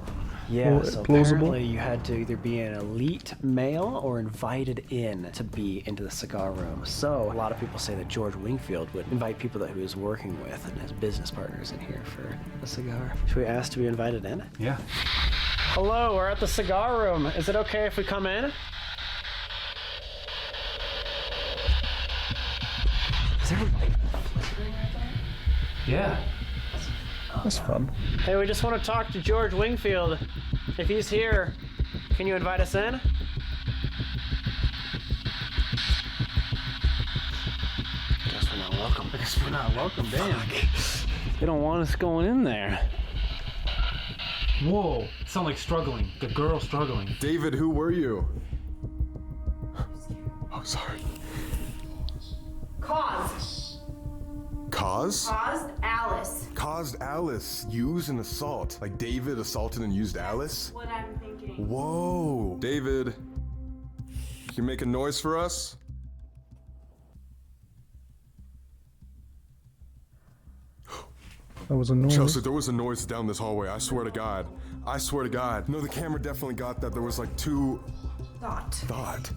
Yeah, so Plausible. apparently you had to either be an elite male or invited in to be into the cigar room. So a lot of people say that George Wingfield would invite people that he was working with and his business partners in here for a cigar. Should we ask to be invited in? Yeah. Hello, we're at the cigar room. Is it okay if we come in? Is there a light flickering right there? Yeah. That's fun. Hey, we just want to talk to George Wingfield. If he's here, can you invite us in? Guess we're not welcome. I guess we're not welcome, damn. They don't want us going in there. Whoa. It sounds like struggling. The girl struggling. David, who were you? Oh, sorry. Caused. Cause? Caused Alice. Caused Alice use an assault. Like David assaulted and used Alice? What I'm thinking. Whoa. David, can you make a noise for us? There was a noise. Chelsea, there was a noise down this hallway. I swear to God. I swear to God. No, the camera definitely got that. There was like two... Thought.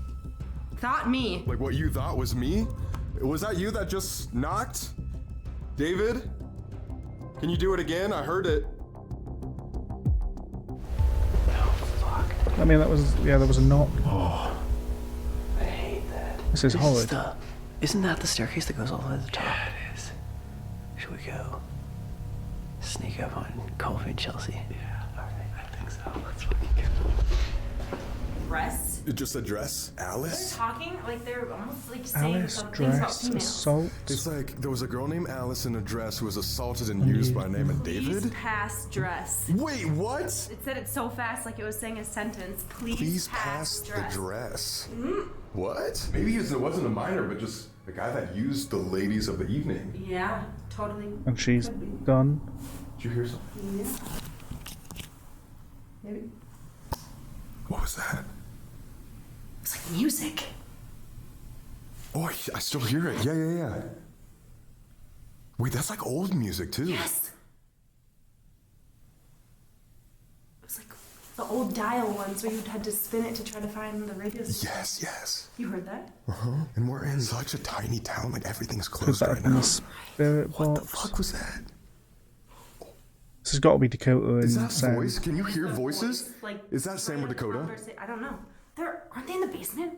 Thought me. Like what you thought was me? Was that you that just knocked? David? Can you do it again? I heard it. I mean, that was, yeah, there was a knock. Oh. I hate that. This is horrid. Isn't that the staircase that goes all the way to the top? Yeah, it is. Should we go sneak up on Colby and Chelsea? Yeah, alright, I think so. Let's fucking go. Rest. It just said dress? Alice? They're talking like they're almost like saying Alice some things about dress females. assault. It's like there was a girl named Alice in a dress who was assaulted and used by a name of Please David. pass dress. Wait, what? It said it so fast, like it was saying a sentence. Please pass dress. the dress. Mm. What? Maybe it wasn't a minor, but just a guy that used the ladies of the evening. Yeah, totally. And she's done. Did you hear something? Yeah. Maybe. What was that? It's like music. Oh, I still hear it. Yeah. Wait, that's like old music too. Yes. It was like the old dial ones where you had to spin it to try to find the radio station. Yes. You heard that? And we're in such a tiny town, like everything's Could closed that right have been now. the spirit box? What the fuck was that? This has got to be Dakota and Is that Sam. voice? Can you hear voices? Voice, like, Is that Sam or Dakota? I don't know. Aren't they in the basement?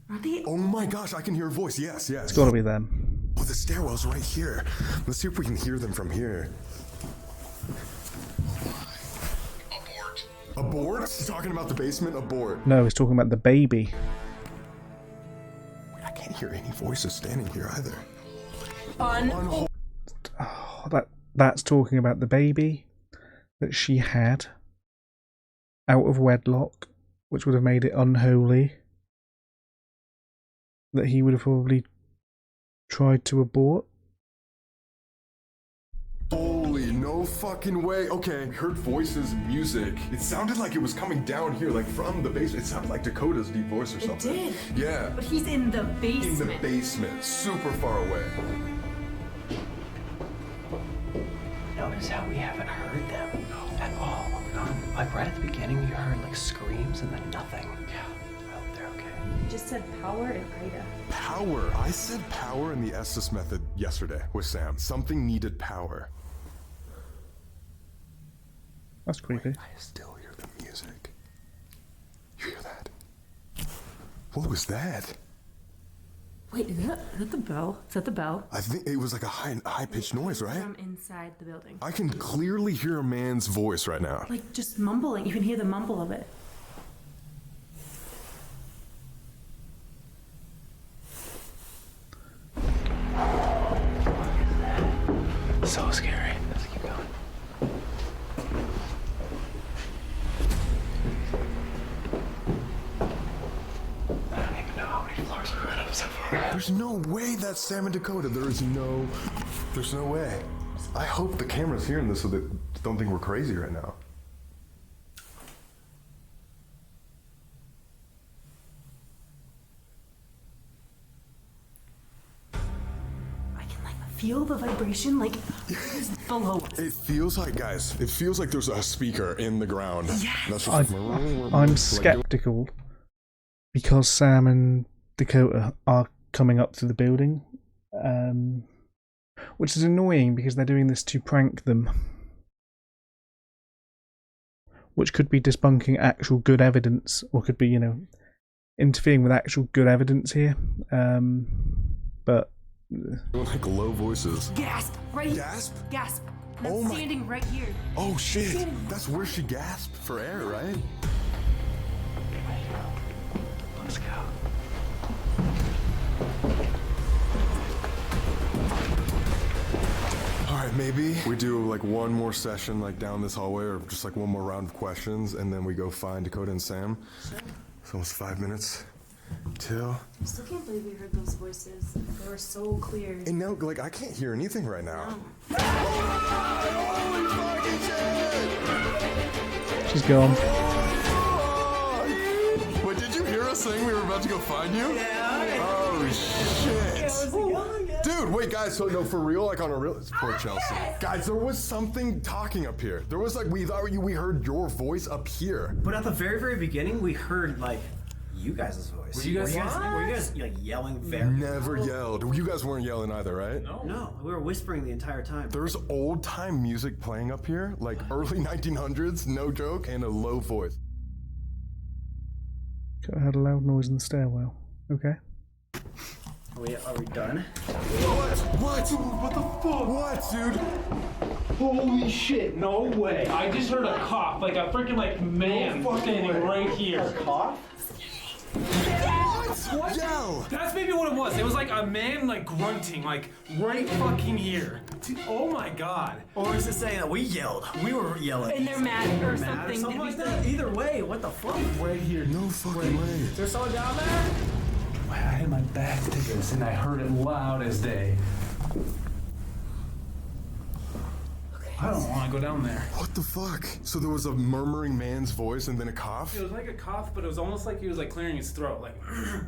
Aren't they? Oh my gosh, I can hear a voice. Yes. It's got to be them. Oh, the stairwell's right here. Let's see if we can hear them from here. Abort? He's talking about the basement? Abort. No, he's talking about the baby. Wait, I can't hear any voices standing here either. Unhold. Oh, that's talking about the baby that she had out of wedlock, which would have made it unholy. That he would have probably tried to abort. Holy no fucking way. Okay, we heard voices and music. It sounded like it was coming down here, like from the basement. It sounded like Dakota's deep voice or something. It did. Yeah. But he's in the basement. In the basement, super far away. Notice how we haven't heard them at all. Like right at the beginning, you heard like screams and then nothing. Yeah, well, they're okay. You just said power and Ida. Power. I said power in the Estes method yesterday with Sam. Something needed power. That's creepy. I still hear the music. You hear that? What was that? Wait, is that the bell? Is that the bell? I think it was like a high-pitched noise, right? From inside the building. I can clearly hear a man's voice right now. Like just mumbling. You can hear the mumble of it. So scary. Let's keep going. I don't even know how many floors we've been up so far. There's no way that's Sam and Dakota. There's no way. I hope the camera's hearing this so they don't think we're crazy right now. Feel the vibration like below us. It feels like, guys, there's a speaker in the ground. Yes. I'm skeptical because Sam and Dakota are coming up to the building, which is annoying because they're doing this to prank them, which could be debunking actual good evidence, or could be, interfering with actual good evidence here. But like low voices. Gasp! Right here. Gasp? Gasp! I'm standing right here. Oh shit! That's where she gasped for air, right? Let's go. Alright, maybe we do like one more session like down this hallway, or just like one more round of questions, and then we go find Dakota and Sam. Sure. It's almost 5 minutes till. I still can't believe we heard those voices. They were so clear. And now, like, I can't hear anything right now. No. Holy fucking shit! she's gone. Wait, did you hear us saying we were about to go find you? Yeah. Oh shit! Dude, wait, guys. So no, for real, like on a real. Poor Chelsea. Guys, there was something talking up here. There was like we heard your voice up here. But at the very, very beginning, we heard like you guys' voice. Were you guys like yelling very? Never yelled. You guys weren't yelling either, right? No, we were whispering the entire time. There's old time music playing up here, like early 1900s, no joke, and a low voice. I heard a loud noise in the stairwell. Okay. Are we done? What? What? What the fuck? What, dude? Holy shit, no way. I just heard a cough, like a freaking like man standing right here. A cough? What? Yo! That's maybe what it was. It was like a man like grunting, like right fucking here. Dude, oh my god. Or is it saying that we yelled? We were yelling. And they're mad or something. Something like that. Either way, what the fuck? Right here. No fucking way. Is there someone down there? I had my back to this and I heard it loud as day. I don't want to go down there. What the fuck? So there was a murmuring man's voice and then a cough? It was like a cough, but it was almost like he was like clearing his throat.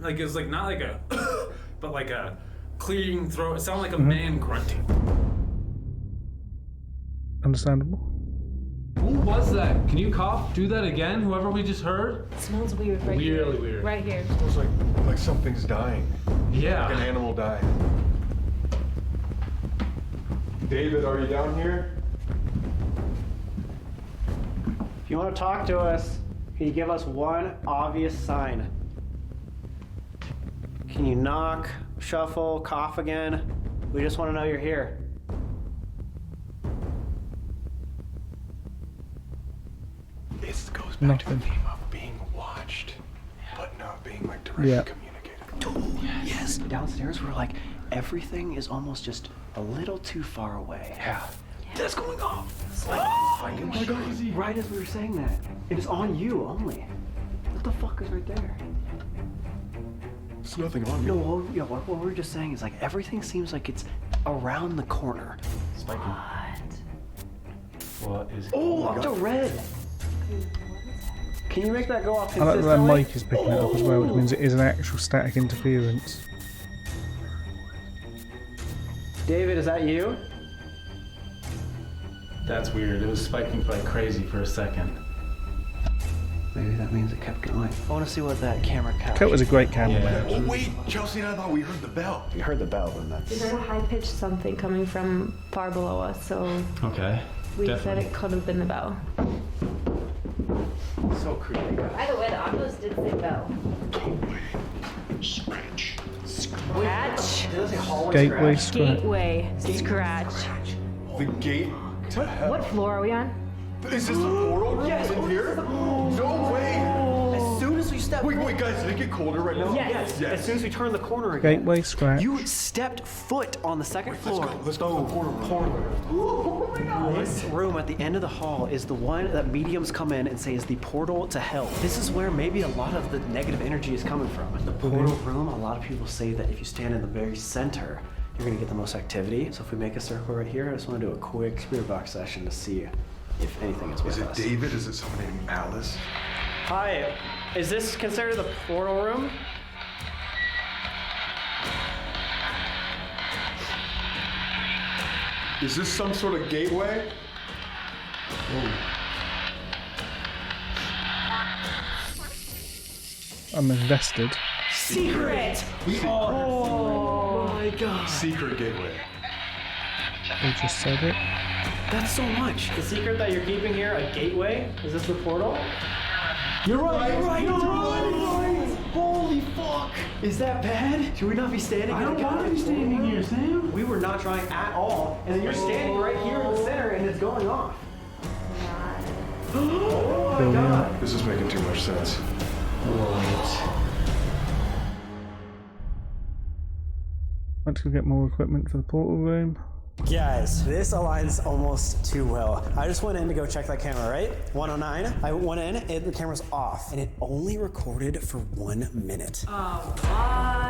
Like it was like not like a, but like a clearing throat. It sounded like a man grunting. Understandable. Who was that? Can you cough? Do that again? Whoever we just heard? It smells weird right here. Really weird. Right here. It smells like something's dying. Yeah. Like an animal died. David, are you down here? If you want to talk to us, can you give us one obvious sign? Can you knock, shuffle, cough again? We just want to know you're here. It goes back to the theme of being watched, but not being like directly communicated. Yes. Downstairs, we're like, everything is almost just a little too far away. Yeah. That's going off. It's like, oh my God. Right as we were saying that. It is on you only. What the fuck is right there? There's nothing on me. No, what we were just saying is like everything seems like it's around the corner. What is? Oh, up to red. Can you make that go off I like consistently? that mic is picking it up as well, which means it is an actual static interference. David, is that you? That's weird. It was spiking like crazy for a second. Maybe that means it kept going. I want to see what that camera captured. Coat was a great cameraman. Oh wait, Chelsea and I thought we heard the bell. We heard the bell, and that's... There's a high-pitched something coming from far below us, so Okay. we said it could have been the bell. So creepy. By the way, the Oculus did say bell. Scratch. Scratch. Gateway scratch. Gateway scratch. The gate to hell. What floor are we on? Is this the portal room in here? No way! As soon as we step... Wait, guys, did it get colder right now? Yes. As soon as we turn the corner again. Gateway scratch. You stepped foot on the second floor. Let's go to the portal room. This room at the end of the hall is the one that mediums come in and say is the portal to hell. This is where maybe a lot of the negative energy is coming from. The portal room, a lot of people say that if you stand in the very center, you're gonna get the most activity. So if we make a circle right here, I just wanna do a quick spirit box session to see if anything is with us. Is it David? Is it someone named Alice? Hi, is this considered the portal room? Is this some sort of gateway? I'm invested. Secret! Oh my God. Secret gateway. They just said it. That's so much. The secret that you're keeping here, a gateway? Is this the portal? You're right, you're right. Holy fuck. Is that bad? Should we not be standing I here? don't want to be standing here, Sam. We were not trying at all. And then you're standing right here in the center and it's going off. Oh my God. This is making too much sense. Let's go get more equipment for the portal room. Guys, this aligns almost too well. I just went in to go check that camera, right? 109. I went in and the camera's off. And it only recorded for 1 minute. Oh,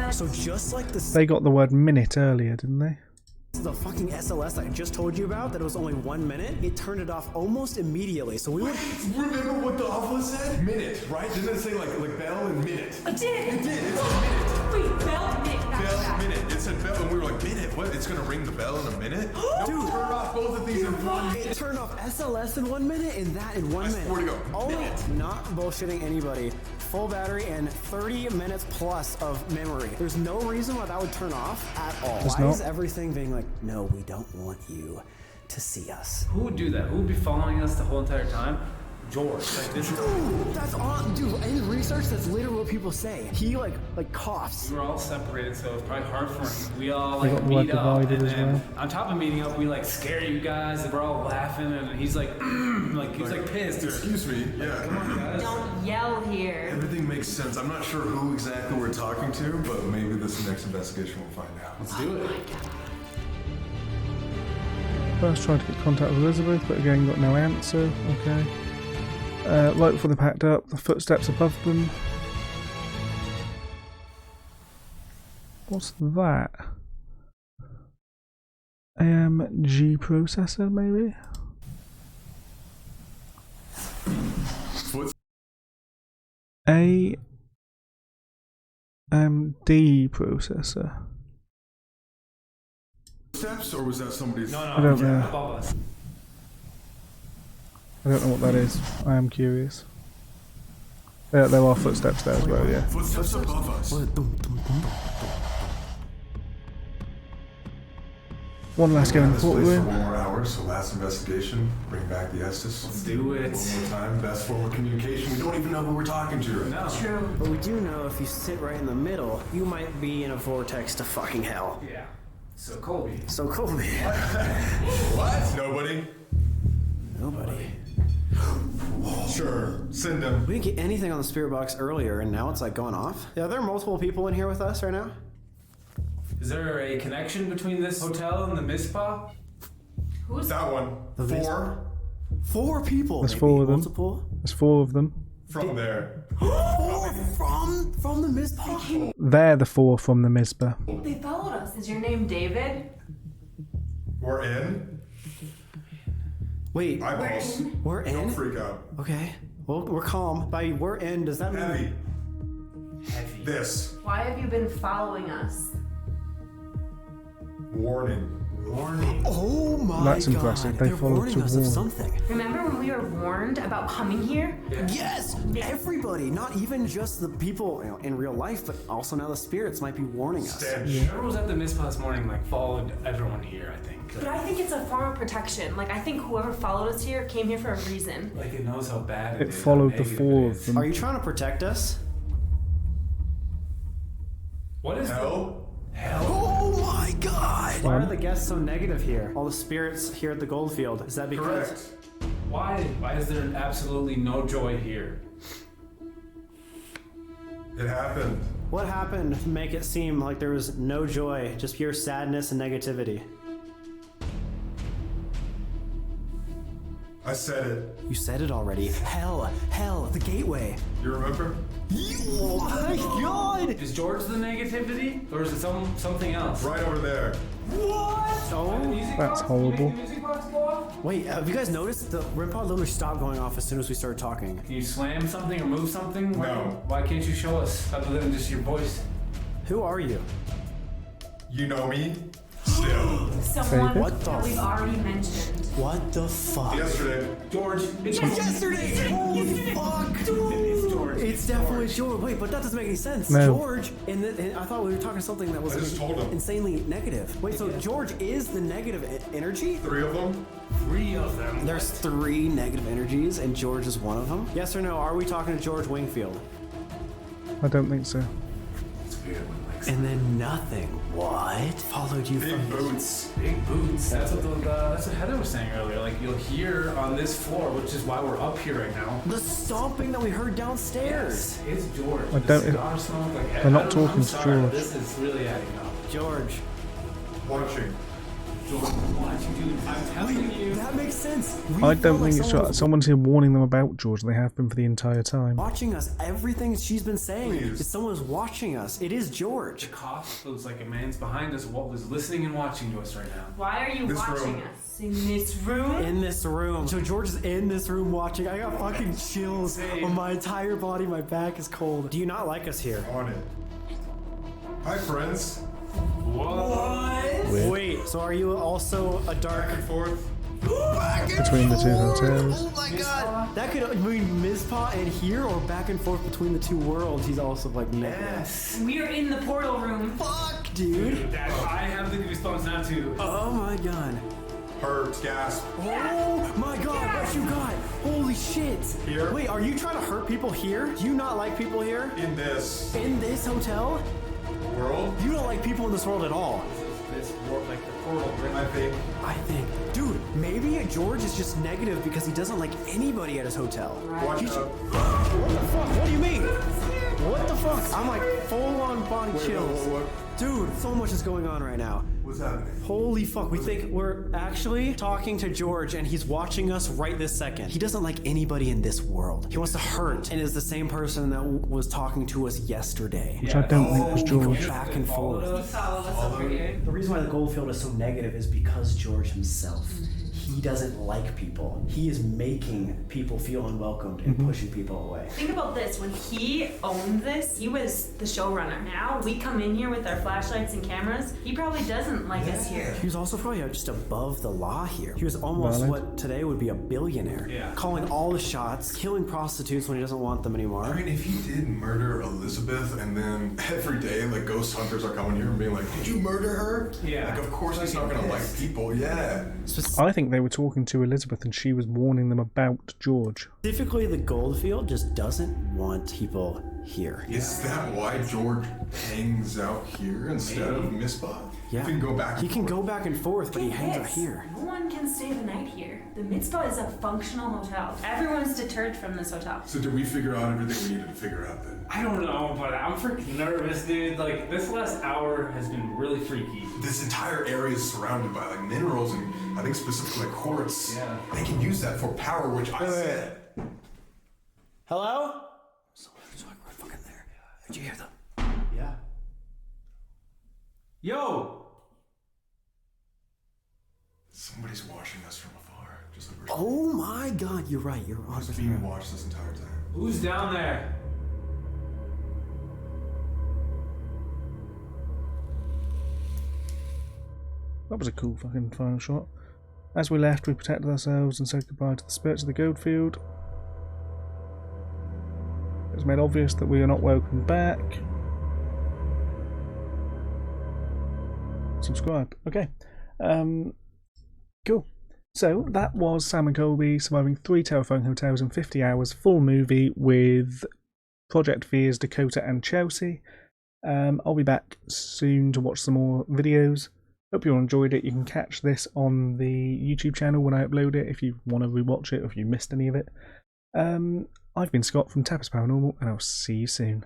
what? So just like the They got the word minute earlier, didn't they? The fucking SLS that I just told you about, that it was only 1 minute, it turned it off almost immediately. So we were... Remember what the Oculus said? Minute, right? Didn't it say like bell and minute? It did! It did, it said minute. Wait, bell, minute. Bell, minute. It said bell, and we were like, minute? What? It's gonna ring the bell in a minute? Dude, turn off both of these in 1 minute. It turned off SLS in 1 minute and that in 1 minute. Where'd it go? Only, not bullshitting anybody. Full battery and 30 minutes plus of memory. There's no reason why that would turn off at all. Why is everything being like, no, we don't want you to see us? Who would do that? Who would be following us the whole entire time? George. Like, this is... Dude, that's on. Dude, in research, that's literally what people say. He like coughs. We were all separated, so it's probably hard for him. We all They like got the word meet up, and divided as then well. on top of meeting up, we like scare you guys, and we're all laughing, and he's like, he's like pissed. Excuse me. Yeah. Come on, guys. Don't yell here. Everything makes sense. I'm not sure who exactly we're talking to, but maybe this next investigation will find out. Let's do it. First tried to get contact with Elizabeth, but again got no answer. Okay. Right before they packed up, the footsteps above them. What's that? AMG processor, maybe? AMD processor. Steps, or was that somebody's? No, I don't know. above us. I don't know what that is. I am curious. There are footsteps there as well, yeah. Footsteps above us. One last game in the This place for courtroom. 1 more hour, so last investigation. Bring back the Estes. Let's do it. One more time. Best form of communication. We don't even know who we're talking to right now. True. But we do know if you sit right in the middle, you might be in a vortex to fucking hell. Yeah. So Colby. So Colby. What? Nobody? Nobody. Sure. Send him. We didn't get anything on the spirit box earlier, and now it's like going off. Yeah, are there multiple people in here with us right now? Is there a connection between this hotel and the Mizpah? Who's That one. The 4 4 people. There's maybe. 4 of them. Multiple. There's 4 of them. from there. 4 from the Mizpah? They're the 4 from the Mizpah. They followed us. Is your name David? We're in. Wait, Eyeballs. we're in? Don't freak out. Okay. Well, we're calm. By we're in, does that mean... Heavy. Heavy. This. Why have you been following us? Warning. Warning. Oh my That's god. impressive. They They're followed warning to us of warn. something. Remember when we were warned about coming here? Yes! Everybody, not even just the people in real life, but also now the spirits might be warning us. Whoever was at the Mizpah this morning, followed everyone here, I think. But I think it's a form of protection. I think whoever followed us here came here for a reason. It knows how bad It followed the 4 of them. Are you trying to protect us? What is hell? Oh my god! Why are the guests so negative here? All the spirits here at the Goldfield. Is that because... Correct. Why is there absolutely no joy here? It happened. What happened to make it seem like there was no joy, just pure sadness and negativity? I said it. You said it already. Hell, the gateway. You remember? Oh my god! Is George the negativity? Or is it something else? Right over there. What? Oh, That's horrible. wait, have you guys noticed the REM pod literally stopped going off as soon as we started talking? Can you slam something or move something? No. Why can't you show us other than just your voice? Who are you? You know me? Still. Someone What the that we've already mentioned. What the fuck? Yesterday. George. It's Yesterday! Holy fuck, dude! It's George. It's definitely George. Wait, but that doesn't make any sense. No. George, and I thought we were talking something that was I just told him. insanely negative. Wait, so George is the negative energy? 3 of them? 3 of them. There's 3 negative energies, and George is one of them? Yes or no? Are we talking to George Wingfield? I don't think so. It's weird when And then nothing. What? Followed you Big from... boots. Big boots. That's what Heather was saying earlier. You'll hear on this floor, which is why we're up here right now. The stomping that we heard downstairs. It's George. I don't- The cigar smoke, they're not I'm talking to sorry, George. This is really adding up. George. Watching. George, watching, dude. I'm telling you. That makes sense. I don't think it's right. Someone's here warning them about George. They have been for the entire time. Watching us. Everything she's been saying Please. is someone's watching us. It is George. The cough feels like a man's behind us. What was listening and watching to us right now? Why are you This watching room. us? In this room? In this room. So George is in this room watching. I got fucking chills on my entire body. My back is cold. Do you not like us here? On it. Hi, friends. What? Weird. Wait, so are you also a dark... Back and forth. Between the 2 hotels. Oh my god! That could mean Mizpah and here, or back and forth between the 2 worlds. He's also like, Yes. We are in the portal room. fuck, dude. I have the goosebumps now too. Oh my god. hurt, gasp. Oh my god, what you got? Holy shit. Here? Wait, are you trying to hurt people here? Do you not like people here? In this hotel? world? You don't like people in this world at all. This world, like the portal, right? I think. Dude, maybe George is just negative because he doesn't like anybody at his hotel. Watch He's- out. What the fuck? What do you mean? What the fuck? I'm like full on body chills. What? Dude, so much is going on right now. What's happening? Holy fuck, we think we're actually talking to George and he's watching us right this second. He doesn't like anybody in this world. He wants to hurt and is the same person that was talking to us yesterday. Which I don't think was George. Back and forth. The reason why the Goldfield is so negative is because George himself. He doesn't like people. He is making people feel unwelcomed and pushing people away. Think about this. When he owned this, he was the showrunner. Now we come in here with our flashlights and cameras. He probably doesn't like us here. He was also probably just above the law here. He was almost Valid. what today would be a billionaire. Yeah. Calling all the shots, killing prostitutes when he doesn't want them anymore. I mean, if he did murder Elizabeth and then every day the ghost hunters are coming here and being like, did you murder her? Yeah. Like, of course he's not gonna like people, yeah. I think they were talking to Elizabeth and she was warning them about George. Specifically, the Goldfield just doesn't want people here. Is that why George hangs out here instead of Misbah? Yeah. He can go back and He can forth. go back and forth, but he Get hangs out this. here. No one can stay the night here. The Mitzvah is a functional hotel. Everyone's deterred from this hotel. So did we figure out everything we needed to figure out then? I don't know, but I'm freaking nervous, dude. Like, this last hour has been really freaky. This entire area is surrounded by like minerals and I think specifically like quartz. Yeah. They can use that for power, which I said. Hello? Someone's right fucking there. Did you hear them? Yeah. Yo! Somebody's watching us from afar. Just like we're Oh my god, you're right. You're on just being watched this entire time. Who's down there? That was a cool fucking final shot. As we left, we protected ourselves and said goodbye to the spirits of the Goldfield. It was made obvious that we are not welcome back. Subscribe. Okay. Cool. So that was Sam Colby surviving 3 terrifying hotels in 50 hours, full movie with Project Fear's Dakota and Chelsea. I'll be back soon to watch some more videos. Hope you all enjoyed it. You can catch this on the YouTube channel when I upload it if you want to rewatch it or if you missed any of it. I've been Scott from TEPIS Paranormal and I'll see you soon.